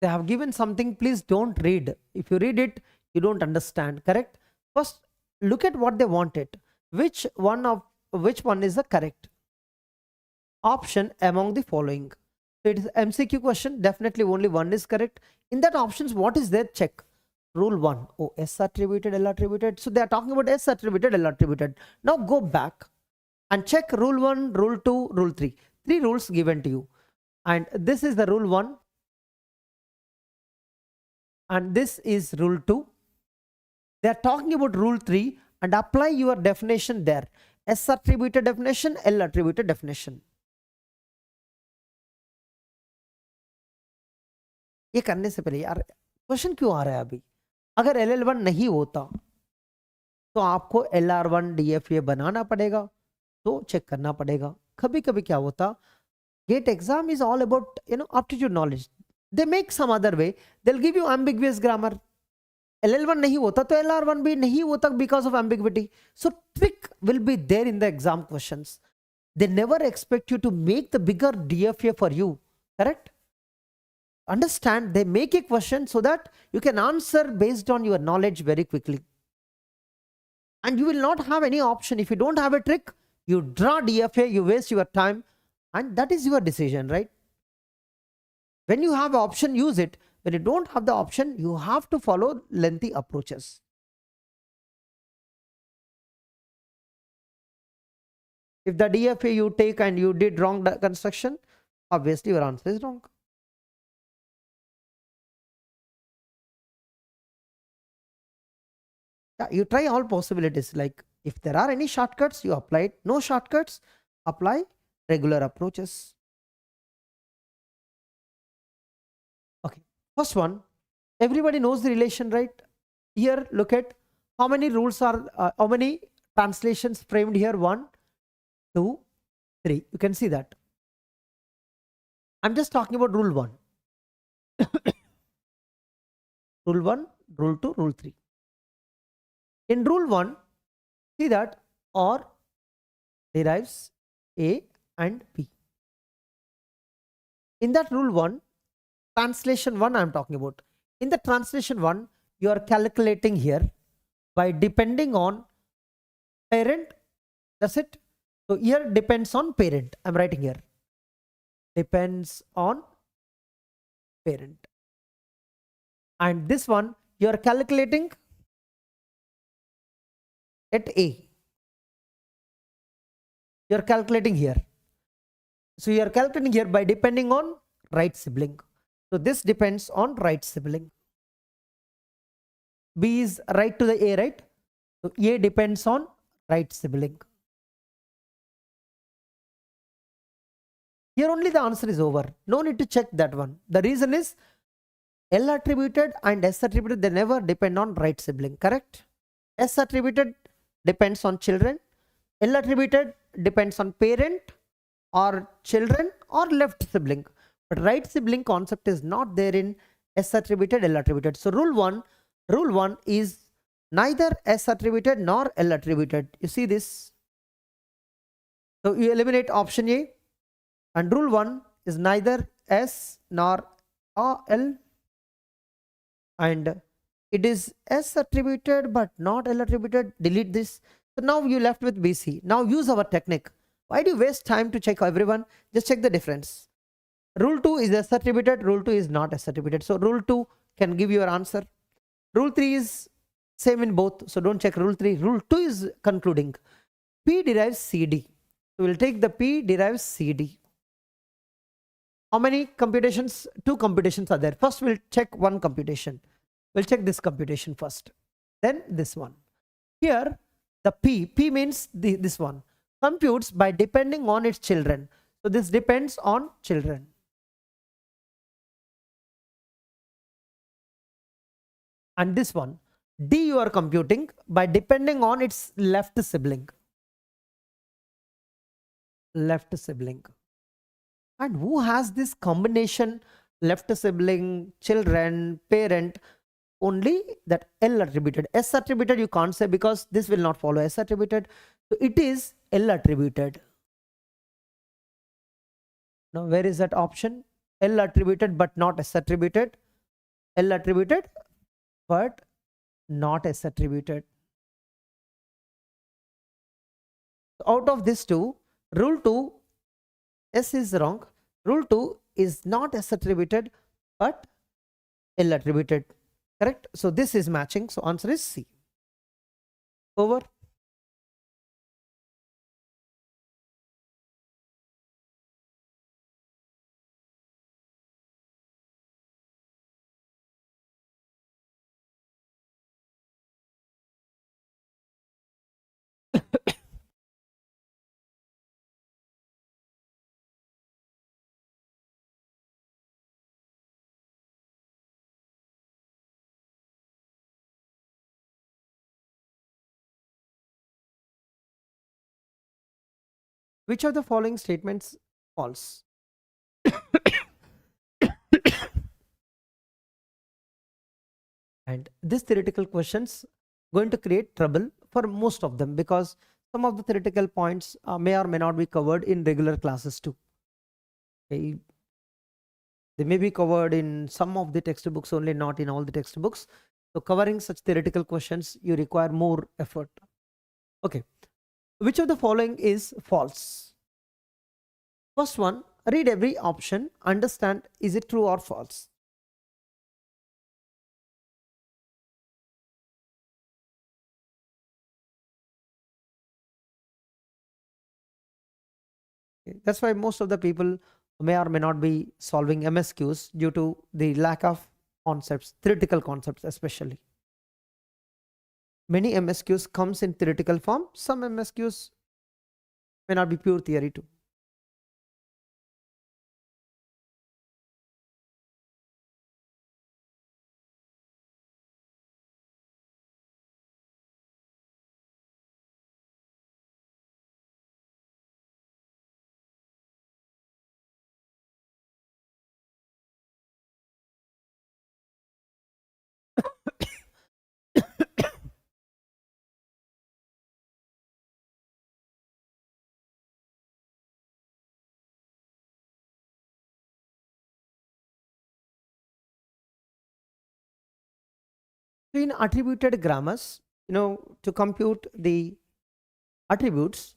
A: They have given something, please don't read. If you read it, you don't understand, correct? First, look at what they wanted. Which one is the correct option among the following? So it is MCQ question, definitely only one is correct. In that options, what is there? Check. Rule 1. Oh, S attributed, L attributed. So they are talking about S attributed, L attributed. Now go back and check rule 1, rule 2, rule 3. 3 rules given to you. And this is the rule 1. And this is rule 2. They are talking about rule 3 and apply your definition there. S attributed definition, L attributed definition. ये करने से पहले यार question क्यों आ रहा है अभी? अगर LL1 नहीं होता तो आपको LR1 DFA बनाना पड़ेगा, तो चेक करना पड़ेगा. कभी कभी क्या होता, GATE exam is all about aptitude knowledge. They make some other way. They'll give you ambiguous grammar. LL1 नहीं होता तो LR1 भी नहीं होता because of ambiguity. So trick will be there in the exam questions. They never expect you to make the bigger DFA for you. Correct? Understand, they make a question so that you can answer based on your knowledge very quickly. And you will not have any option. If you don't have a trick, you draw DFA, you waste your time, and that is your decision, right? When you have an option, use it. When you don't have the option, you have to follow lengthy approaches. If the DFA you take and you did wrong construction, obviously your answer is wrong. Yeah, you try all possibilities. Like if there are any shortcuts, you apply it. No shortcuts, apply regular approaches. Okay, first one, everybody knows the relation, right? Here, look at how many rules are, how many translations framed here? 1, 2, 3. You can see that. I'm just talking about rule 1. Rule 1, rule 2, rule 3. In rule 1, see that OR derives A and B. In that rule 1, translation 1 I am talking about. In the translation 1, you are calculating here by depending on parent. That's it. So here depends on parent. I'm writing here. Depends on parent. And this one, you are calculating at A. You are calculating here. So you are calculating here by depending on right sibling. So this depends on right sibling. B is right to the A, right? So A depends on right sibling. Here only the answer is over. No need to check that one. The reason is L attributed and S attributed, they never depend on right sibling, correct? S attributed depends on children. L attributed depends on parent or children or left sibling. But right sibling concept is not there in S attributed, L attributed. So rule 1 is neither S attributed nor L attributed. You see this? So you eliminate option A, and rule 1 is neither S nor L, and it is S attributed but not L attributed. Delete this. So now you left with BC. Now use our technique. Why do you waste time to check everyone? Just check the difference. Rule 2 is S attributed, rule 2 is not S attributed. So rule 2 can give your answer. Rule 3 is same in both. So don't check rule 3. Rule 2 is concluding. P derives CD. So we'll take the P derives CD. How many computations? 2 computations are there. First we'll check one computation. We'll check this computation first, then this one. Here the P means this one, computes by depending on its children. So this depends on children. And this one, D, you are computing by depending on its left sibling. Left sibling. And who has this combination, left sibling, children, parent? Only that L attributed. S attributed you can't say because this will not follow S attributed. So it is L attributed. Now where is that option? L attributed but not S attributed. L attributed but not S attributed. So out of this two, rule 2, S is wrong. Rule 2 is not S attributed but L attributed. Correct? So this is matching. So answer is C. Over. Which of the following statements false? And this theoretical questions going to create trouble for most of them because some of the theoretical points may or may not be covered in regular classes too. Okay. They may be covered in some of the textbooks only, not in all the textbooks. So covering such theoretical questions, you require more effort. Okay. Which of the following is false? First one, read every option, understand is it true or false. Okay. That's why most of the people may or may not be solving MSQs due to the lack of concepts, theoretical concepts especially. Many MSQs comes in theoretical form, some MSQs may not be pure theory too. So in attributed grammars, to compute the attributes,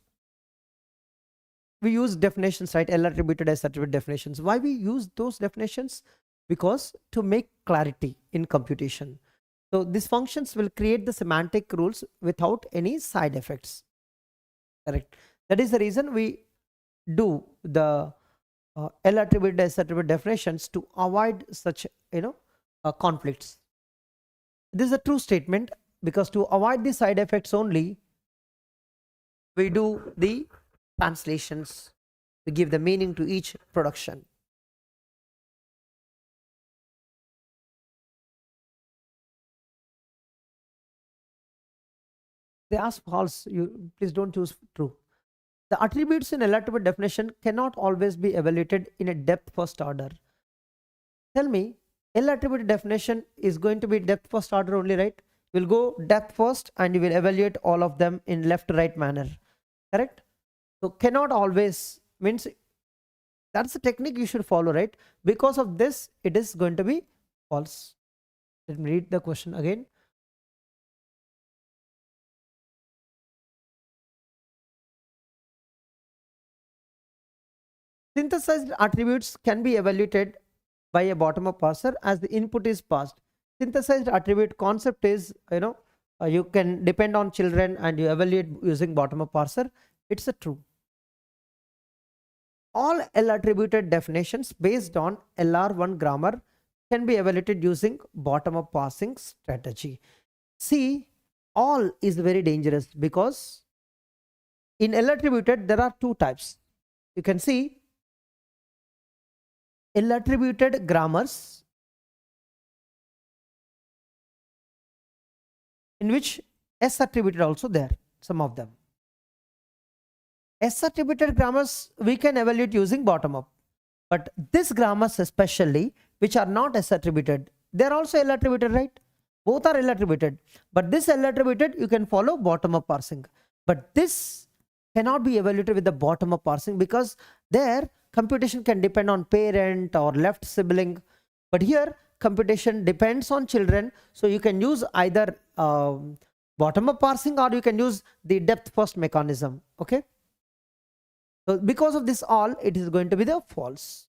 A: we use definitions, right? L attributed, S attributed definitions. Why we use those definitions? Because to make clarity in computation. So these functions will create the semantic rules without any side effects. Correct. That is the reason we do the L attributed, S attributed definitions to avoid such conflicts. This is a true statement because to avoid the side effects only, we do the translations to give the meaning to each production. They ask false, you please don't choose true. The attributes in L attribute definition cannot always be evaluated in a depth first order. Tell me, L attribute definition is going to be depth first order only, right? You'll go depth first and you will evaluate all of them in left right manner. Correct? So cannot always means that's the technique you should follow, right? Because of this, it is going to be false. Let me read the question again. Synthesized attributes can be evaluated by a bottom-up parser as the input is passed. Synthesized attribute concept is, you can depend on children and you evaluate using bottom-up parser. It's a true. All L attributed definitions based on LR1 grammar can be evaluated using bottom-up parsing strategy. See, all is very dangerous because in L attributed there are two types. You can see L attributed grammars in which S attributed also there, some of them. S attributed grammars we can evaluate using bottom up, but this grammars especially which are not S attributed, they are also L attributed, right? Both are L attributed, but this L attributed you can follow bottom up parsing, but this cannot be evaluated with the bottom up parsing because there computation can depend on parent or left sibling, but here computation depends on children, so you can use either bottom up parsing or you can use the depth first mechanism. Okay, so because of this all, it is going to be the false.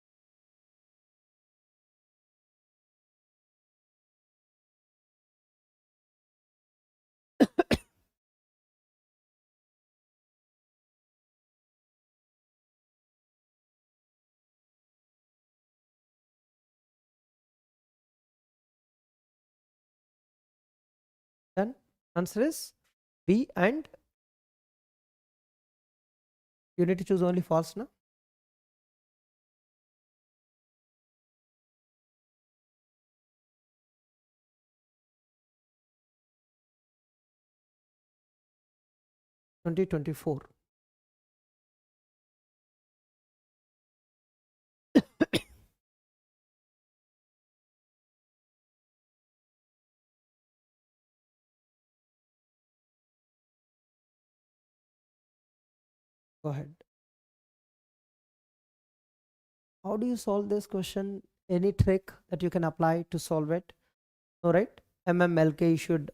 A: Then answer is B, and you need to choose only false now. (2024). Go ahead. How do you solve this question? Any trick that you can apply to solve it? All right, MMLK, you should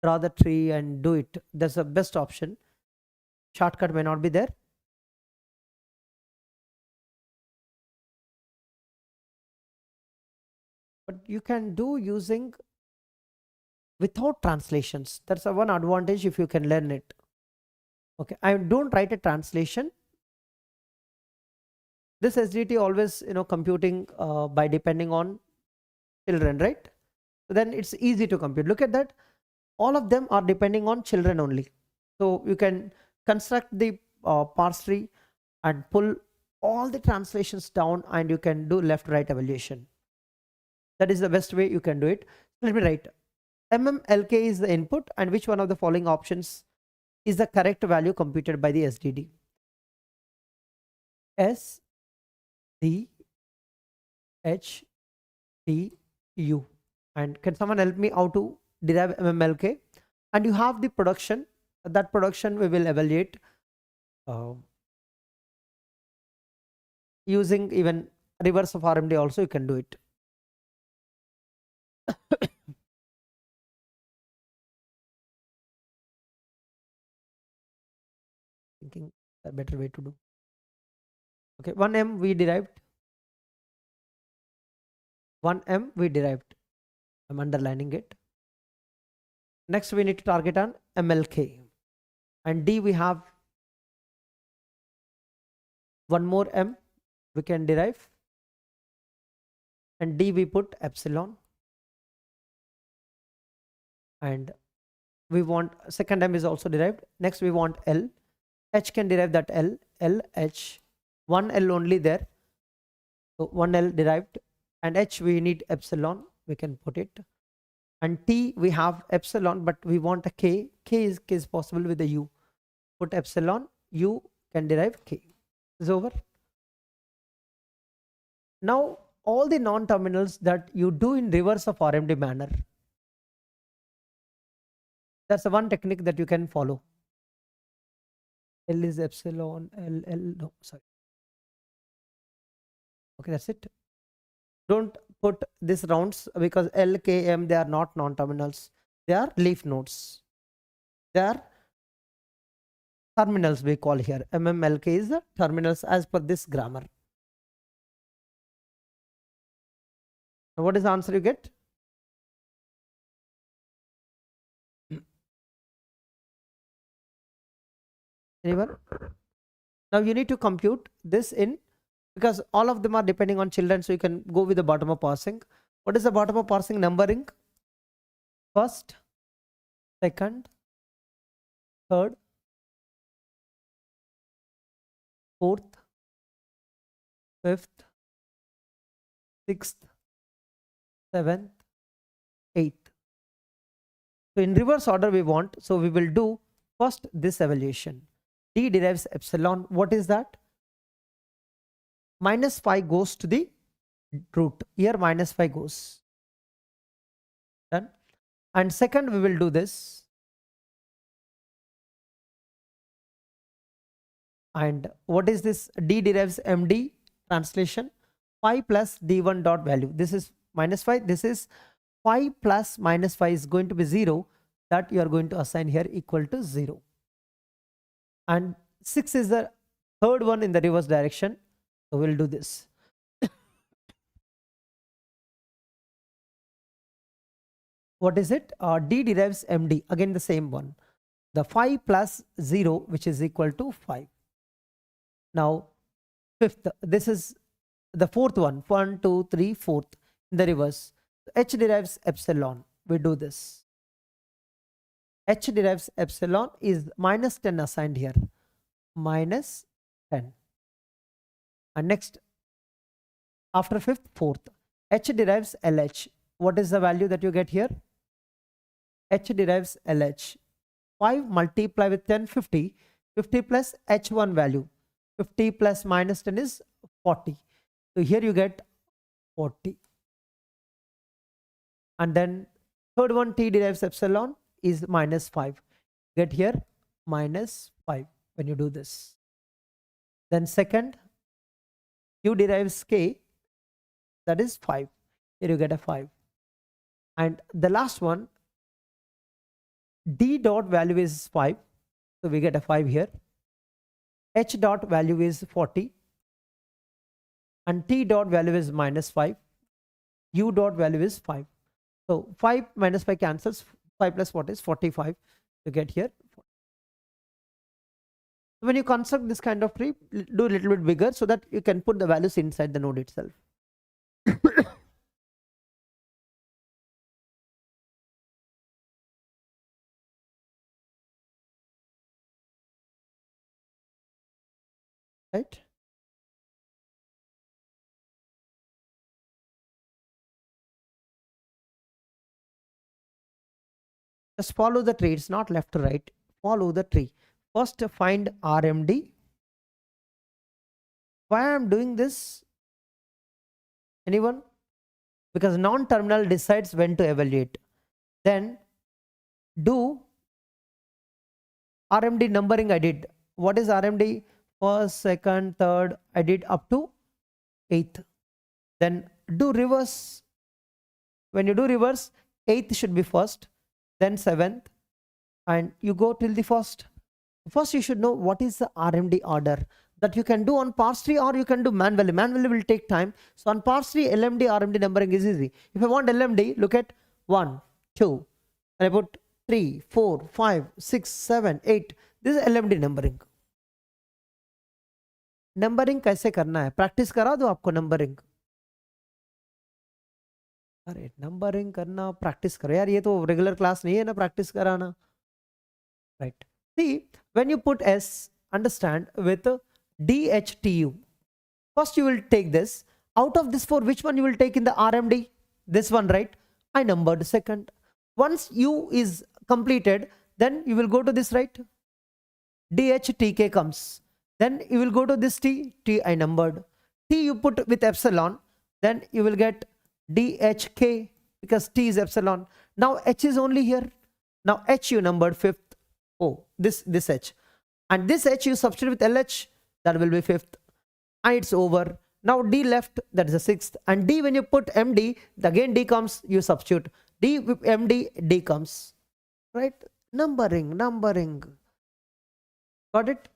A: draw the tree and do it. That's the best option. Shortcut may not be there. But you can do using without translations. That's a one advantage if you can learn it. Okay, I don't write a translation. This SDT always, computing by depending on children, right? So then it's easy to compute. Look at that. All of them are depending on children only. So you can construct the parse tree and pull all the translations down, and you can do left-right evaluation. That is the best way you can do it. Let me write. MMLK is the input, and which one of the following options is the correct value computed by the SDD? S, D, H, T, U. And can someone help me how to derive MMLK? And you have the production. That production we will evaluate using even reverse of RMD also you can do it. Thinking a better way to do. Okay, 1M we derived. 1M we derived. I'm underlining it. Next we need to target on MLK. And D we have one more M we can derive. And D we put epsilon. And we want second M is also derived. Next we want L. H can derive that L. L, H. One L only there. So one L derived. And H we need epsilon. We can put it. And T we have epsilon, but we want a K. K is possible with the U. Put epsilon. U can derive K. Is over. Now all the non-terminals that you do in reverse of RMD manner. That's the one technique that you can follow. L is epsilon, no, sorry. Okay, that's it. Don't put this rounds because L, K, M, they are not non-terminals. They are leaf nodes. They are terminals we call here. MMLK is the terminals as per this grammar. Now what is the answer you get? Anyone? Now you need to compute this in, because all of them are depending on children, so you can go with the bottom up parsing. What is the bottom of parsing? Numbering. First, second, third, fourth, fifth, sixth, seventh, eighth. So in reverse order we want, so we will do first this evaluation. D derives epsilon. What is that? -5 goes to the root. Here -5 goes. Done. And second we will do this. And what is this? D derives MD translation. 5 plus D1 dot value. This is -5. This is 5 plus -5 is going to be 0. That you are going to assign here equal to 0. And 6 is the third one in the reverse direction. So we'll do this. What is it? D derives MD. Again the same one. The 5 plus 0 which is equal to 5. Now fifth, this is the fourth one. 1, 2, 3, fourth in the reverse. H derives epsilon. We do this. H derives epsilon is -10 assigned here. -10. And next, after fifth, fourth. H derives LH. What is the value that you get here? H derives LH. 5 multiply with 10, 50. 50 plus H1 value. 50 plus -10 is 40. So here you get 40. And then third one, T derives epsilon is -5. Get here -5 when you do this. Then second, Q derives K, that is 5. Here you get a 5. And the last one, D dot value is 5. So we get a 5 here. H dot value is 40. And T dot value is -5. U dot value is 5. So 5 minus 5 cancels. 5 plus 40 is 45. You get here. When you construct this kind of tree, do a little bit bigger so that you can put the values inside the node itself. Right? Just follow the tree. It's not left to right. Follow the tree. First find RMD. Why I am doing this? Anyone? Because non-terminal decides when to evaluate. Then do RMD numbering I did. What is RMD? First, second, third, I did up to 8th. Then do reverse. When you do reverse, 8th should be first, then 7th, and you go till the first. First you should know what is the RMD order that you can do on parse tree, or you can do manually. Manually will take time. So on parse tree, LMD RMD numbering is easy. If I want LMD, look at 1, 2, and I put 3, 4, 5, 6, 7, 8. This is LMD numbering. Numbering कैसे करना है? Practice करा दो आपको numbering. अरे numbering करना practice करो यार, ये तो रेगुलर क्लास नहीं है ना प्रैक्टिस कराना. Right. See, when you put S, understand with DHTU. First you will take this. Out of this 4, which one you will take in the RMD? This one, right? I numbered second. Once U is completed, then you will go to this, right? DHTK comes. Then you will go to this T. T I numbered. T you put with epsilon. Then you will get DHK because T is epsilon. Now H is only here. Now H you numbered 5th. Oh, this H. And this H you substitute with LH. That will be 5th. And it's over. Now D left, that is the 6th. And D, when you put MD, again D comes, you substitute. D with MD, D comes. Right? Numbering. Got it?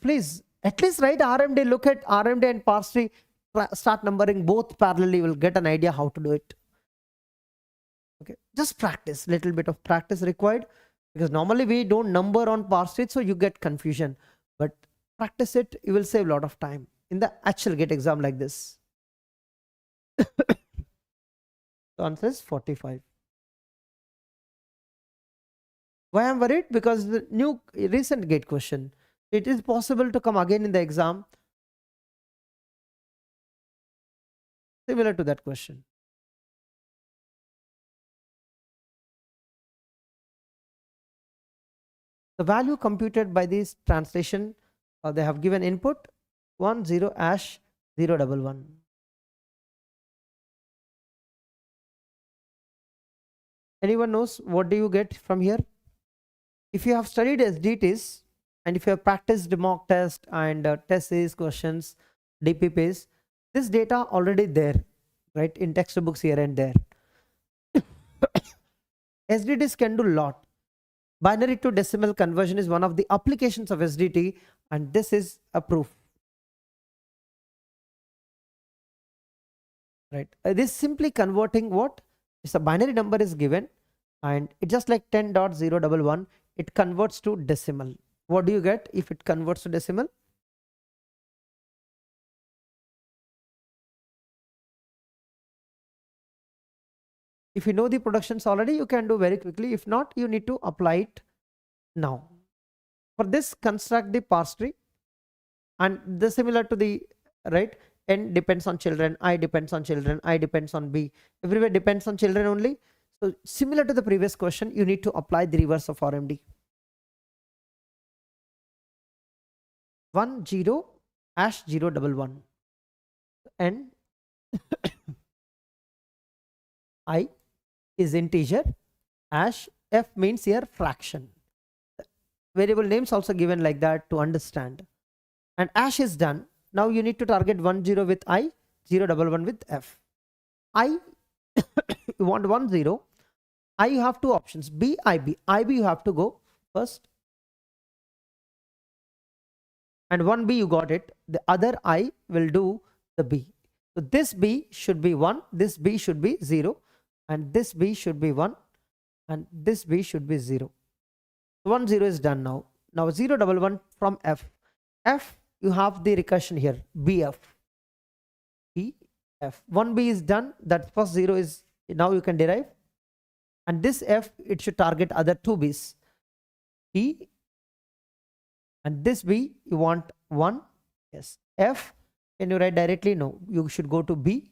A: Please, at least write RMD. Look at RMD and parse tree. Start numbering both parallelly. You will get an idea how to do it. Okay. Just practice. Little bit of practice required. Because normally we don't number on parse tree, so you get confusion. But practice it, you will save a lot of time in the actual GATE exam like this. So answer is 45. Why I'm worried? Because the new recent GATE question. It is possible to come again in the exam similar to that question. The value computed by this translation, they have given input 10 #011. Anyone knows what do you get from here? If you have studied SDTs and if you have practiced mock test and test series questions, DPPs, this data already there, right, in textbooks here and there. SDTs can do a lot. Binary to decimal conversion is one of the applications of SDT, and this is a proof. Right? This simply converting what? It's a binary number is given, and it just like 10.011, it converts to decimal. What do you get if it converts to decimal? If you know the productions already, you can do very quickly. If not, you need to apply it now. For this, construct the parse tree, and the similar to the right. N depends on children, I depends on children, I depends on B. Everywhere depends on children only. So similar to the previous question, you need to apply the reverse of RMD. 10 #011 and I is integer, f means here fraction. Variable names also given like that to understand. And is done. Now you need to target 10 with I, 011 with f. I you want 10. I you have two options, B, IB. IB you have to go first. And 1B you got it. The other I will do the B. So this B should be 1, this B should be 0, and this B should be 1, and this B should be 0. 1 0 is done now. Now 011 from F. F you have the recursion here, BF. BF. 1B is done. That first 0 is now you can derive. And this F, it should target other two B's. T. And this B, you want 1. Yes. F, can you write directly? No. You should go to B.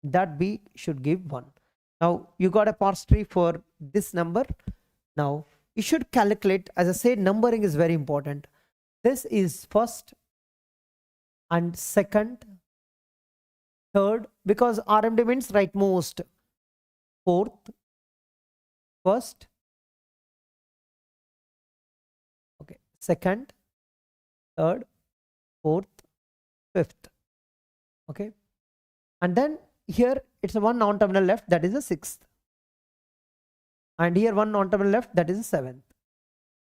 A: That B should give 1. Now you got a parse tree for this number. Now you should calculate, as I said, numbering is very important. This is first and second, third, because RMD means rightmost, fourth, first, okay, second, third, fourth, fifth, okay. And then here it's a one non-terminal left, that is a sixth. And here one non-terminal left, that is a seventh.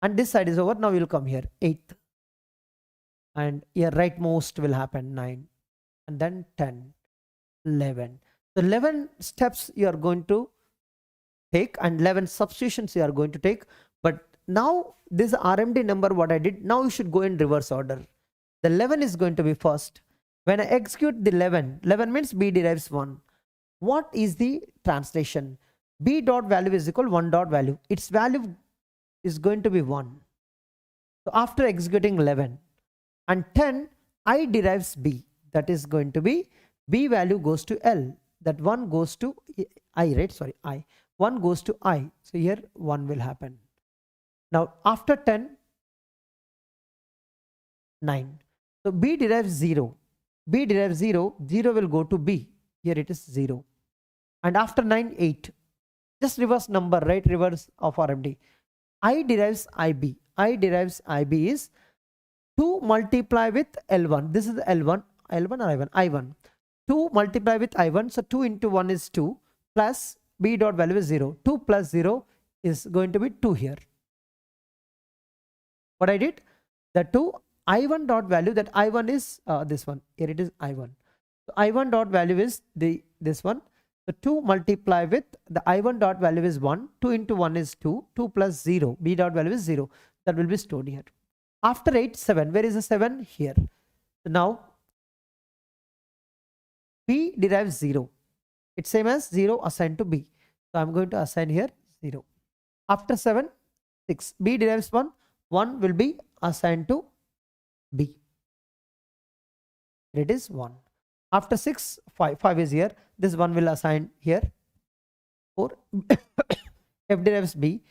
A: And this side is over. Now we'll come here, eighth. And here rightmost will happen, 9. And then 10, 11. So 11 steps you are going to take, and 11 substitutions you are going to take. But now this RMD number, what I did, now you should go in reverse order. The 11 is going to be first. When I execute the 11, 11 means B derives 1. What is the translation? B dot value is equal 1 dot value. Its value is going to be 1. So after executing 11 and 10, I derives B. That is going to be B value goes to L. That 1 goes to I, right? Sorry, I. 1 goes to I. So here 1 will happen. Now after 10, 9. So B derives 0. B derives 0. 0 will go to B. Here it is 0. And after 9, 8. Just reverse number, right? Reverse of RMD. I derives IB. I derives IB is 2 multiply with L1. This is L1. L1 or I1? I1. 2 multiply with I1. So 2 into 1 is 2 plus B dot value is 0. 2 plus 0 is going to be 2 here. What I did? The 2 I1 dot value, that I1 is this one. Here it is I1. So I1 dot value is this one. So 2 multiply with the I1 dot value is 1. 2 into 1 is 2. 2 plus 0. B dot value is 0. That will be stored here. After 8, 7. Where is the 7? Here. So now B derives 0. It's same as 0 assigned to B. So I'm going to assign here 0. After 7, 6. B derives 1. 1 will be assigned to B. It is 1. After 6, 5. 5 is here. This 1 will assign here. 4. F derives B.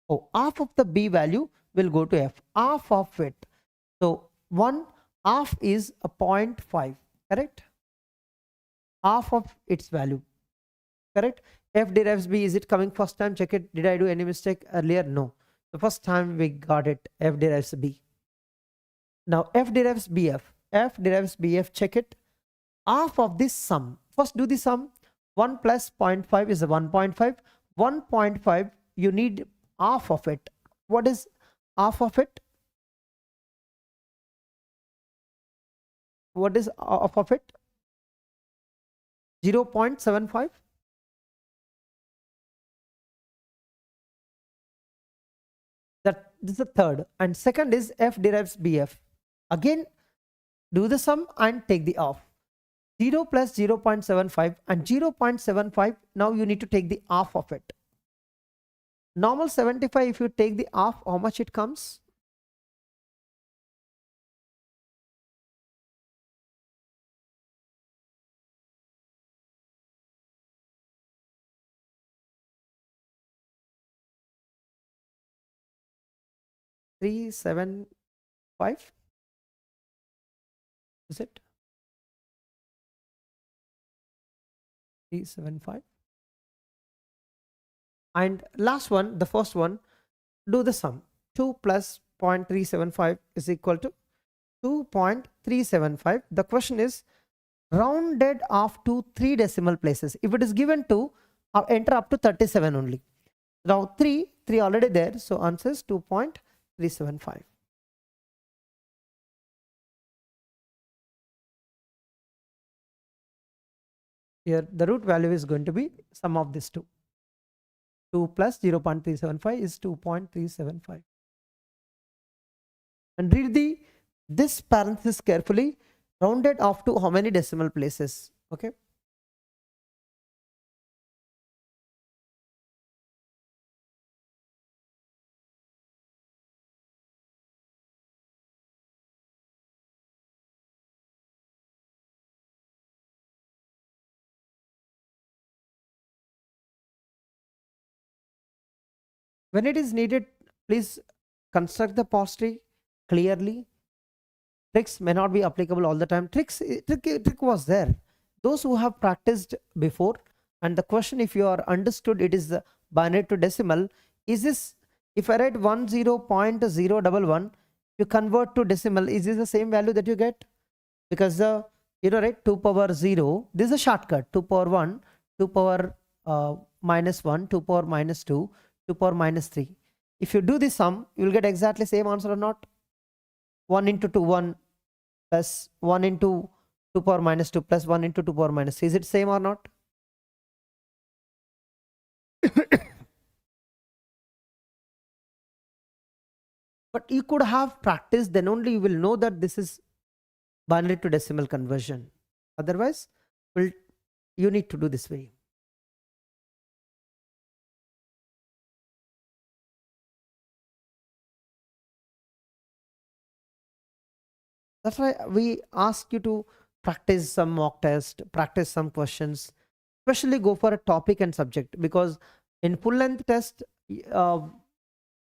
A: Oh, half of the B value will go to F. Half of it. So 1 half is a 0.5. Correct? Half of its value. Correct? F derives B. Is it coming first time? Check it. Did I do any mistake earlier? No. The first time we got it. F derives B. Now F derives BF. F derives BF. Check it. Half of this sum. First do the sum. 1 plus 0.5 is a 1.5. 1.5 you need half of it. What is half of it? What is half of it? 0.75. That this is the third. And second is F derives BF. Again, do the sum and take the half. 0 plus 0.75 and 0.75. Now you need to take the half of it. Normal 75, if you take the half, how much it comes? $375. Is it? 375. And last one, the first one, do the sum. 2 plus 0.375 is equal to 2.375. The question is rounded off to 3 decimal places. If it is given to, enter up to 37 only. Now 3 already there. So answer is 2.375. Here the root value is going to be sum of these two. 2 plus 0.375 is 2.375. And read this parenthesis carefully. Rounded off to how many decimal places? Okay. When it is needed, please construct the parse tree clearly. Tricks may not be applicable all the time. Trick was there. Those who have practiced before, and the question, if you are understood, it is the binary to decimal. Is this, if I write 10.011, you convert to decimal, is this the same value that you get? Because the, right, 2 power 0, this is a shortcut. 2 power 1, 2 power minus 1, 2 power minus 2, 2 power minus 3. If you do the sum, you will get exactly same answer or not? 1 into 2, 1 plus 1 into 2 power minus 2 plus 1 into 2 power minus 3. Is it same or not? But you could have practiced, then only you will know that this is binary to decimal conversion. Otherwise, you need to do this way. That's why we ask you to practice some mock test, practice some questions, especially go for a topic and subject, because in full length test,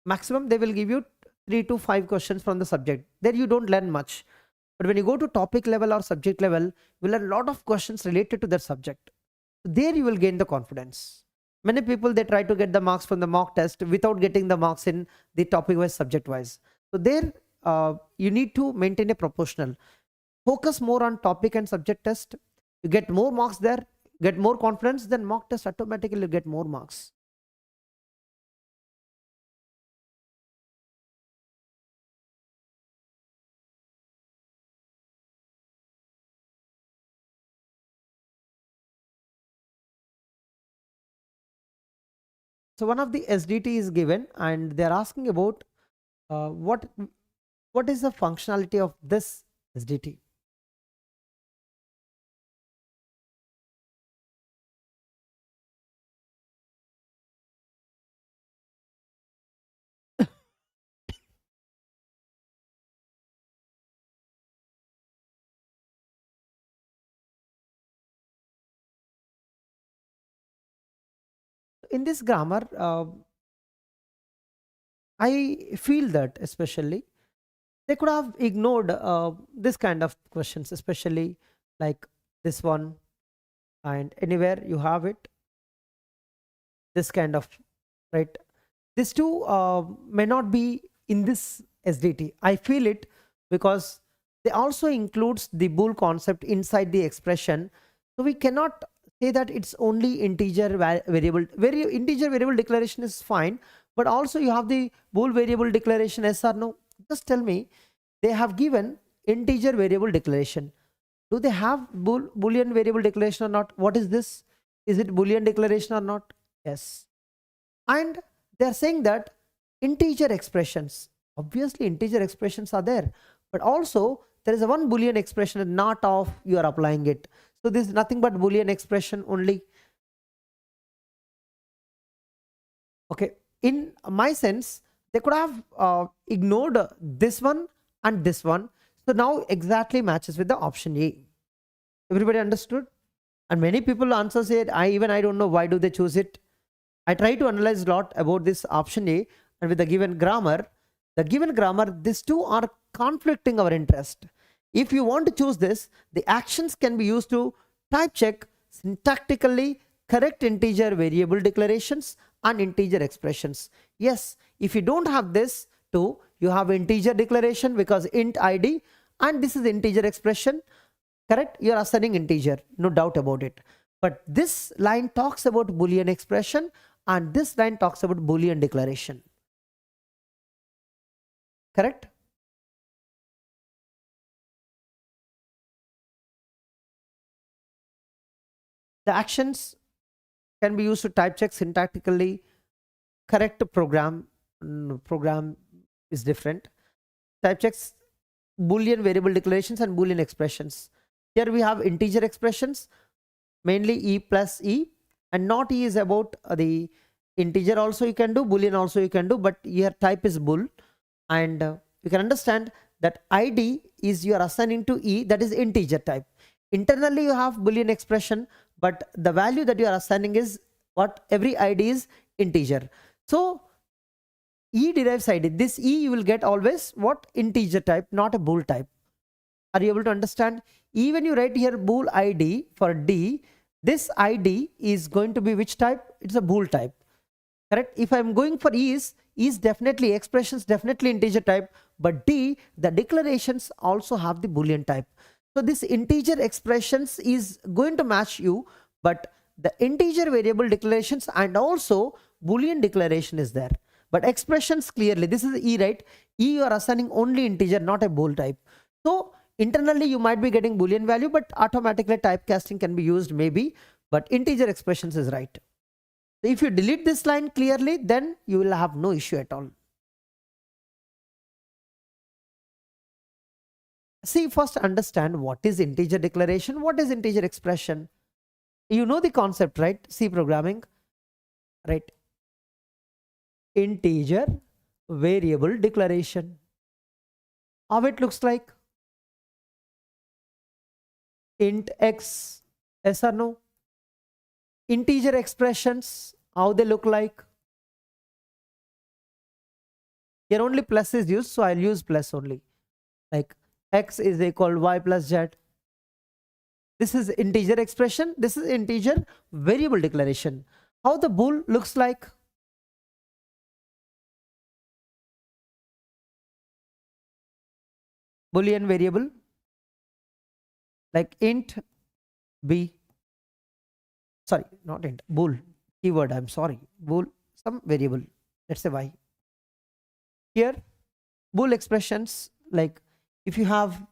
A: maximum they will give you 3 to 5 questions from the subject. There you don't learn much. But when you go to topic level or subject level, you will learn a lot of questions related to that subject. There you will gain the confidence. Many people, they try to get the marks from the mock test without getting the marks in the topic wise, subject wise. So there you need to maintain a proportional. Focus more on topic and subject test. You get more marks there, get more confidence, then mock test automatically you get more marks. So one of the SDT is given and they are asking about what is the functionality of this SDT. in this grammar, I feel that especially they could have ignored this kind of questions, especially like this one, and anywhere you have it, this kind of, right? These two may not be in this SDT. I feel it because they also includes the bool concept inside the expression. So we cannot say that it's only integer variable. Integer variable declaration is fine, but also you have the bool variable declaration, yes or no? Just tell me, they have given integer variable declaration. Do they have boolean variable declaration or not? What is this? Is it boolean declaration or not? Yes. And they are saying that integer expressions, obviously integer expressions are there, but also there is a one boolean expression, not of you are applying it. So this is nothing but boolean expression only. Okay, in my sense, they could have ignored this one and this one. So now exactly matches with the option A. Everybody understood? And many people answer said, I don't know why do they choose it. I try to analyze a lot about this option A, and with the given grammar, these two are conflicting our interest. If you want to choose this, the actions can be used to type check syntactically correct integer variable declarations and integer expressions. Yes, if you don't have this too, you have integer declaration because int id, and this is integer expression, correct? You are assigning integer, no doubt about it. But this line talks about boolean expression and this line talks about boolean declaration. Correct? The actions can be used to type check syntactically correct program. Program is different. Type checks boolean variable declarations and boolean expressions. Here we have integer expressions, mainly e plus e, and not e is about the integer also you can do, boolean also you can do, but here type is bool, and you can understand that id is you are assigning to e, that is integer type. Internally you have boolean expression, but the value that you are assigning is what? Every id is integer. So e derives id. This e you will get always what? Integer type, not a bool type. Are you able to understand? Even you write here bool id for d, this id is going to be which type? It's a bool type. Correct? If I'm going for e is definitely expressions, definitely integer type, but d, the declarations also have the boolean type. So this integer expressions is going to match you, but the integer variable declarations and also boolean declaration is there. But expressions clearly, this is e, right? E you are assigning only integer, not a bool type. So internally you might be getting boolean value, but automatically typecasting can be used maybe, but integer expressions is right. So if you delete this line clearly, then you will have no issue at all. See, first understand what is integer declaration, what is integer expression. You know the concept, right? C programming, right? Integer variable declaration. How it looks like? Int x, yes or no? Integer expressions, how they look like? Here only plus is used, so I'll use plus only. Like x is equal y plus z. This is integer expression, this is integer variable declaration. How the bool looks like? Boolean variable, like int b, sorry, not int, bool, keyword, I'm sorry, bool, some variable, let's say y. Here bool expressions, like if you have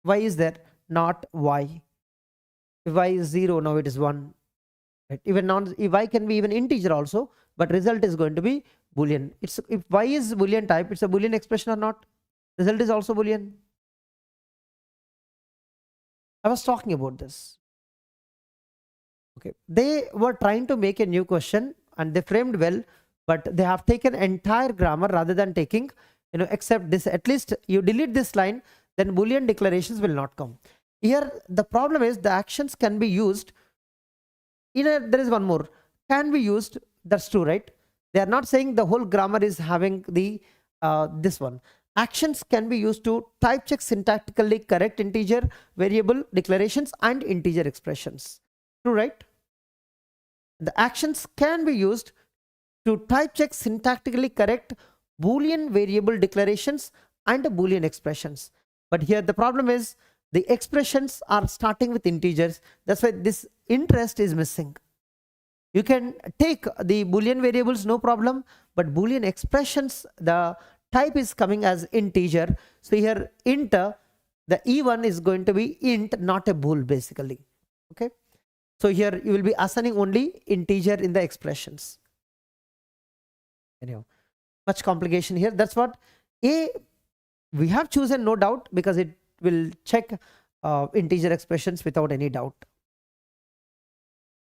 A: y is there, not y. If y is 0, now it is 1. Right? Even if y can be even integer also, but result is going to be boolean. It's if y is boolean type, it's a boolean expression or not? Result is also boolean. I was talking about this. Okay, they were trying to make a new question and they framed well, but they have taken entire grammar rather than taking, except this. At least you delete this line, then boolean declarations will not come. Here the problem is the actions can be used there is one more. can be used. That's true, right? They are not saying the whole grammar is having the this one. Actions can be used to type check syntactically correct integer variable declarations and integer expressions. True, right? The actions can be used to type check syntactically correct Boolean variable declarations and Boolean expressions. But here the problem is the expressions are starting with integers. That's why this interest is missing. You can take the Boolean variables, no problem, but Boolean expressions, the type is coming as integer. So here int, the E1 is going to be int, not a bool basically. Okay. So here you will be assigning only integer in the expressions. Anyhow, much complication here. That's what we have chosen, no doubt, because it will check integer expressions without any doubt.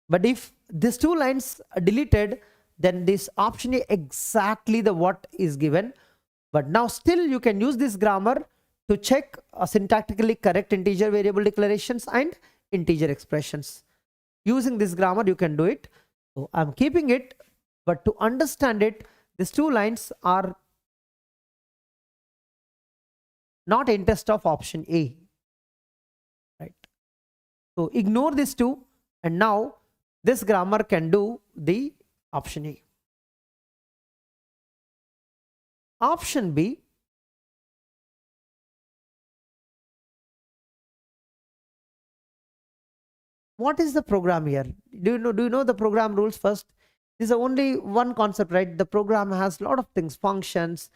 A: But if these two lines are deleted, then this option is exactly the what is given. But now still you can use this grammar to check syntactically correct integer variable declarations and integer expressions. Using this grammar you can do it. So I'm keeping it, but to understand it, these two lines are not interest of option A, right? So ignore these two, and now this grammar can do the option A. Option B, what is the program here? Do you know the program rules first? This is only one concept, right? The program has a lot of things, functions.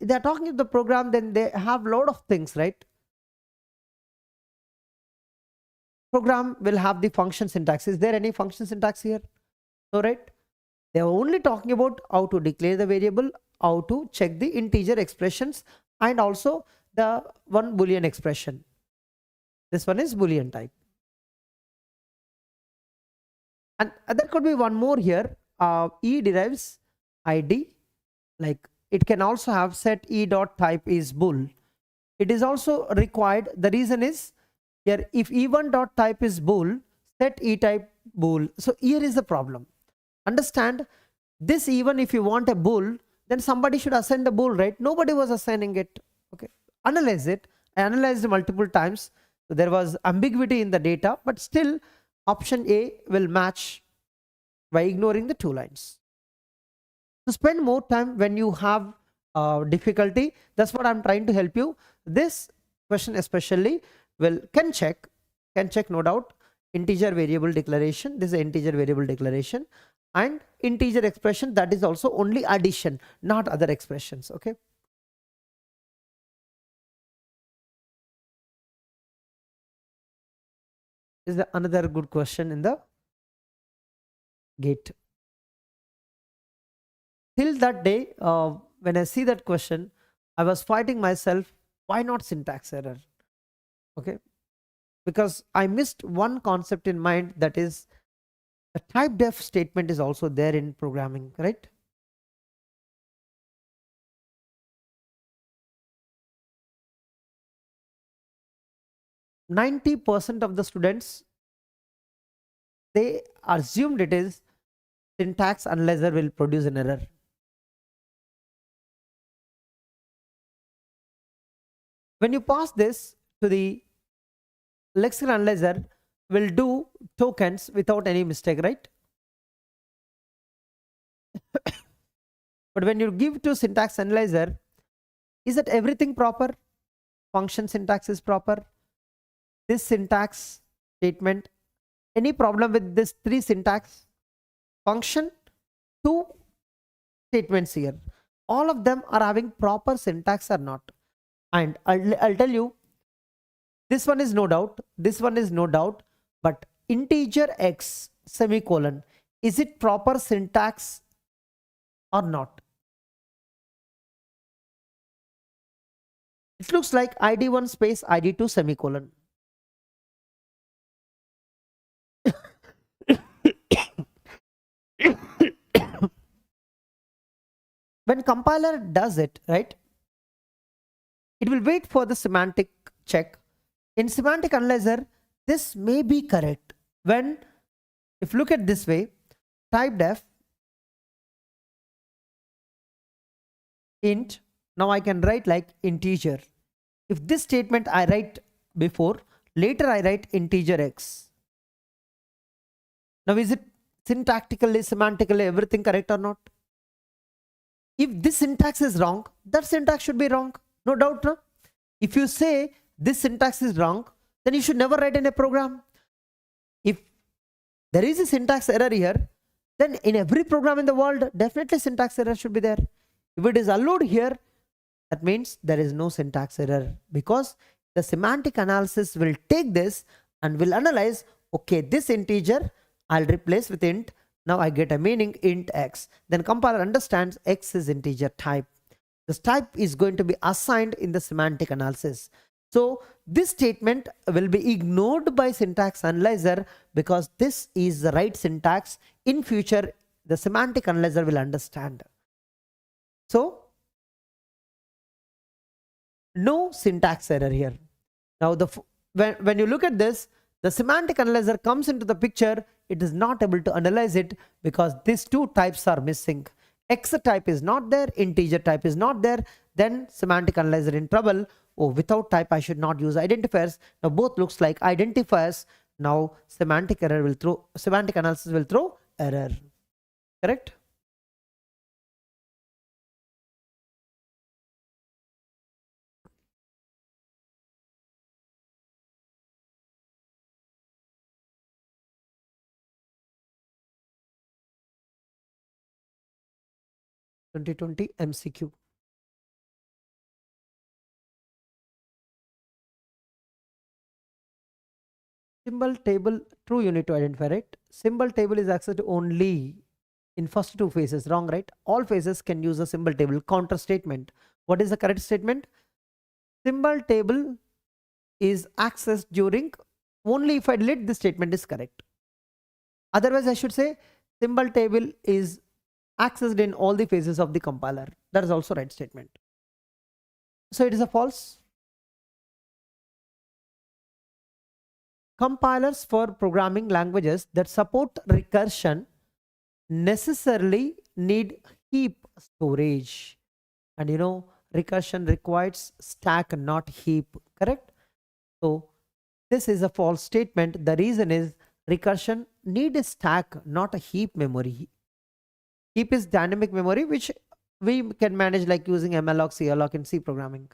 A: They are talking about the program, then they have a lot of things, right? Program will have the function syntax. Is there any function syntax here? No, right? They are only talking about how to declare the variable, how to check the integer expressions, and also the one Boolean expression. This one is Boolean type. And there could be one more here. E derives ID, like it can also have set E dot type is bool. It is also required. The reason is here, if E1 dot type is bool, set E type bool. So here is the problem. Understand this, even if you want a bool, then somebody should assign the bool, right? Nobody was assigning it. Okay, analyze it. I analyzed multiple times. So there was ambiguity in the data, but still option A will match by ignoring the two lines. So spend more time when you have difficulty. That's what I'm trying to help you. This question especially can check no doubt integer variable declaration. This is an integer variable declaration, and integer expression, that is also only addition, not other expressions. Okay. This is another good question in the GATE. Till that day, when I see that question, I was fighting myself, why not syntax error? Okay, because I missed one concept in mind, that is the type def statement is also there in programming, right? %90 of the students, they assumed it is syntax analyzer will produce an error. When you pass this to the lexical analyzer, will do tokens without any mistake, right? But when you give to syntax analyzer, is that everything proper? Function syntax is proper. This syntax statement, any problem with this three syntax? Function, two statements here, all of them are having proper syntax or not? And I'll tell you, this one is no doubt, this one is no doubt, but integer x semicolon, is it proper syntax or not? It looks like ID1 space ID2 semicolon. When compiler does it, right, it will wait for the semantic check. In semantic analyzer, this may be correct. When, if look at this way, type def int. Now I can write like integer. If this statement I write before, later I write integer x. Now is it syntactically, semantically, everything correct or not? If this syntax is wrong, that syntax should be wrong. No doubt, no? If you say this syntax is wrong, then you should never write in a program. If there is a syntax error here, then in every program in the world, definitely syntax error should be there. If it is allowed here, that means there is no syntax error, because the semantic analysis will take this and will analyze, okay, this integer I'll replace with int. Now I get a meaning int x. Then compiler understands x is integer type. This type is going to be assigned in the semantic analysis. So this statement will be ignored by syntax analyzer, because this is the right syntax. In future, the semantic analyzer will understand. So no syntax error here. Now when you look at this, the semantic analyzer comes into the picture. It is not able to analyze it because these two types are missing. X type is not there, integer type is not there. Then semantic analyzer in trouble. Oh, without type I should not use identifiers. Now both looks like identifiers. Now semantic analysis will throw error. Correct? (2020) MCQ. Symbol table, true, you need to identify, right? Symbol table is accessed only in first two phases. Wrong, right? All phases can use a symbol table. Counter statement. What is the correct statement? Symbol table is accessed during only if I delete this statement is correct. Otherwise I should say symbol table is accessed in all the phases of the compiler. That is also right statement. So it is a false. Compilers for programming languages that support recursion necessarily need heap storage. And you know, recursion requires stack, not heap, correct? So this is a false statement. The reason is recursion need a stack, not a heap memory. Heap is dynamic memory, which we can manage like using malloc, calloc in C programming.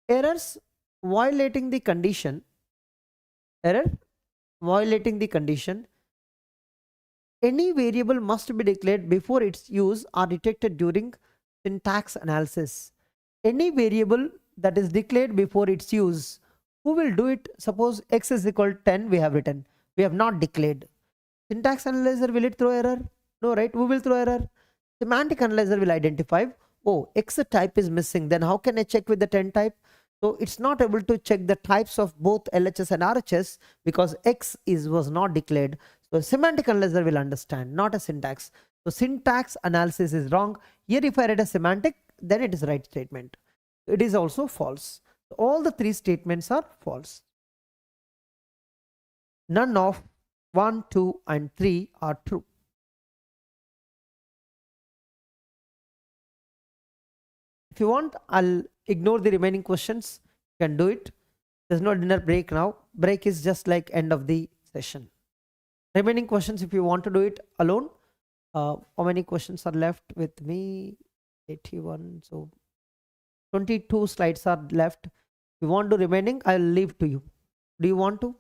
A: Errors violating the condition. Error violating the condition. Any variable must be declared before its use are detected during syntax analysis. Any variable that is declared before its use, who will do it? Suppose x is equal to 10, we have written. We have not declared. Syntax analyzer, will it throw error? No, right? Who will throw error? Semantic analyzer will identify, oh, x type is missing. Then how can I check with the 10 type? So it's not able to check the types of both LHS and RHS because x was not declared. So semantic analyzer will understand, not a syntax. So syntax analysis is wrong. Here if I read a semantic, then it is right statement. It is also false. All the three statements are false. None of 1, 2 and 3 are true. If you want, I'll ignore the remaining questions. You can do it. There's no dinner break now. Break is just like end of the session. Remaining questions, if you want to do it alone. How many questions are left with me? 81. So 22 slides are left. If you want to remaining, I'll leave to you. Do you want to?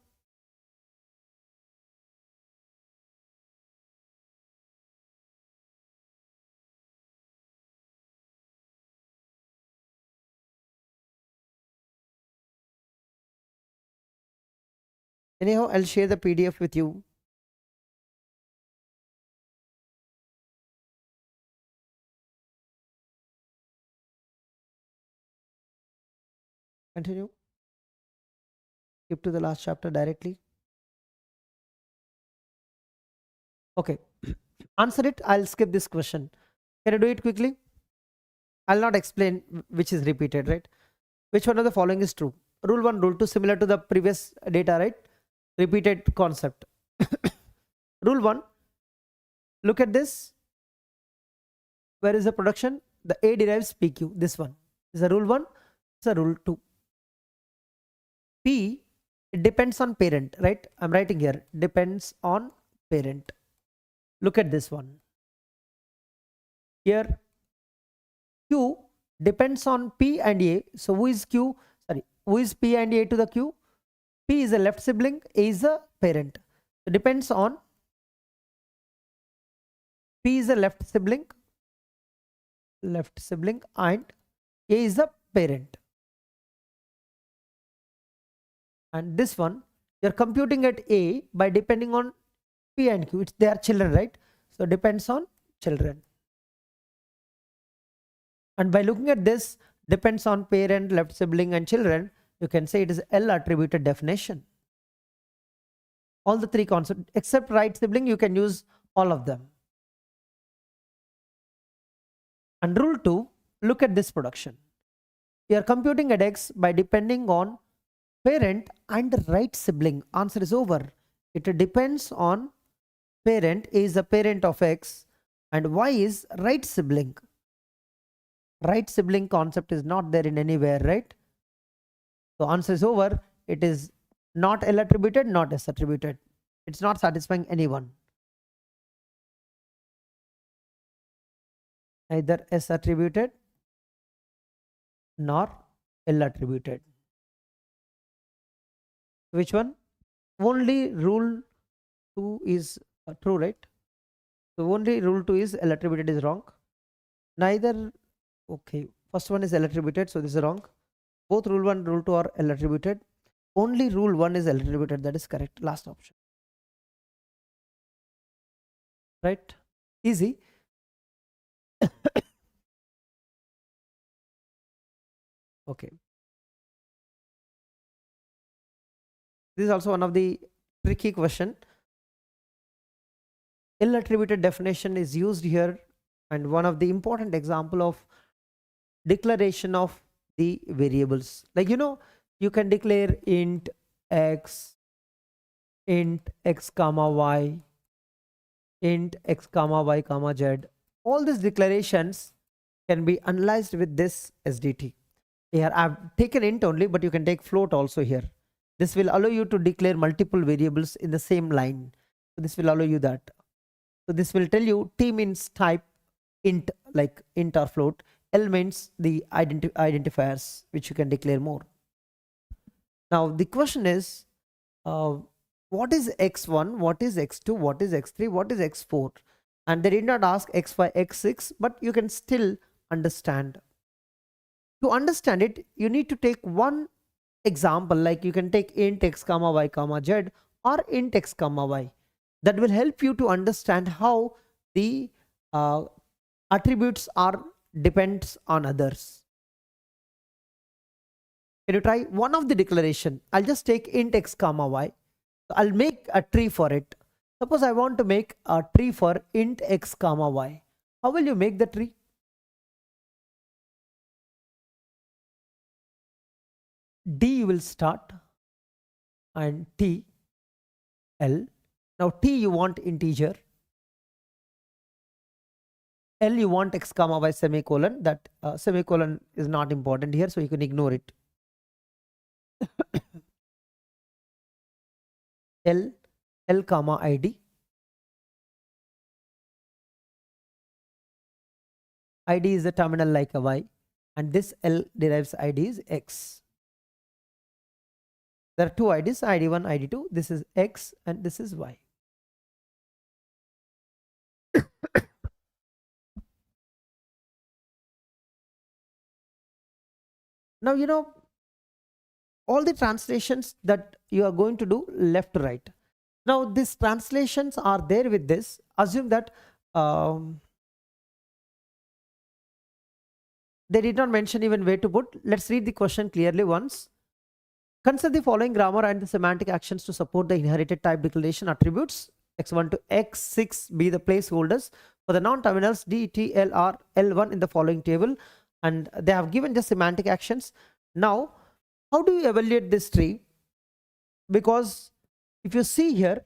A: Anyhow, I'll share the PDF with you. Continue. Skip to the last chapter directly. Okay. Answer it. I'll skip this question. Can I do it quickly? I'll not explain which is repeated, right? Which one of the following is true? Rule 1, rule 2, similar to the previous data, right? Repeated concept. Rule 1, Look at this. Where is the production? The A derives PQ. This one is a rule 1, it's a rule 2. P, it depends on parent, right? I'm writing here, depends on parent. Look at this one. Here, Q depends on P and A. So who is Q? Sorry, who is P and A to the Q? P is a left sibling, A is a parent. So depends on P is a left sibling, and A is the parent. And this one, you're computing at A by depending on P and Q. They are children, right? So depends on children. And by looking at this, depends on parent, left sibling and children, you can say it is L attributed definition. All the three concepts, except right sibling, you can use all of them. And rule 2, look at this production. We are computing at X by depending on parent and right sibling. Answer is over. It depends on parent, A is the parent of X, and Y is right sibling. Right sibling concept is not there in anywhere, right? So answer is over. It is not L attributed, not S attributed. It's not satisfying anyone. Neither S attributed nor L attributed. Which one? Only rule 2 is true, right? So only rule 2 is L attributed is wrong. Neither, okay, first one is L attributed, so this is wrong. Both rule 1 and rule 2 are L attributed. Only rule 1 is L attributed, that is correct. Last option. Right? Easy. Okay. This is also one of the tricky question. L attributed definition is used here, and one of the important example of declaration of the variables. Like, you can declare int x comma y, int x comma y comma z. All these declarations can be analyzed with this SDT. Here I've taken int only, but you can take float also here. This will allow you to declare multiple variables in the same line. So this will allow you that. So this will tell you T means type, int like int or float, L means the identifiers which you can declare more. Now the question is, what is x1, what is x2, what is x3, what is x4? And they did not ask x5, x6, but you can still understand. To understand it, you need to take one example, like you can take int x comma y comma z or int x comma y. That will help you to understand how the attributes are depends on others. Can you try one of the declaration? I'll just take int x comma y. I'll make a tree for it. Suppose I want to make a tree for int x comma y. How will you make the tree? D you will start and T, L. Now T you want integer, L you want x comma y semicolon. That semicolon is not important here, so you can ignore it. L comma ID. ID is the terminal like a y, and this L derives ID is x. There are two IDs, ID1, ID2. This is x and this is y. Now all the translations that you are going to do left to right. Now these translations are there with this. Assume that they did not mention even where to put. Let's read the question clearly once. Consider the following grammar and the semantic actions to support the inherited type declaration attributes x1 to x6 be the placeholders for the non-terminals d, t, l, r, l1 in the following table, and they have given the semantic actions. Now how do you evaluate this tree? Because if you see here,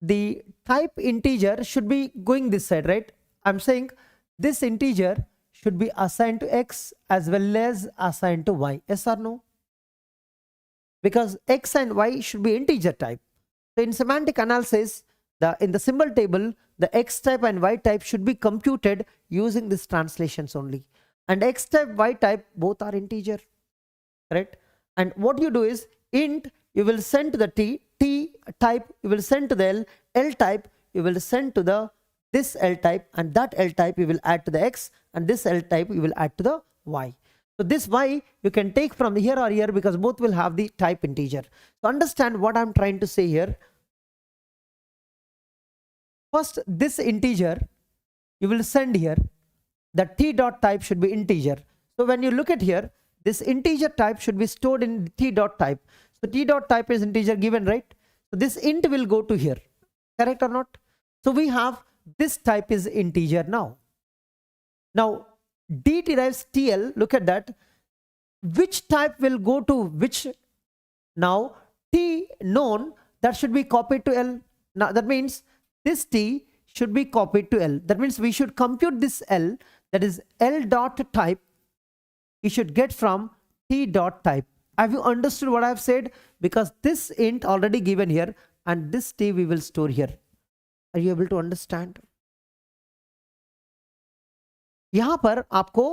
A: the type integer should be going this side, right? I'm saying this integer should be assigned to x as well as assigned to y. Yes or no? Because x and y should be integer type. So in semantic analysis, in the symbol table, the x type and y type should be computed using these translations only. And x type, y type, both are integer, right? And what you do is int, you will send to the t type, you will send to the l type, you will send to the this L type, and that L type you will add to the x, and this L type you will add to the y. So this y you can take from here or here because both will have the type integer. So understand what I'm trying to say here. First, this integer you will send here. The t dot type should be integer. So when you look at here, this integer type should be stored in t dot type. So t dot type is integer given, right? So this int will go to here. Correct or not? So we have this type is integer now. Now d derives tl. Look at that. Which type will go to which? Now t known, that should be copied to l. Now that means this t should be copied to l. That means we should compute this l, that is l dot type. You should get from t dot type. Have you understood what I have said? Because this int already given here and this t we will store here. Are you able to understand? यहां पर आपको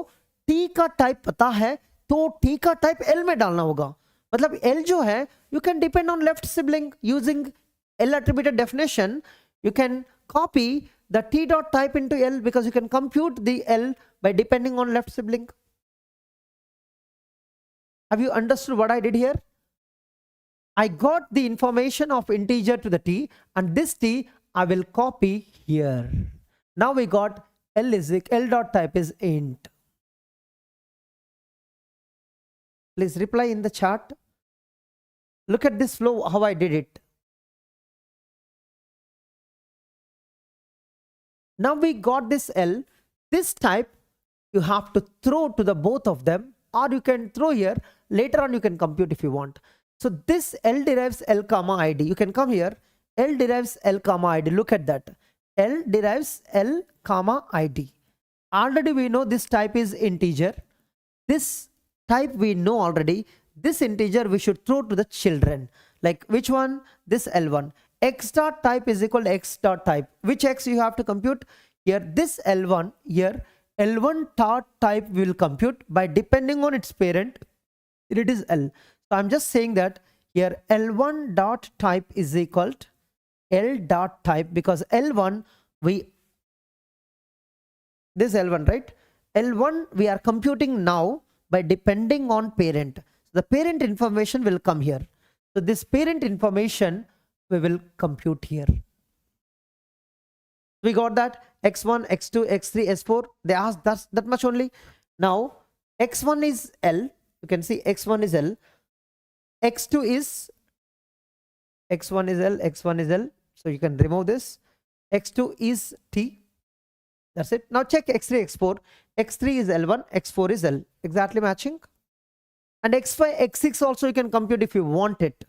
A: t का type पता है तो t का type l में डालना होगा. मतलब l जो है you can depend on left sibling using l attributed definition. You can copy the t dot type into l because you can compute the l by depending on left sibling. Have you understood what I did here? I got the information of integer to the t, and this t I will copy here. Now we got l dot type is int. Please reply in the chat. Look at this flow, how I did it. Now we got this l. This type you have to throw to the both of them, or you can throw here. Later on you can compute if you want. So this l derives l comma id. You can come here. L derives l comma id. Look at that. L derives l comma id. Already we know this type is integer. This type we know already. This integer we should throw to the children. Like which one? This L1. X dot type is equal to x dot type. Which x you have to compute? Here this L1 here. L1 dot type will compute by depending on its parent. It is L. So I'm just saying that here L1 dot type is equal to L dot type, because L1 this L1, right? L1 we are computing now by depending on parent. So the parent information will come here. So this parent information we will compute here. We got that x1, x2, x3, s4. They asked that much only. Now x1 is L. You can see x1 is L. X2 is x1 is L. X1 is L. So you can remove this. X2 is T. That's it. Now check x3, x4. X3 is L1. X4 is L. Exactly matching. And x5, x6 also you can compute if you want it.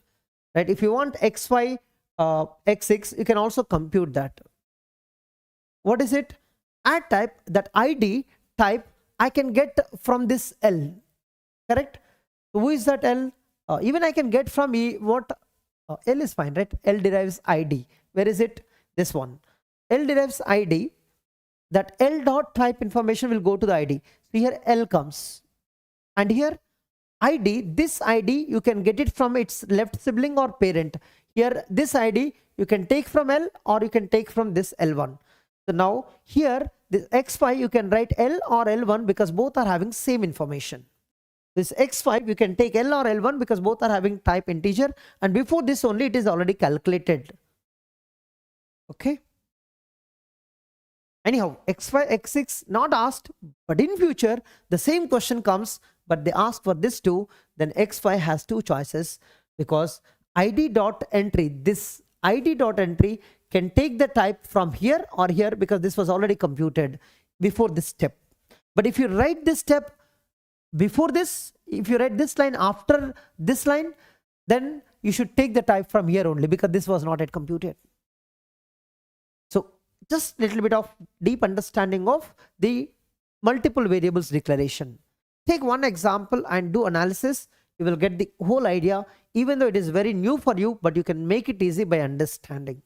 A: Right? If you want x5, x6, you can also compute that. What is it? Add type, that id type I can get from this L. Correct? So who is that L? Even I can get from E. What? L is fine, right? L derives id. Where is it? This one. L derives id. That L dot type information will go to the id. So here L comes. And here id, this id you can get it from its left sibling or parent. Here this id you can take from L or you can take from this L1. So now here this x5 you can write L or L1 because both are having same information. This x5 you can take L or L1 because both are having type integer, and before this only it is already calculated. Okay. Anyhow, x5, x6 not asked, but in future the same question comes, but they ask for this too. Then x5 has two choices, because id dot entry, this id dot entry can take the type from here or here because this was already computed before this step. But if you write this step before this, if you write this line after this line, then you should take the type from here only because this was not yet computed. just little bit of deep understanding of the multiple variables declaration. Take one example and do analysis. You will get the whole idea, even though it is very new for you, but you can make it easy by understanding.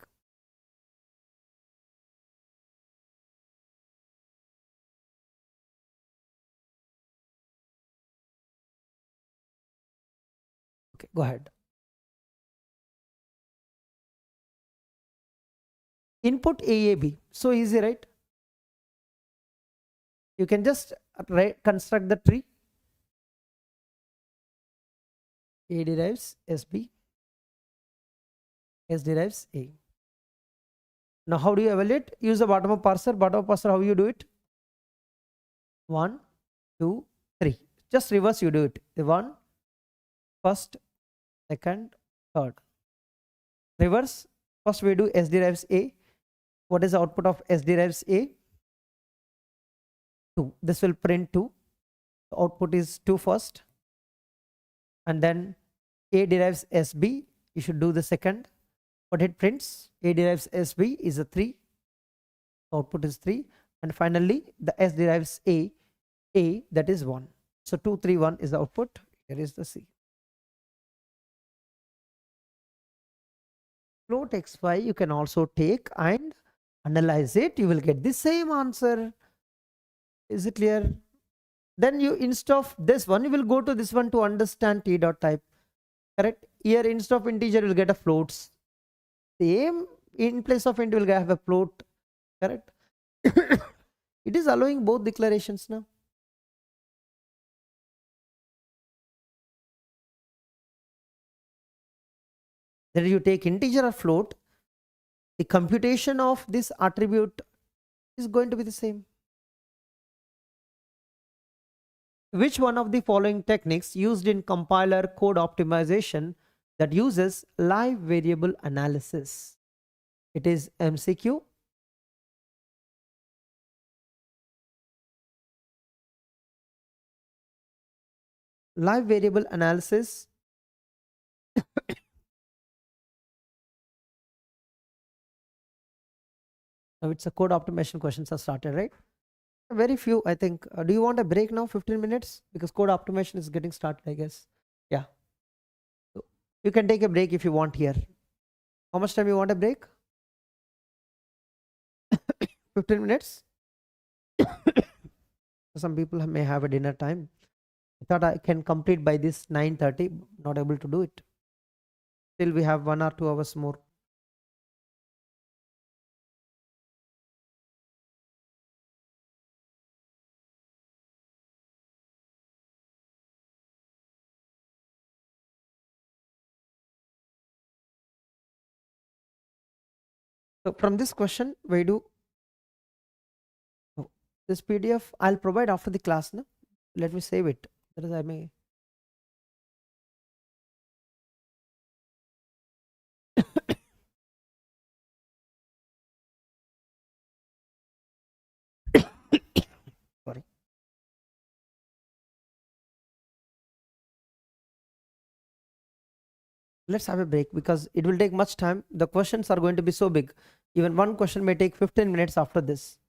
A: Okay, go ahead. Input AAB, so easy, right? You can just construct the tree. A derives SB, S derives A. Now how do you evaluate? Use the bottom of parser. Bottom of parser, how you do it? 1, 2, 3. Just reverse you do it. The 1, first, second, third. Reverse. First we do S derives A. What is the output of S derives A? 2. This will print 2. The output is 2 first. And then A derives SB. You should do the second. What it prints? A derives SB is a 3. Output is 3. And finally the S derives A, that is 1. So 2, 3, 1 is the output. Here is the C. Float XY you can also take and analyze it. You will get the same answer. Is it clear? Then you, instead of this one, you will go to this one to understand T dot type. Correct? Here instead of integer you will get a floats. Same, in place of int you will have a float. Correct? It is allowing both declarations now. Whether you take integer or float, the computation of this attribute is going to be the same. Which one of the following techniques used in compiler code optimization that uses live variable analysis? It is MCQ, live variable analysis, now it's a code optimization questions are started, right? Very few, I think. Do you want a break now? 15 minutes? Because code optimization is getting started, I guess. Yeah. So you can take a break if you want here. How much time you want a break? 15 minutes? Some people may have a dinner time. I thought I can complete by this 9:30, not able to do it. Still we have 1 or 2 hours more. So from this question, we do this PDF. I'll provide after the class. No? Let me save it. That is, I may. Sorry. Let's have a break because it will take much time. The questions are going to be so big. Even one question may take 15 minutes after this.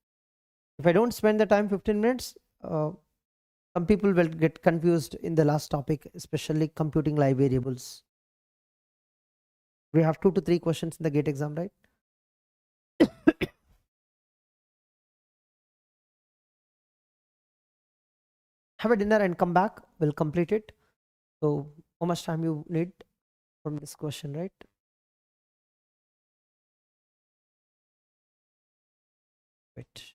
A: If I don't spend the time 15 minutes, some people will get confused in the last topic, especially computing live variables. We have 2 to 3 questions in the GATE exam, right? Have a dinner and come back. We'll complete it. So how much time you need from this question, right? Wait.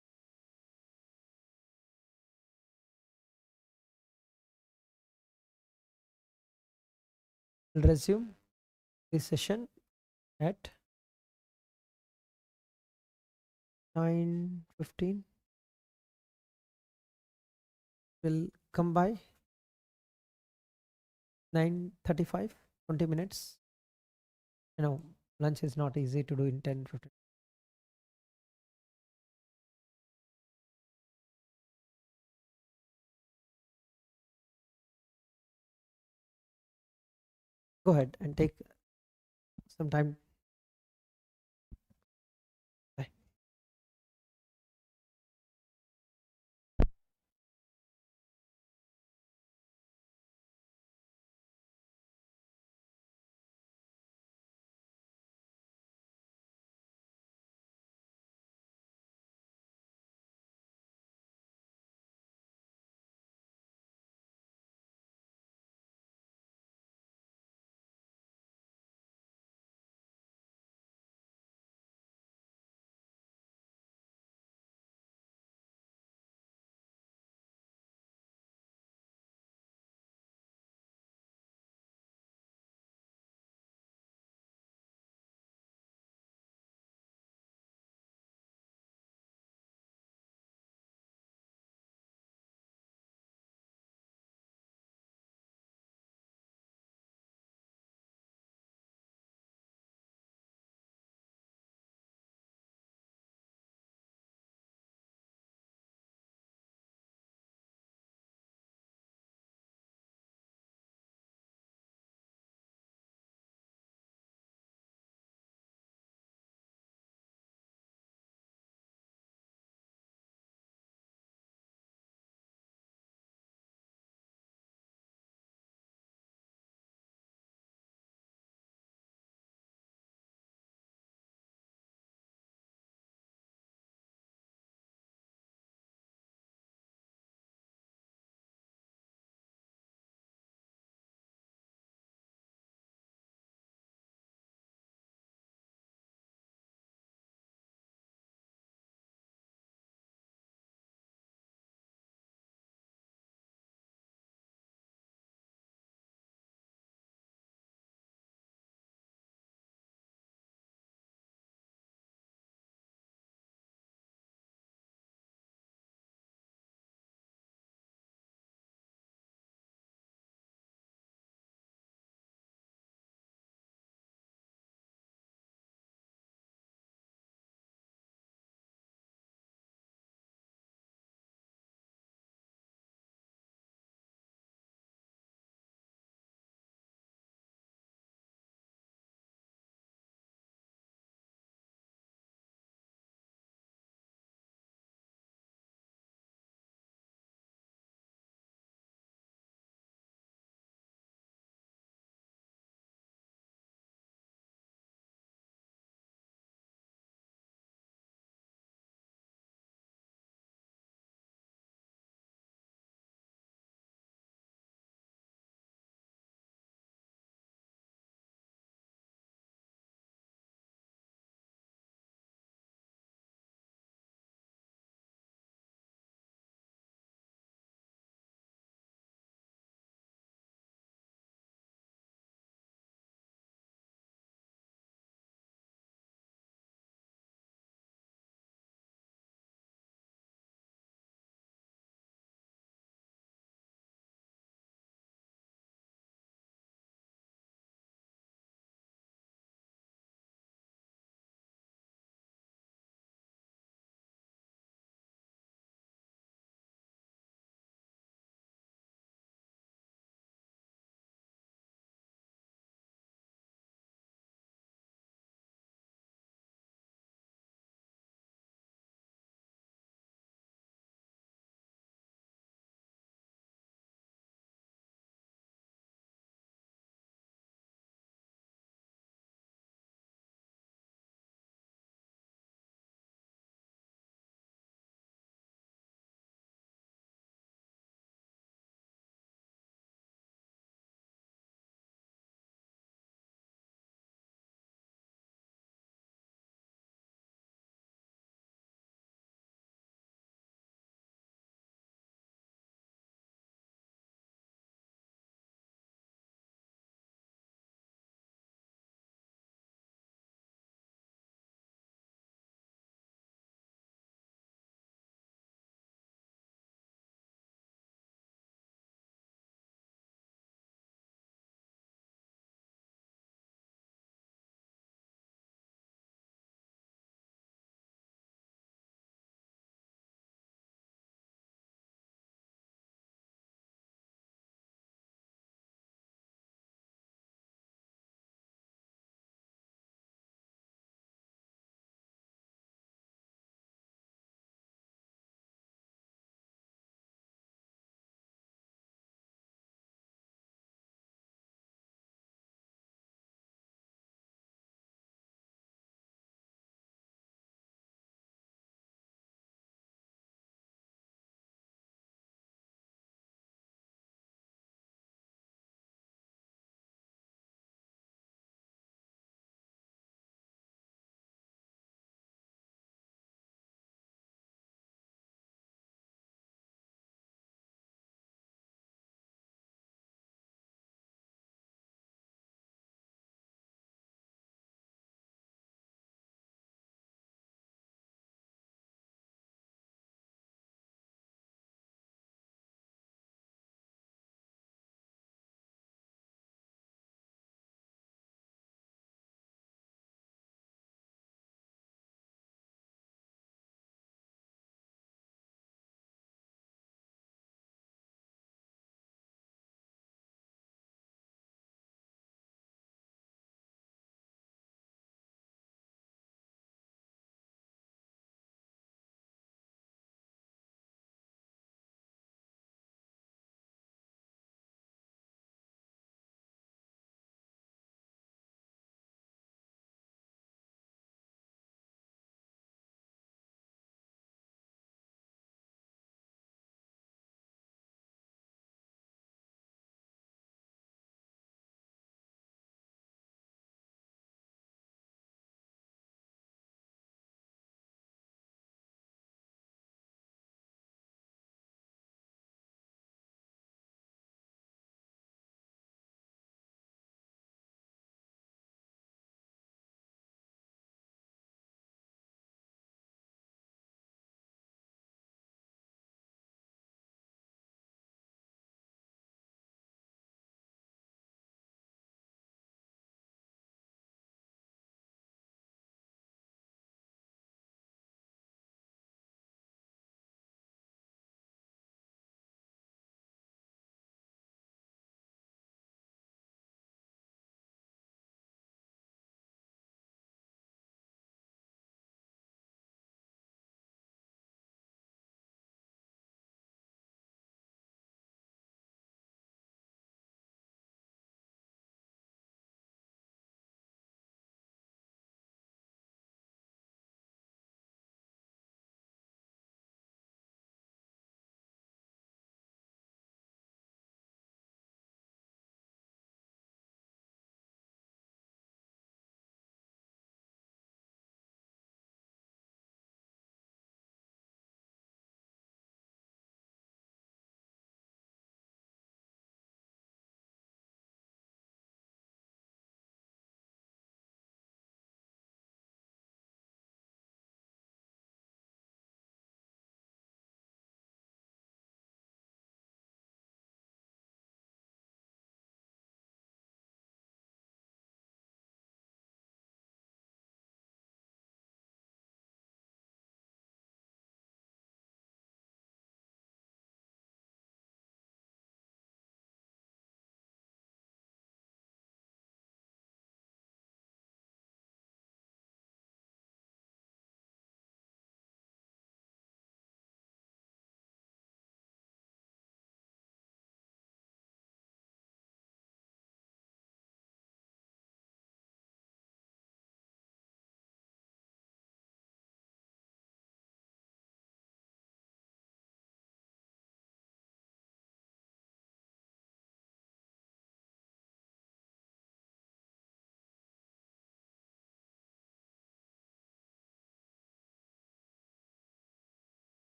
A: We'll resume this session at 9:15. We'll come by 9:35, 20 minutes. You know, lunch is not easy to do in 10-15. Go ahead and take some time. Bye.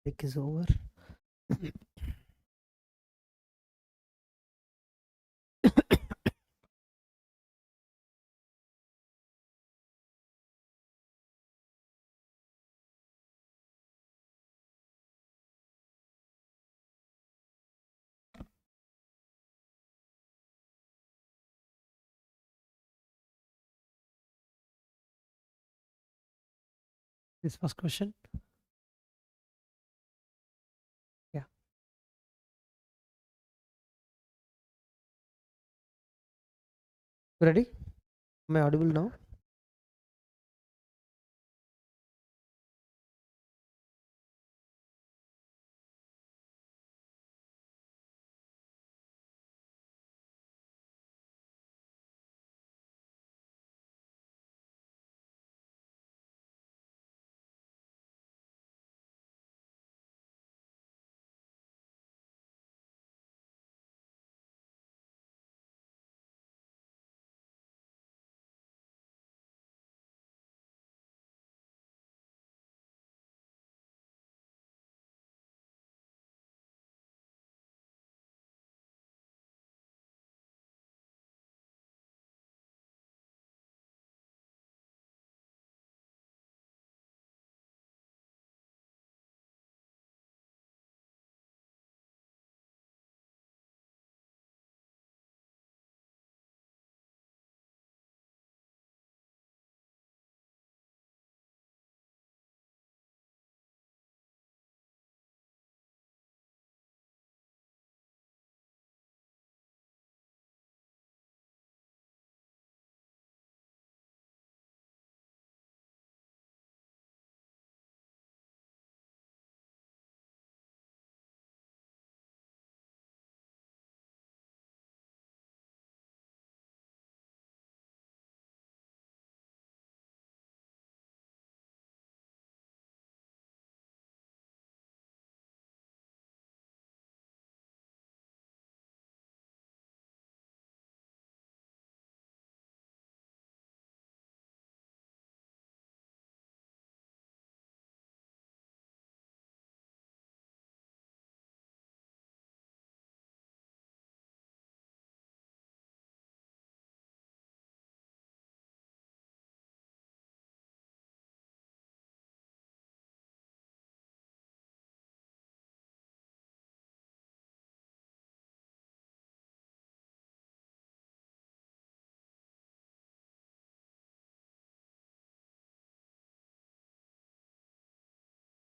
A: Break is over. This first question. Yeah. Ready? Am I audible now?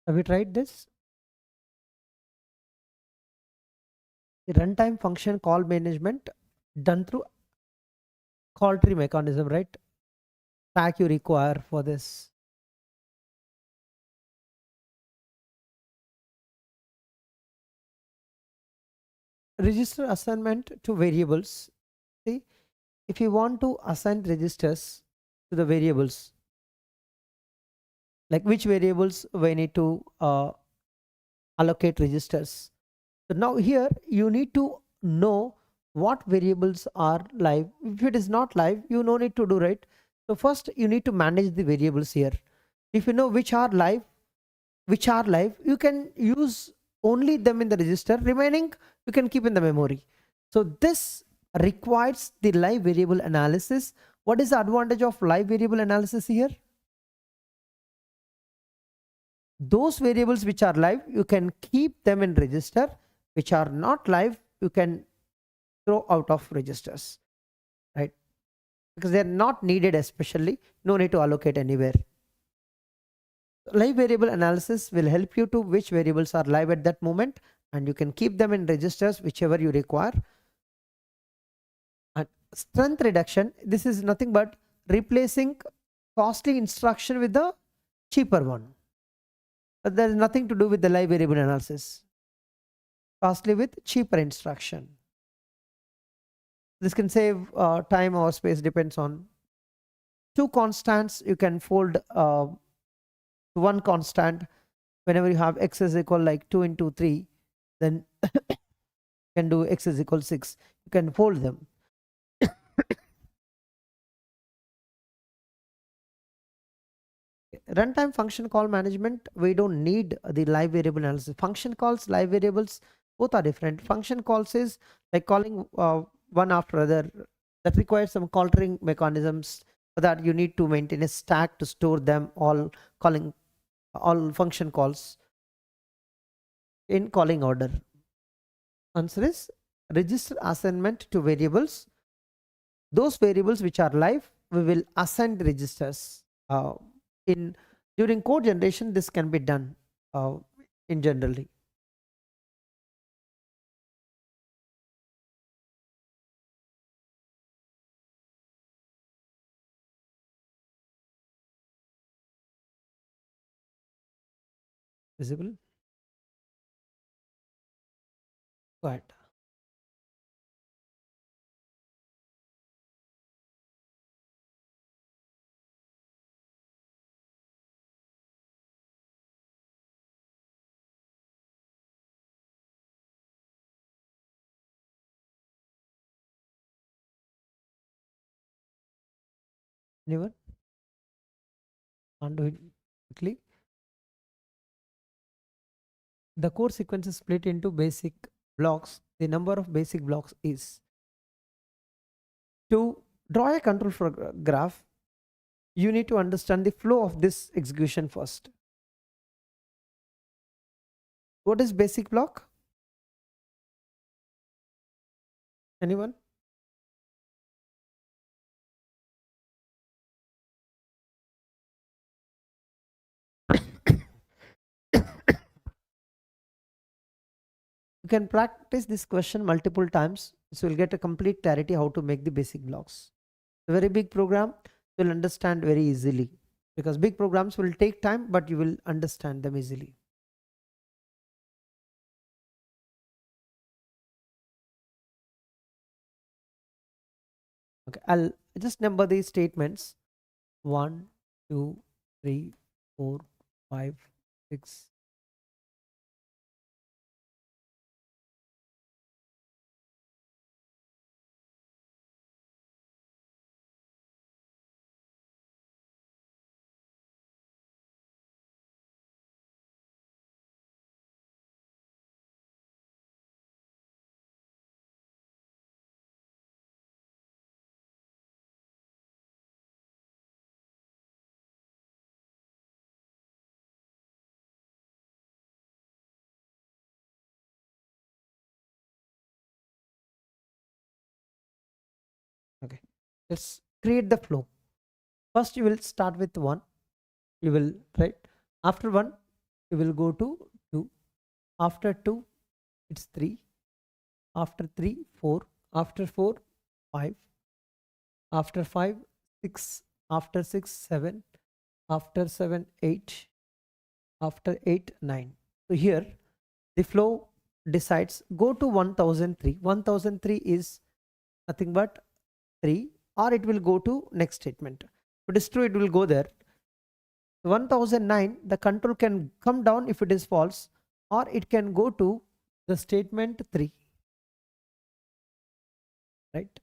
A: Have you tried this? The runtime function call management done through call tree mechanism, right? Stack you require for this. Register assignment to variables. See, if you want to assign registers to the variables, like which variables we need to allocate registers. So now here you need to know what variables are live. If it is not live, you no need to do, right? So first you need to manage the variables here. If you know which are live, you can use only them in the register. Remaining you can keep in the memory. So this requires the live variable analysis. What is the advantage of live variable analysis here? Those variables which are live, you can keep them in register. Which are not live, you can throw out of registers, right? Because they're not needed, especially no need to allocate anywhere. Live variable analysis will help you to which variables are live at that moment, and you can keep them in registers whichever you require. And strength reduction, this is nothing but replacing costly instruction with the cheaper one. But there is nothing to do with the live variable analysis. Costly with cheaper instruction. This can save time or space, depends on. Two constants you can fold one constant. Whenever you have x is equal like 2 into 3, then you can do x is equal 6. You can fold them. Runtime function call management, we don't need the live variable analysis. Function calls, live variables, both are different. Function calls is like calling one after other. That requires some calling mechanisms, so that you need to maintain a stack to store them all, calling all function calls in calling order. Answer is register assignment to variables. Those variables which are live, we will assign the registers. In during code generation, this can be done in generally. Visible? Go ahead. Anyone? Can't do it quickly. The code sequence is split into basic blocks. The number of basic blocks is, to draw a control flow graph, you need to understand the flow of this execution first. What is basic block? Anyone? You can practice this question multiple times, so you'll get a complete clarity how to make the basic blocks. A very big program you'll understand very easily, because big programs will take time, but you will understand them easily. Okay, I'll just number these statements: 1, 2, 3, 4, 5, 6. Okay, let's create the flow. First you will start with 1, you will write. After 1 you will go to 2, after 2 it's 3, after 3 4, after 4 5, after 5 6, after 6 7, after 7 8, after 8 9. So here the flow decides go to 1003. 1003 is nothing but 3, or it will go to next statement. If it is true, it will go there. 1009, the control can come down if it is false, or it can go to the statement 3, right?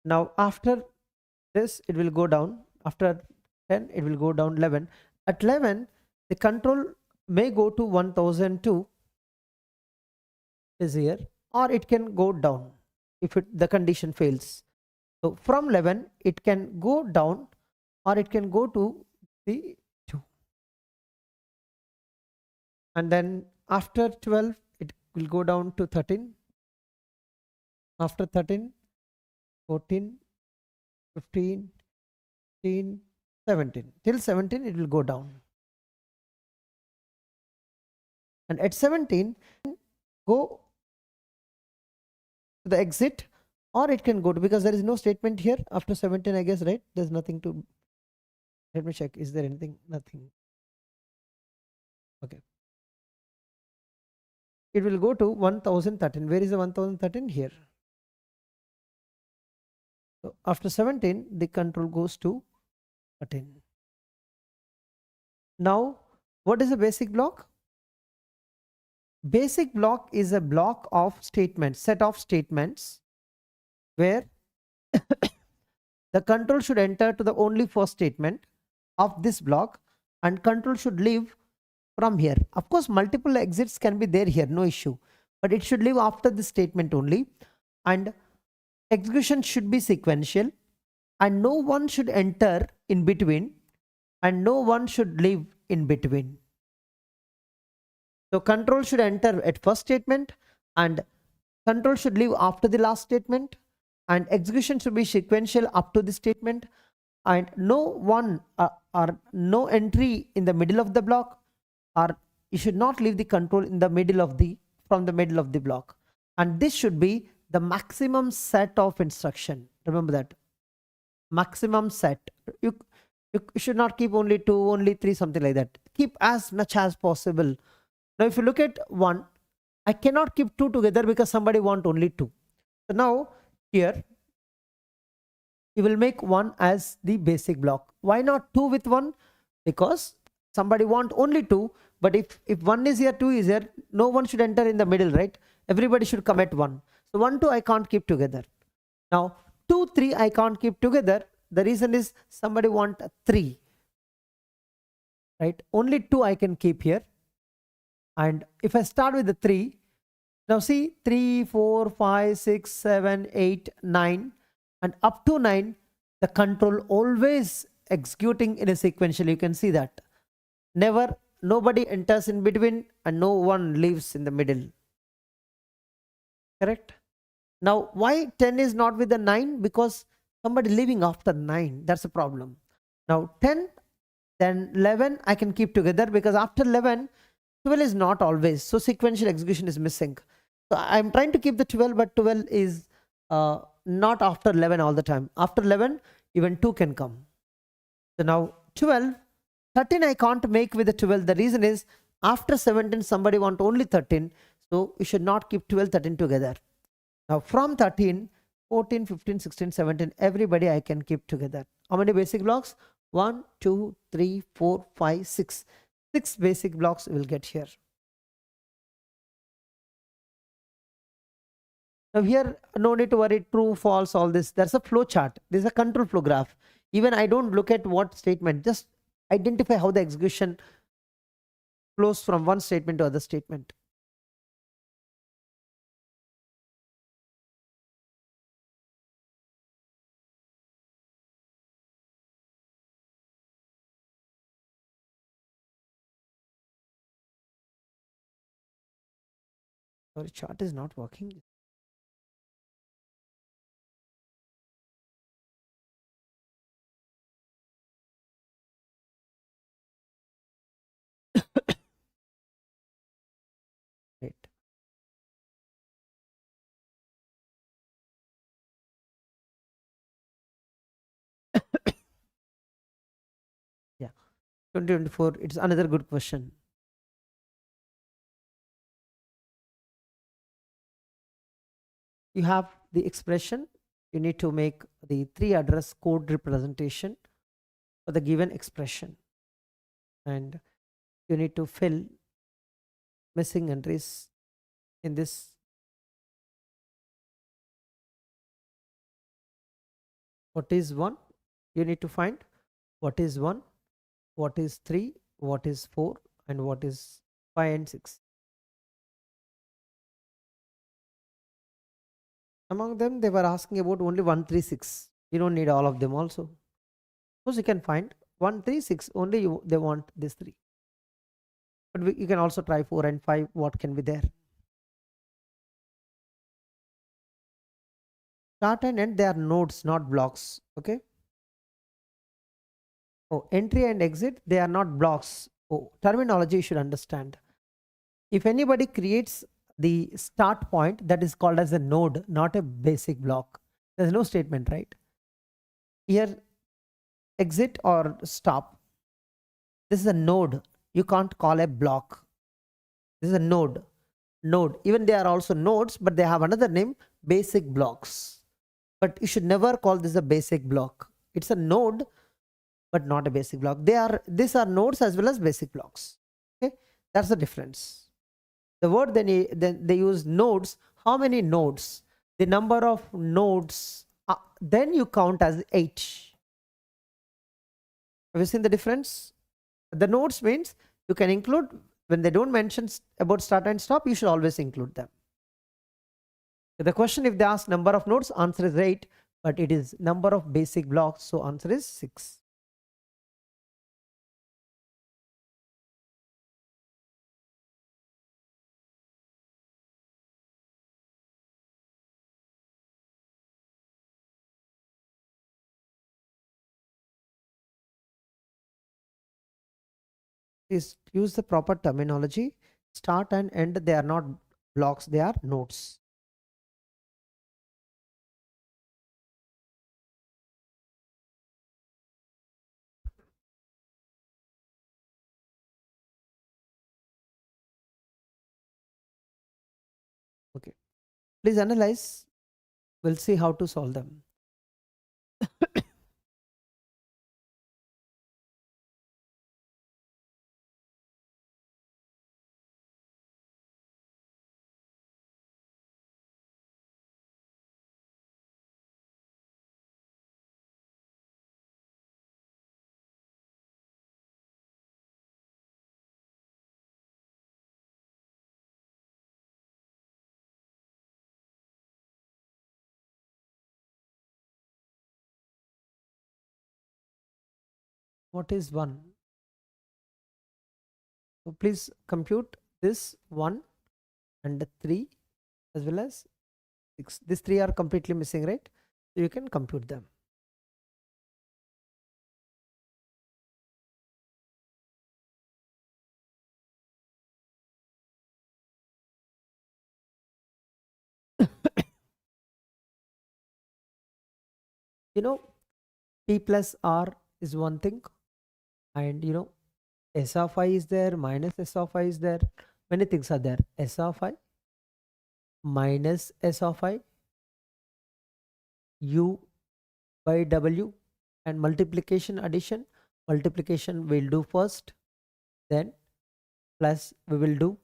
A: Now after this it will go down. After 10 it will go down 11. At 11 the control may go to 1002 is here, or it can go down if the condition fails. So from 11 it can go down, or it can go to the 2, and then after 12 it will go down to 13, after 13 14 15 16 17, till 17 it will go down, and at 17 go to the exit, or it can go to, because there is no statement here after 17, I guess, right? There's nothing to, let me check, is there anything? Nothing. Okay, it will go to 1013. Where is the 1013? Here. So after 17 the control goes to 13. Now what is a basic block? Basic block is a block of statements, set of statements, where the control should enter to the only first statement of this block, and control should leave from here. Of course, multiple exits can be there here, no issue, but it should leave after this statement only, and execution should be sequential, and no one should enter in between, and no one should leave in between. So control should enter at first statement, and control should leave after the last statement, and execution should be sequential up to the statement, and no one or no entry in the middle of the block, or you should not leave the control in the middle of the from the middle of the block. And this should be the maximum set of instruction. Remember that maximum set. You should not keep only 2, only 3, something like that. Keep as much as possible. Now if you look at 1, I cannot keep 2 together because somebody want only 2. So now here you will make 1 as the basic block. Why not 2 with 1? Because somebody want only 2, but if 1 is here, 2 is here, no one should enter in the middle, right? Everybody should come at 1. So 1, 2 I can't keep together. Now 2, 3 I can't keep together. The reason is somebody want 3, right? Only 2 I can keep here. And if I start with the 3, now see 3, 4, 5, 6, 7, 8, 9, and up to 9, the control always executing in a sequential. You can see that. Never, nobody enters in between and no one leaves in the middle. Correct? Now, why 10 is not with the 9? Because somebody leaving after 9. That's a problem. Now 10, then 11 I can keep together, because after 11, 12 is not always. So sequential execution is missing. So I'm trying to keep the 12, but 12 is not after 11 all the time. After 11, even 2 can come. So now 12, 13 I can't make with the 12. The reason is after 17 somebody want only 13. So you should not keep 12, 13 together. Now from 13, 14, 15, 16, 17, everybody I can keep together. How many basic blocks? 1, 2, 3, 4, 5, 6. 6 basic blocks we will get here. Now here, no need to worry, true, false, all this. There's a flow chart. There's a control flow graph. Even I don't look at what statement, just identify how the execution flows from one statement to other statement. Sorry, chart is not working. Wait. Yeah, 2024, it's another good question. You have the expression, you need to make the 3 address code representation for the given expression, and you need to fill missing entries in this. What is 1? You need to find what is 1, what is 3, what is 4, and what is 5 and 6. Among them, they were asking about only 1, 3, 6. You don't need all of them also. Suppose you can find 1, 3, 6, only they want this 3. But you can also try 4 and 5, what can be there. Start and end, they are nodes, not blocks. Okay. Oh, entry and exit, they are not blocks. Oh, terminology you should understand. If anybody creates the start point, that is called as a node, not a basic block. There's no statement, right? Here, exit or stop. This is a node. You can't call a block. This is a node. Node. Even they are also nodes, but they have another name, basic blocks. But you should never call this a basic block. It's a node, but not a basic block. These are nodes as well as basic blocks. Okay, that's the difference. The word then they use nodes. How many nodes? The number of nodes then you count as 8. Have you seen the difference? The nodes means you can include, when they don't mention about start and stop, you should always include them. The question, if they ask number of nodes, answer is 8, but it is number of basic blocks, so answer is 6. Is use the proper terminology. Start and end, they are not blocks, they are nodes. Okay, please analyze. We'll see how to solve them. What is 1? So please compute this 1 and 3 as well as 6. These 3 are completely missing, right? So you can compute them. You know, P plus R is one thing, and you know, S of I is there, minus S of I is there. Many things are there. S of I minus S of I, U by W, and multiplication, addition. Multiplication we'll do first, then plus we will do.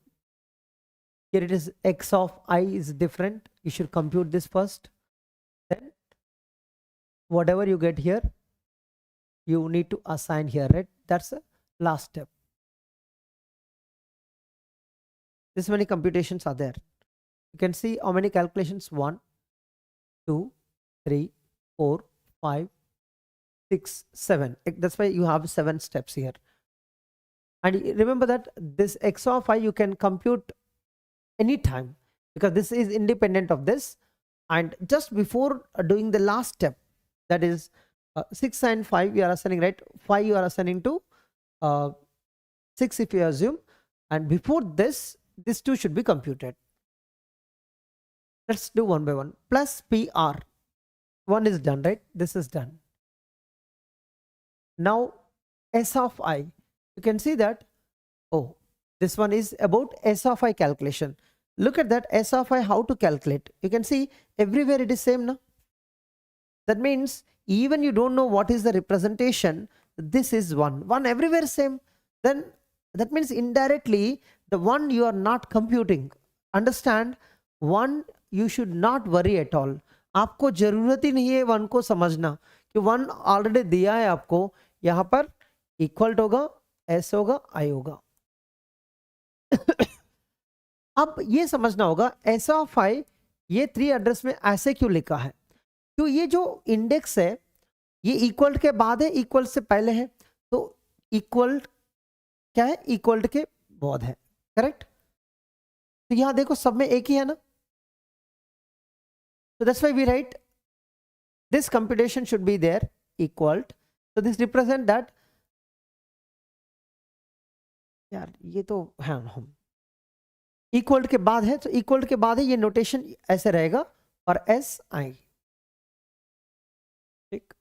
A: Here it is X of I is different. You should compute this first. Then whatever you get here, you need to assign here, right? That's the last step. This many computations are there. You can see how many calculations: 1, 2, 3, 4, 5, 6, 7. That's why you have 7 steps here. And remember that this X of I you can compute anytime, because this is independent of this. And just before doing the last step, that is 6 and 5 you are assigning, right? 5 you are assigning to 6 if you assume, and before this, these 2 should be computed. Let's do one by one. Plus PR. 1 is done, right? This is done. Now S of I, you can see that, oh, this one is about S of I calculation. Look at that S of I, how to calculate. You can see everywhere it is same now. That means even you don't know what is the representation, this is 1. 1 everywhere same. Then that means indirectly the 1 you are not computing. Understand, 1 you should not worry at all. आपको जरूरत ही नहीं है 1 को समझना, कि 1 already दिया है आपको. यहाँ पर इक्वल होगा, S होगा, I होगा. अब ये समझना होगा S of I ये 3 एड्रेस में ऐसे क्यों लिखा है. तो ये जो इंडेक्स है ये इक्वल के बाद है, इक्वल से पहले है. तो इक्वल क्या है, इक्वल के बाद है, करेक्ट. तो यहां देखो सब में एक ही है ना. So that's why we write this computation should be there equal. So this represent that. यार ये तो हाँ हम इक्वल के बाद है, तो इक्वल के बाद है, ये नोटेशन ऐसे रहेगा और एस आई. ठीक.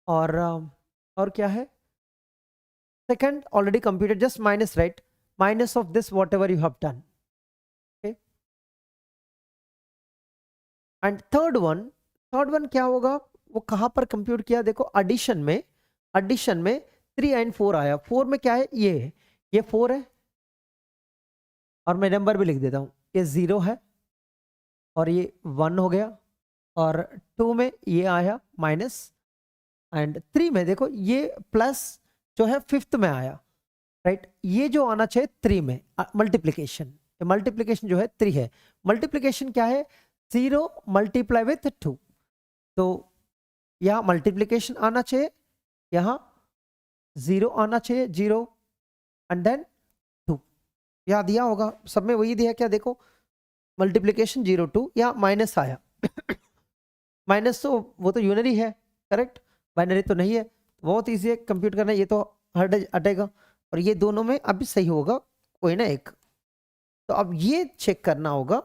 A: और क्या है, second already computed, just minus, right, minus of this what ever you have done. And third one क्या होगा, वो कहां पर कंप्यूट किया. देखो एडिशन में 3 and 4 आया. 4 में क्या है, ये 4 है, और मैं नंबर भी लिख देता हूं, ये 0 है और ये 1 हो गया. और 2 में ये आया माइनस, एंड 3 में देखो ये प्लस जो है 5th में आया, राइट। ये जो आना चाहिए 3 में मल्टीप्लीकेशन, मल्टीप्लीकेशन जो है 3 है। मल्टीप्लीकेशन क्या है? 0 मल्टीप्लाई विथ 2, तो यहाँ मल्टीप्लीकेशन आना चाहिए, यहाँ 0 आना चाहिए, 0 एंड देन 2। यहाँ दिया होगा सब में, वही दिया क्या? देखो मल्टीप्लीकेशन 0 2, यहाँ माइनस आया माइनस तो वो तो यूनरी है, करेक्ट, बाइनरी तो नहीं है। बहुत ईजी है कंप्यूट करना, ये तो हटेगा, और ये दोनों में अभी सही होगा कोई ना एक। तो अब ये चेक करना होगा,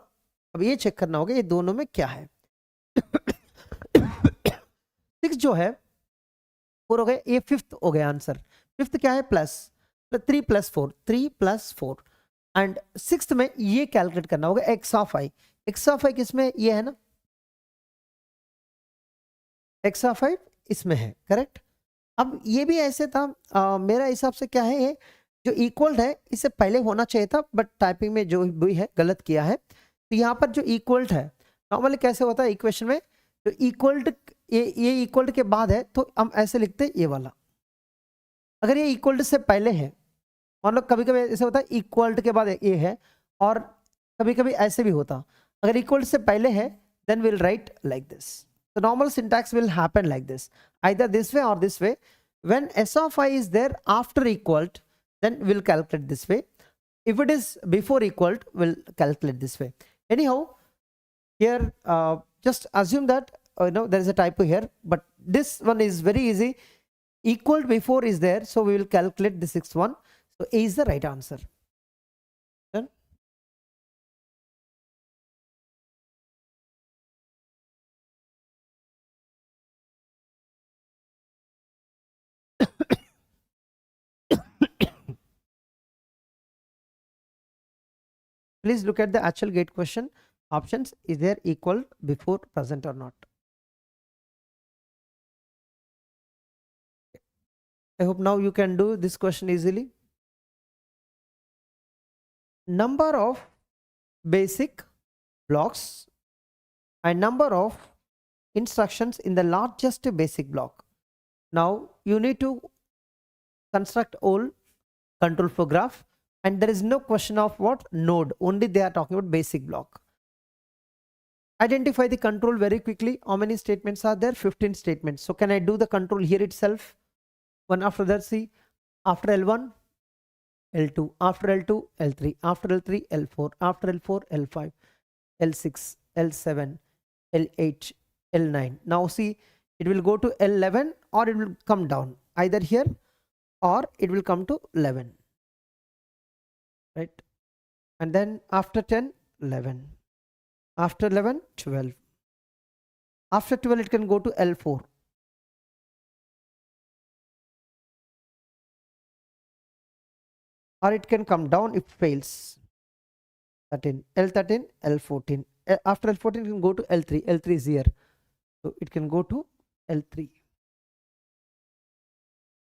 A: अब ये चेक करना होगा ये दोनों में क्या है। 6 जो है 4 हो गया, ये 5th हो गया आंसर। 5th क्या है? Plus 3 plus 4, 3 plus 4, and 6th में ये कैलकुलेट करना होगा X of I. X of I किसमें? ये है ना, एक्स ऑफ आई इसमें है, करेक्ट। अब ये भी ऐसे था, मेरा हिसाब से क्या है, ये जो इक्वल है इससे पहले होना चाहिए था, बट टाइपिंग में जो भी है गलत किया है। तो यहाँ पर जो इक्वल्ड है, नॉर्मली कैसे होता है इक्वेशन में, तो इक्वल्ड ये इक्वल्ड के बाद है तो हम ऐसे लिखते हैं ये वाला। अगर ये इक्वल्ड से पहले है, मान लो कभी कभी ऐसे होता है इक्वल्ड के बाद ये है, और कभी कभी ऐसे भी होता, अगर इक्वल्ड से पहले है then will write like this. The normal syntax will happen like this, either this way or this way. When s of I is there after equaled, then we'll calculate this way. If it is before equaled, we'll calculate this way. Anyhow, here just assume that there is a typo here, but this one is very easy. Equaled before is there, so we will calculate the 6th one. So A is the right answer. Done? Please look at the actual gate question options. Is there equal before present or not? I hope now you can do this question easily. Number of basic blocks and number of instructions in the largest basic block. Now you need to construct all control flow graph, and there is no question of what node, only they are talking about basic block. Identify the control very quickly. How many statements are there? 15 statements. So can I do the control here itself? One after that. See, after L1 L2, after L2 L3, after L3 L4, after L4 L5, L6 L7 L8 L9. Now see, it will go to L11 or it will come down either here or it will come to 11, right? And then after 10 11, after 11 12, after 12 it can go to L4, or it can come down if fails. 13 L13 L14, after L14 it can go to L3. L3 is here, so it can go to L3,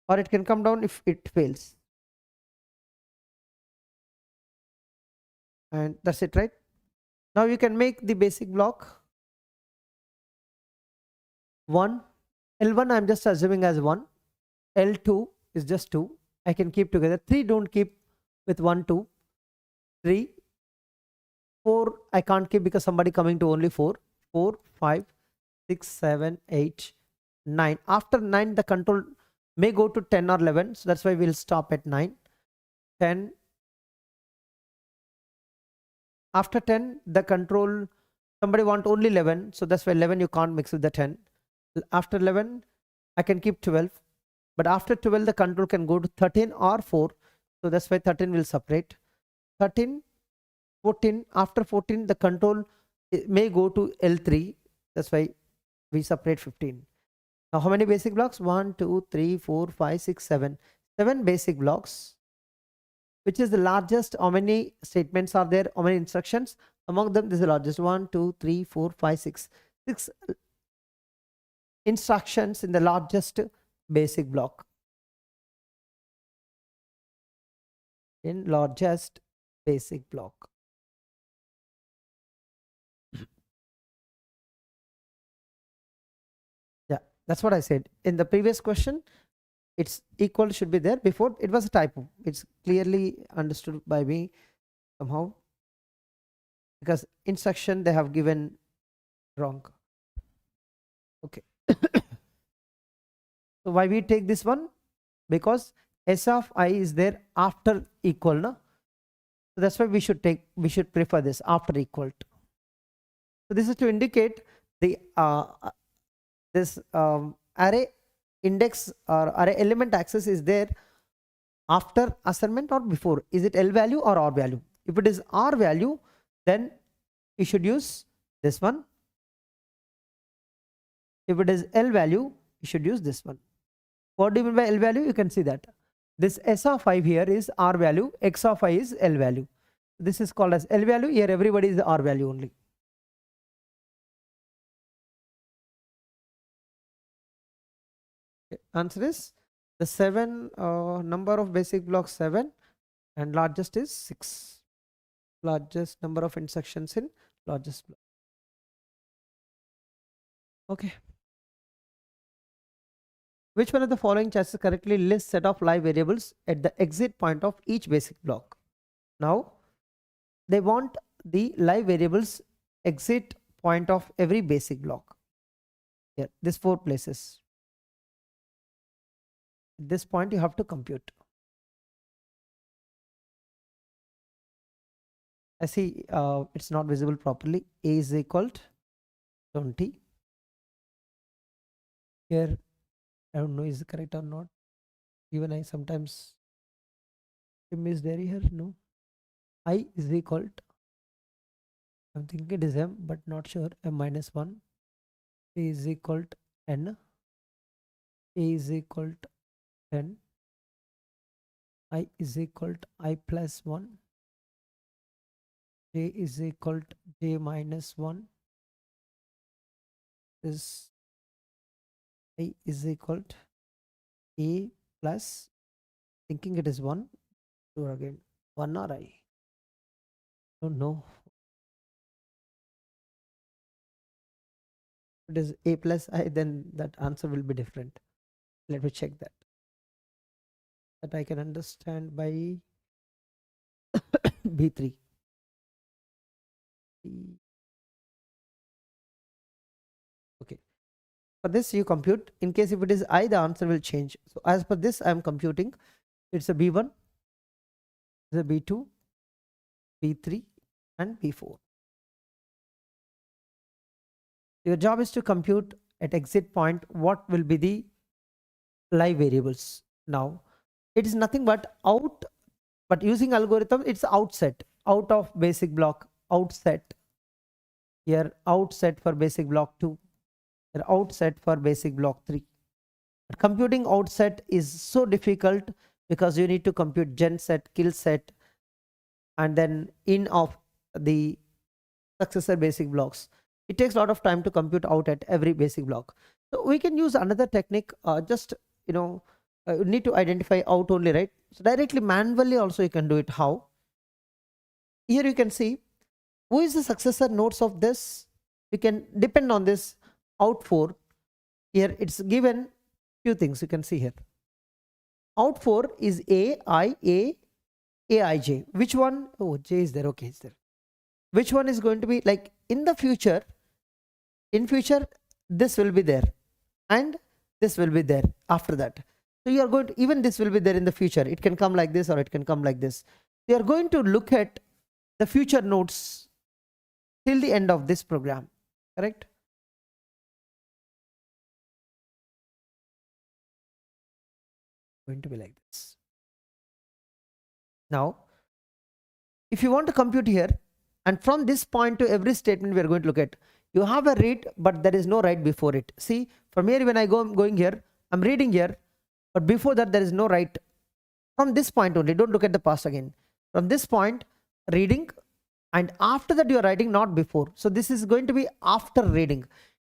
A: or it can come down if it fails. And that's it, right? Now you can make the basic block 1. L1 I'm just assuming as 1. L2 is just 2. I can keep together. 3 don't keep with 1 2. 3 4 I can't keep because somebody coming to only 4. 4 5 6 7 8 9. After 9 the control may go to 10 or 11, so that's why we'll stop at 9. 10, after 10 the control, somebody want only 11, so that's why 11 you can't mix with the 10. After 11 I can keep 12, but after 12 the control can go to 13 or 4, so that's why 13 will separate. 13 14, after 14 the control may go to L3, that's why we separate 15. Now how many basic blocks? 1 2 3 4 5 6 7. 7 basic blocks. Which is the largest? How many statements are there? How many instructions? Among them, this is the largest. 1 2 3 4 5 6. 6 instructions in the largest basic block. In largest basic block. That's what I said in the previous question. It's equal should be there. Before it was a typo. It's clearly understood by me somehow, because instruction they have given wrong. Okay. So why we take this one? Because S of I is there after equal, no? So that's why we should prefer this after equal to. So this is to indicate the this array index or array element access is there after assignment or before. Is it L value or R value? If it is R value, then you should use this one. If it is L value, you should use this one. What do you mean by L value? You can see that this S of I here is R value, X of I is L value. This is called as L value. Here everybody is the R value only. Okay. Answer is the 7 number of basic blocks 7 and largest is 6. Largest number of instructions in largest block. Okay. Which one of the following choices correctly lists set of live variables at the exit point of each basic block? Now they want the live variables exit point of every basic block. Here, these 4 places. At this point you have to compute. I see it's not visible properly. A is equal to 20. Here I don't know is it correct or not. Even I sometimes M is there here. No. I is equal to, I'm thinking it is M but not sure. M minus 1. A is equal to N. A is equal to 10. I is equal to I plus 1. J is equal to J minus 1. This I is equal to A plus, thinking it is 1. Sure again. 1 or I? Don't know. If it is A plus I, then that answer will be different. Let me check that. That I can understand by B3. Okay. For this you compute. In case if it is I, the answer will change. So as per this I am computing. It's a B1, it's a B2, B3 and B4. Your job is to compute at exit point what will be the live variables. Now it is nothing but out, but using algorithm it's outset, out of basic block, outset. Here outset for basic block 2, here outset for basic block 3. But computing outset is so difficult because you need to compute gen set, kill set and then in of the successor basic blocks. It takes a lot of time to compute out at every basic block. So we can use another technique, just you need to identify out only, right? So directly manually also you can do it. How? Here you can see who is the successor nodes of this. We can depend on this out 4. Here it's given few things you can see here. Out 4 is A, I, I, J. Which one? Oh, J is there. Okay, it's there. Which one is going to be like in the future? In future, this will be there and this will be there after that. So you are going to, even this will be there in the future. It can come like this or it can come like this. You are going to look at the future nodes till the end of this program, correct? Going to be like this. Now, if you want to compute here, and from this point to every statement we are going to look at, you have a read but there is no write before it. See, from here when I going here, I'm reading here, but before that there is no write. From this point only, don't look at the past again. From this point, reading, and after that you are writing, not before. So this is going to be after reading.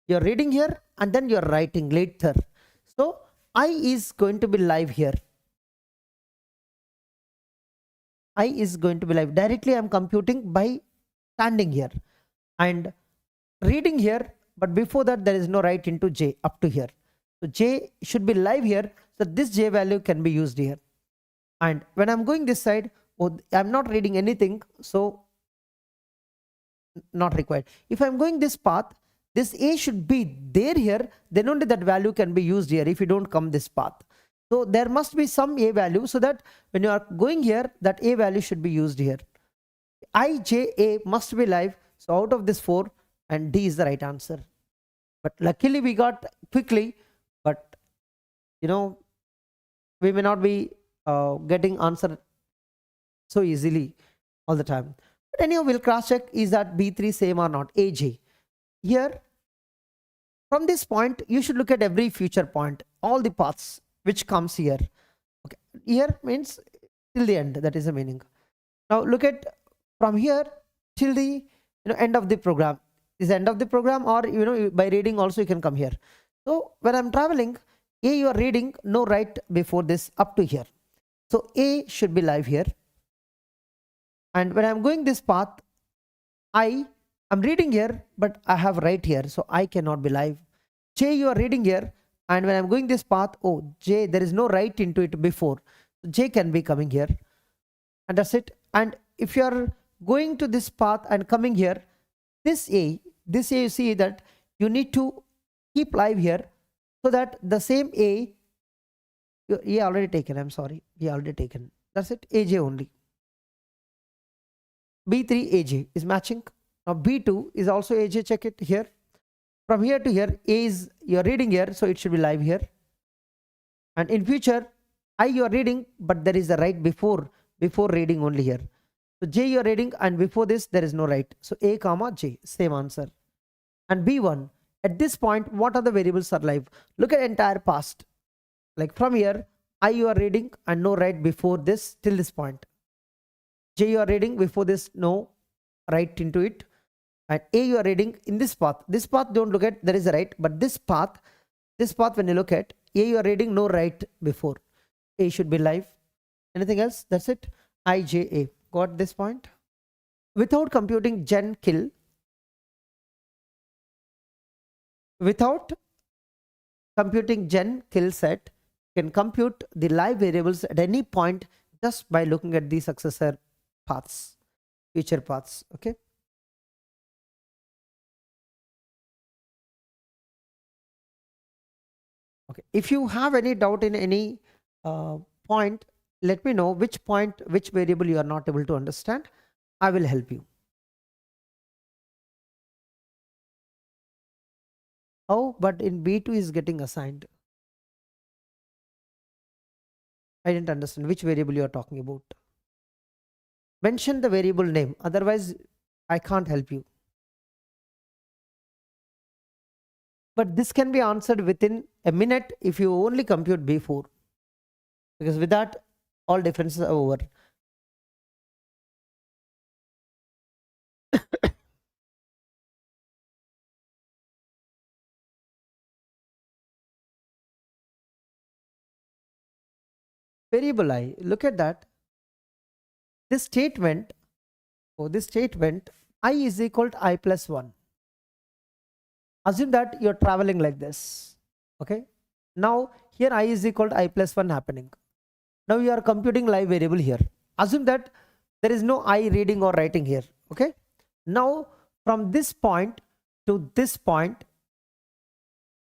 A: You are reading here and then you are writing later. So I is going to be live here. I is going to be live. Directly I am computing by standing here and reading here, but before that there is no write into J up to here. So j should be live here, so this j value can be used here. And when I'm going this side, oh, I'm not reading anything, so not required. If I'm going this path, this a should be there here, then only that value can be used here if you don't come this path. So there must be some a value, so that when you are going here, that a value should be used here. I, j, a must be live, so out of this 4, and D is the right answer. But luckily we got quickly, but you know, we may not be getting answer so easily all the time. But anyhow, we'll cross check, is that B3 same or not, AJ. Here, from this point, you should look at every future point, all the paths which comes here. Okay, here means till the end, that is the meaning. Now look at from here till the end of the program. Is end of the program, or by reading also you can come here. So when I'm traveling, A you are reading, no write before this up to here. So A should be live here. And when I'm going this path, I'm reading here, but I have write here, so I cannot be live. J you are reading here, and when I'm going this path, oh J, there is no write into it before, so J can be coming here, and that's it. And if you are going to this path and coming here, this A you see that you need to keep live here, so that the same A already taken, I'm sorry, already taken, that's it, AJ only. B3 AJ is matching. Now B2 is also AJ, check it here. From here to here, A is you're reading here, so it should be live here. And in future, I you are reading, but there is a write before reading only here. So J you are reading, and before this there is no write. So A comma J, same answer. And B1, at this point, what are the variables are live? Look at entire past. Like from here, I you are reading and no write before this till this point. J you are reading, before this no write into it. And A you are reading in this path. This path don't look at, there is a write, but this path when you look at, A you are reading, no write before. A should be live. Anything else? That's it. I, J, A. Got this point? Without computing gen kill, set, can compute the live variables at any point just by looking at the successor paths, future paths. Okay. Okay. If you have any doubt in any point, let me know which variable you are not able to understand. I will help you. Oh, but in B2 is getting assigned. I didn't understand which variable you are talking about. Mention the variable name, otherwise I can't help you. But this can be answered within a minute if you only compute B4, because with that all differences are over. Variable I, look at that. This statement, I is equal to I plus 1. Assume that you're traveling like this. Okay. Now here I is equal to I plus 1 happening. Now you are computing live variable here. Assume that there is no I reading or writing here. Okay. Now from this point to this point,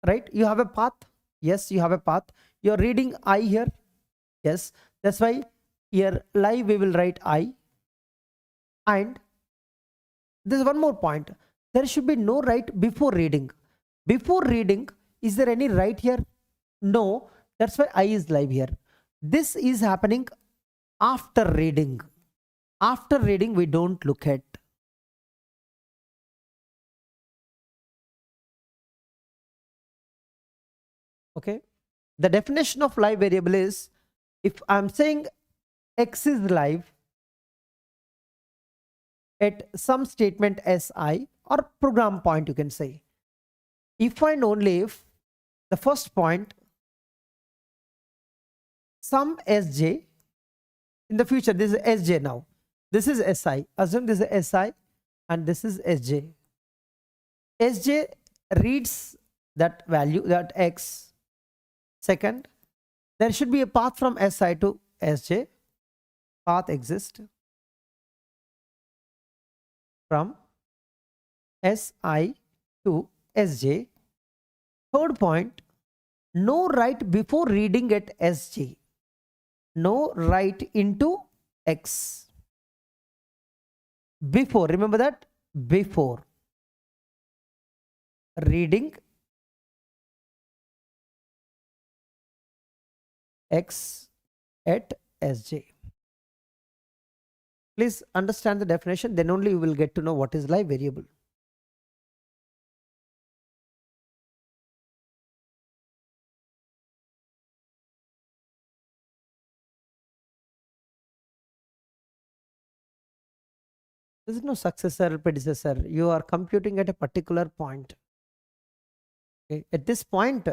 A: right, you have a path. Yes, you have a path. You're reading I here. Yes, that's why here live we will write I. And there's one more point. There should be no write before reading. Before reading, is there any write here? No, that's why I is live here. This is happening after reading. After reading, we don't look at. Okay. The definition of live variable is, if I'm saying X is live at some statement Si or program point, you can say, if and only if the first point some Sj, in the future this is Sj, now this is Si, assume this is Si and this is Sj. Sj reads that value, that X, Second, there should be a path from Si to Sj. Path exists from Si to Sj. Third point, no write before reading at Sj. No write into X. Before, remember that? Before reading X at Sj. Please understand the definition, then only you will get to know what is live variable. There is no successor, predecessor. You are computing at a particular point. Okay. At this point,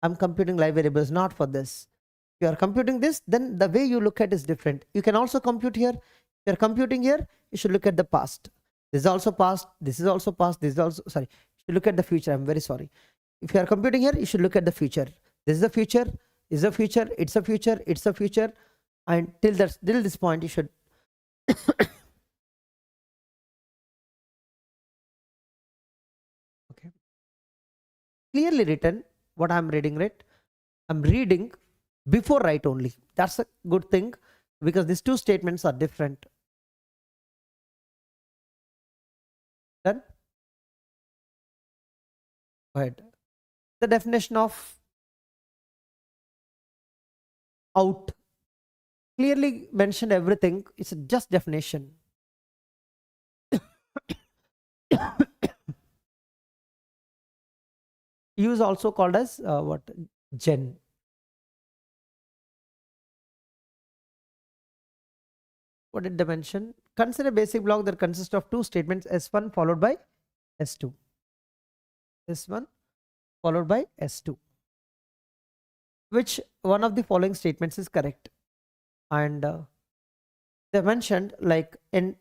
A: I'm computing live variables, not for this. If you are computing this, then the way you look at is different. You can also compute here. If you are computing here, you should look at the past. This is also past. This is also past. This is also, sorry. You should look at the future. I'm very sorry. If you are computing here, you should look at the future. This is the future. Is a future. It's a future. It's a future. And till this point, you should. Okay. Clearly written. What I'm reading, right? I'm reading before write only. That's a good thing because these two statements are different. Done? Go ahead. The definition of out clearly mentioned everything. It's just definition. U is also called as what? Gen. What did they mention? Consider a basic block that consists of two statements, S1 followed by S2. S1 followed by S2. Which one of the following statements is correct? And they mentioned like in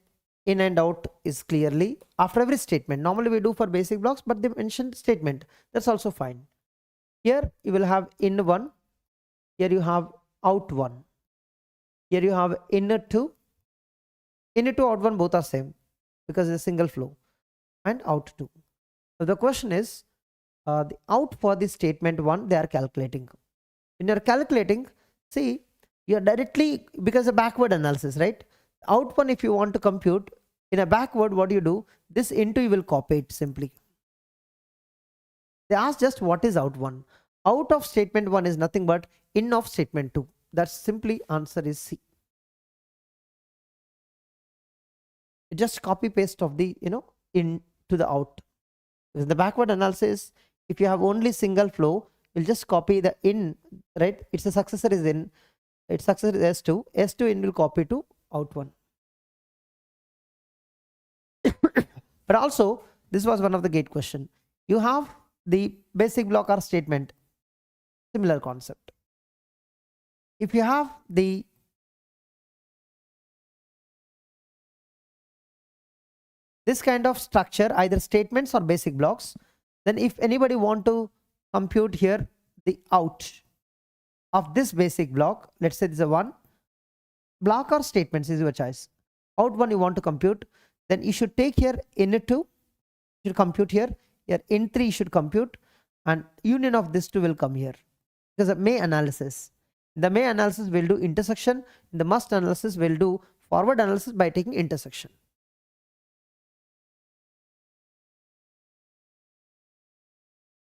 A: and out is clearly after every statement. Normally we do for basic blocks, but they mentioned statement. That's also fine. Here you will have in 1. Here you have out 1. Here you have in 2. In 2, out 1 both are same because it's a single flow, and out 2. So the question is the out for the statement 1 they are calculating. When you are calculating, see, you are directly, because of backward analysis, right? Out 1 if you want to compute in a backward, what do you do? This into you will copy it simply. They ask just what is out 1. Out of statement 1 is nothing but in of statement 2. That's simply answer is C. Just copy paste of the in to the out. In the backward analysis, if you have only single flow, you'll just copy the in, right? It's a successor is in, its successor is S2. S2 in will copy to out 1. But also, this was one of the gate question. You have the basic block or statement, similar concept. If you have the this kind of structure, either statements or basic blocks, then if anybody want to compute here the out of this basic block, let's say this is a 1 block or statements is your choice. Out 1 you want to compute, then you should take here in 2, you should compute here in 3 you should compute, and union of this 2 will come here because of may analysis. The may analysis will do intersection, the must analysis will do forward analysis by taking intersection.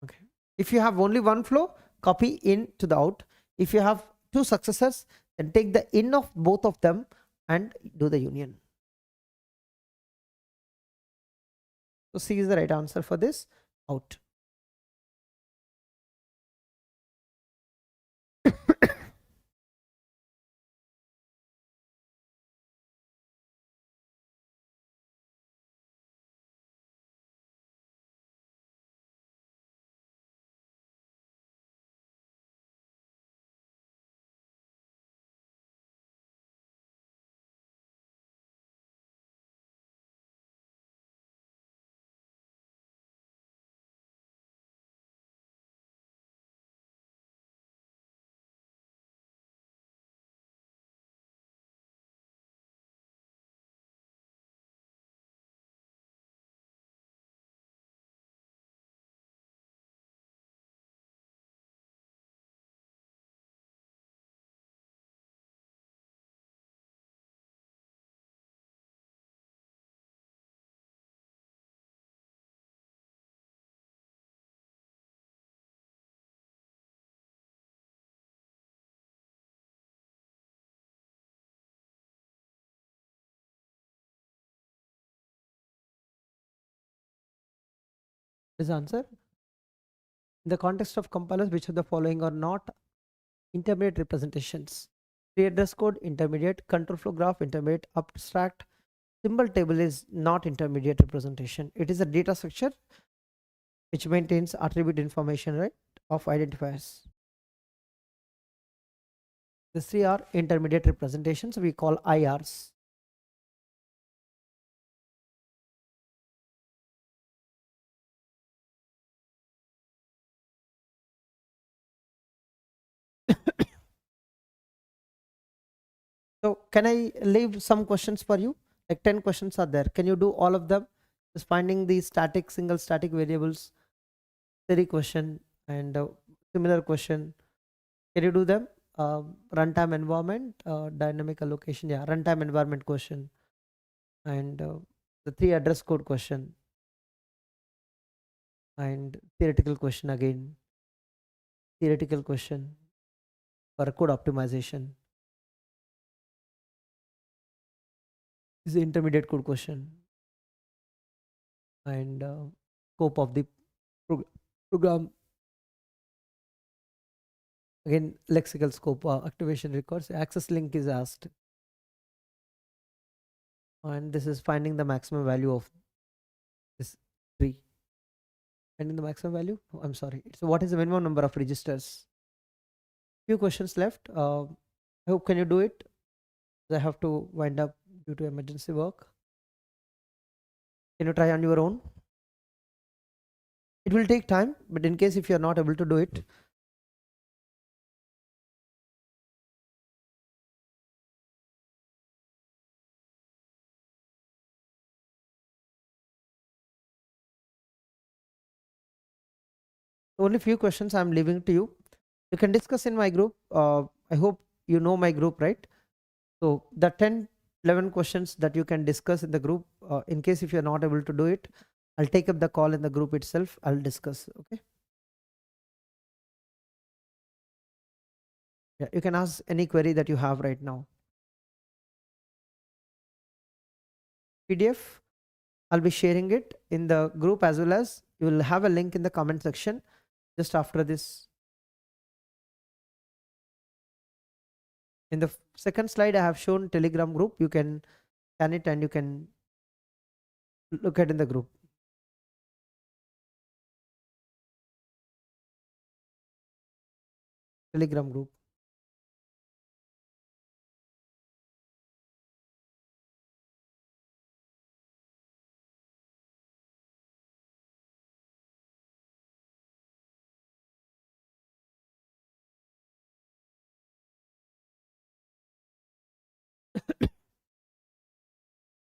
A: Okay. If you have only one flow, copy in to the out. If you have two successors, then take the in of both of them and do the union. So C is the right answer for this out. This answer. In the context of compilers, which of the following are not intermediate representations? Free address code, intermediate. Control flow graph, intermediate. Abstract symbol table is not intermediate representation. It is a data structure which maintains attribute information, right, of identifiers. These three are intermediate representations we call IRs. So can I leave some questions for you? Like 10 questions are there. Can you do all of them? Just finding the static, single static variables, theory question, and similar question. Can you do them? Runtime environment, dynamic allocation, yeah, runtime environment question, and the three address code question, and theoretical question again, theoretical question for code optimization. This is the intermediate code question, and scope of the program. Again, lexical scope, activation records, access link is asked. And this is finding the maximum value of this tree. Finding the maximum value? Oh, I'm sorry. So what is the minimum number of registers? Few questions left. I hope can you do it? I have to wind up due to emergency work. Can you try on your own? It will take time, but in case if you are not able to do it, only few questions I'm leaving to you. You can discuss in my group. I hope you know my group, right? So the 10, 11 questions that you can discuss in the group, in case if you're not able to do it, I'll take up the call in the group itself. I'll discuss. Okay. Yeah, you can ask any query that you have right now. PDF, I'll be sharing it in the group as well as you will have a link in the comment section just after this. In the second slide, I have shown Telegram group. You can scan it and you can look at in the group. Telegram group.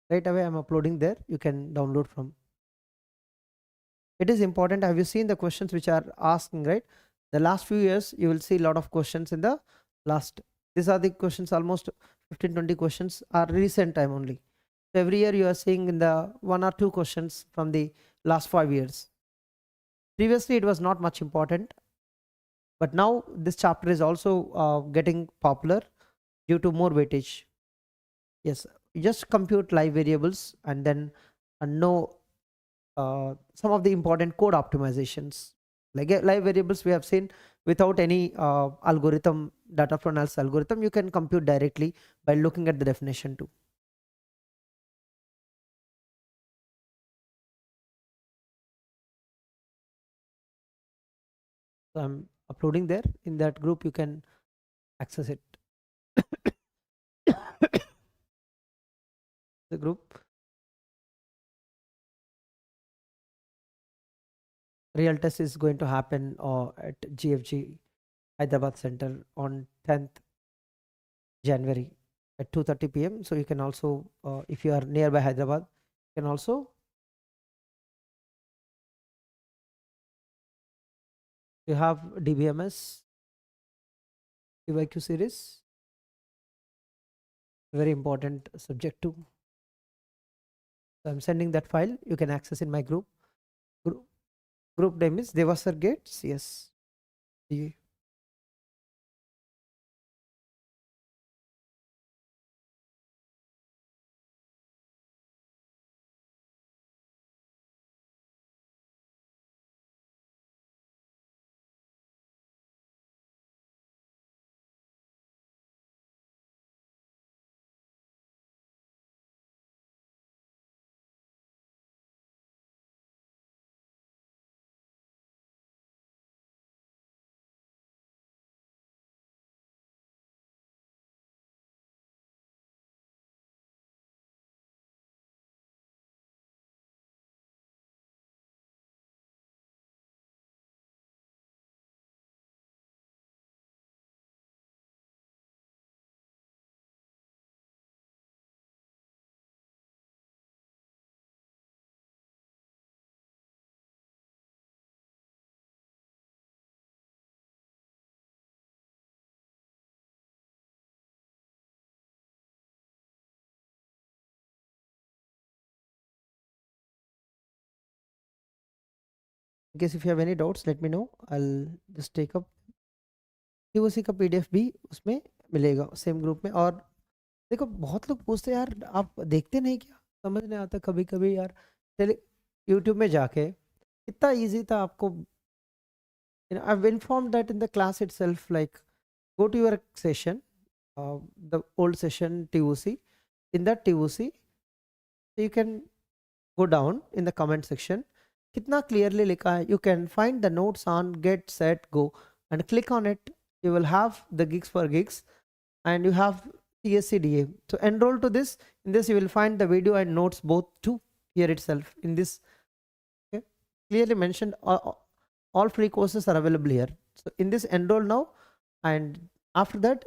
A: Right away, I'm uploading there. You can download from. It is important. Have you seen the questions which are asking, right? The last few years, you will see a lot of questions in the last. These are the questions, almost 15-20 questions are recent time only. So every year you are seeing in the 1 or 2 questions from the last 5 years. Previously, it was not much important, but now this chapter is also getting popular due to more weightage. Yes, you just compute live variables and then know some of the important code optimizations. Like live variables we have seen without any algorithm, data flow analysis algorithm, you can compute directly by looking at the definition too. So I'm uploading there in that group, you can access it. The group. Real test is going to happen at GFG Hyderabad Center on 10th January at 2:30 p.m. So you can also, if you are nearby Hyderabad, you can also. You have DBMS PYQ series, very important subject too. So I'm sending that file. You can access in my group. Group name is Devasar GATE CSE. In case if you have any doubts, let me know. I'll just take up TOC का PDF भी उसमें मिलेगा same group में। और देखो बहुत लोग पूछते हैं यार आप देखते नहीं क्या, समझ नहीं आता कभी कभी यार। चलिए यूट्यूब में जाके कितना इजी था आपको, I've informed that in the class itself, like go to your session, the old session TOC. In that TOC you can go down in the comment section, कितना clearly लिखा है, you can find the notes on get set go and click on it. You will have the gigs for gigs and you have CSCDA. So enroll to this. In this you will find the video and notes both too here itself in this. Okay, clearly mentioned all free courses are available here. So in this enroll now, and after that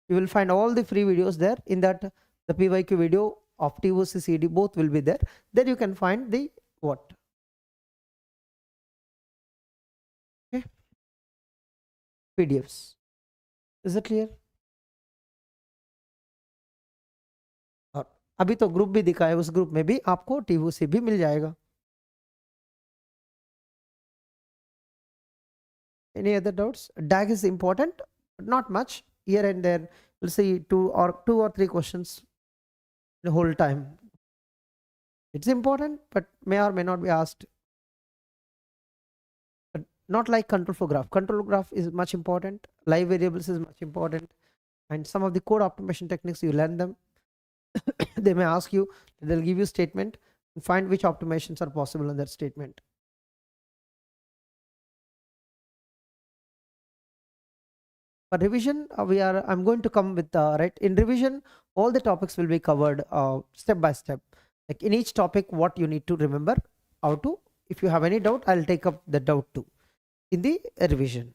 A: you will find all the free videos there. In that the PYQ video of TOC CD both will be there. There you can find the what. Okay, PDFs. Is it clear? और अभी तो group भी दिखा है, उस group में भी आपको TOC भी मिल जाएगा. Any other doubts? DAG is important, but not much. Here and there, we'll see two or three questions the whole time. It's important, but may or may not be asked. But not like control flow graph. Control graph is much important. Live variables is much important. And some of the code optimization techniques, you learn them. They may ask you, they'll give you statement and find which optimizations are possible in that statement. For revision, I'm going to come with right in revision. All the topics will be covered step by step. Like in each topic, what you need to remember, how to. If you have any doubt, I'll take up the doubt too in the revision.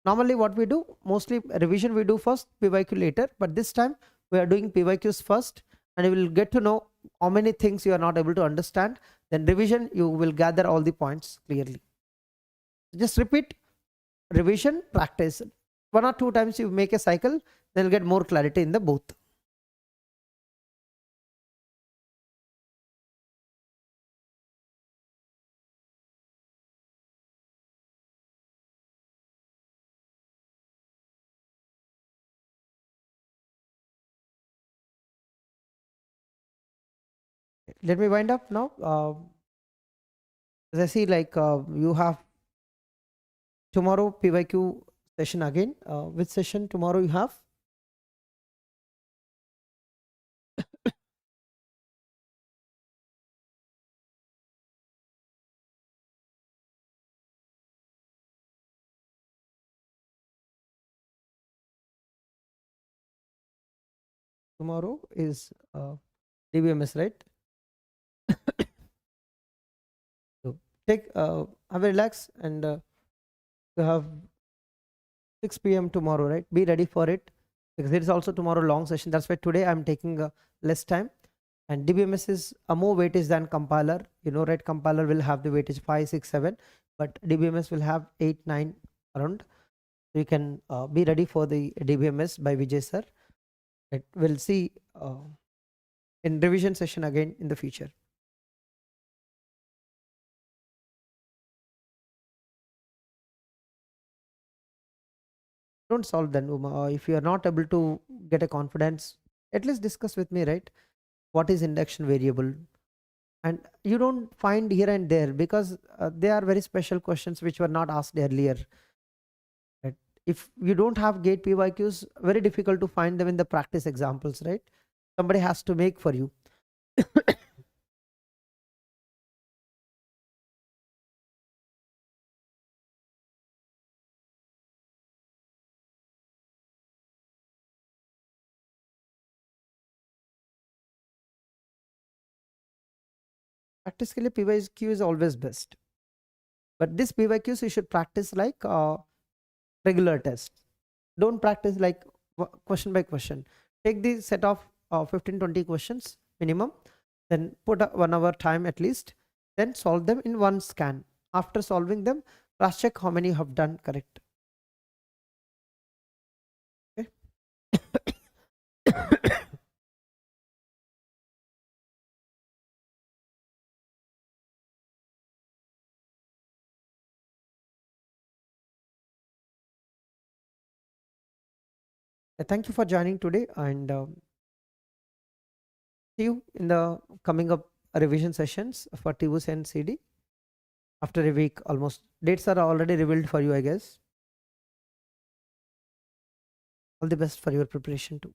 A: Normally, what we do, mostly revision we do first, PYQ later. But this time we are doing PYQs first, and you will get to know how many things you are not able to understand. Then revision, you will gather all the points clearly. Just repeat revision, practice. 1 or 2 times you make a cycle, then you'll get more clarity in the both. Let me wind up now. As I see, like you have tomorrow PYQ session again. Which session tomorrow you have? Tomorrow is DBMS, right? So take have a relax, and you have 6 p.m. tomorrow, right? Be ready for it, because it is also tomorrow long session. That's why today I'm taking less time. And DBMS is a more weightage than compiler, you know, right? Compiler will have the weightage 5, 6, 7, but DBMS will have 8, 9 around. So you can be ready for the DBMS by Vijay sir. We'll see in revision session again in the future. Don't solve then, Uma. If you are not able to get a confidence, at least discuss with me, right? What is induction variable? And you don't find here and there, because they are very special questions which were not asked earlier. Right? If you don't have GATE PYQs, very difficult to find them in the practice examples, right? Somebody has to make for you. Practice के लिए PYQ is always best. But this PYQs you should practice like regular tests. Don't practice like question by question. Take the set of 15-20 questions minimum, then put a 1 hour time at least, then solve them in one scan. After solving them, cross check how many you have done correct. Okay. thank you for joining today, and see you in the coming up revision sessions for TOC and CD after a week almost. Dates are already revealed for you, I guess. All the best for your preparation too.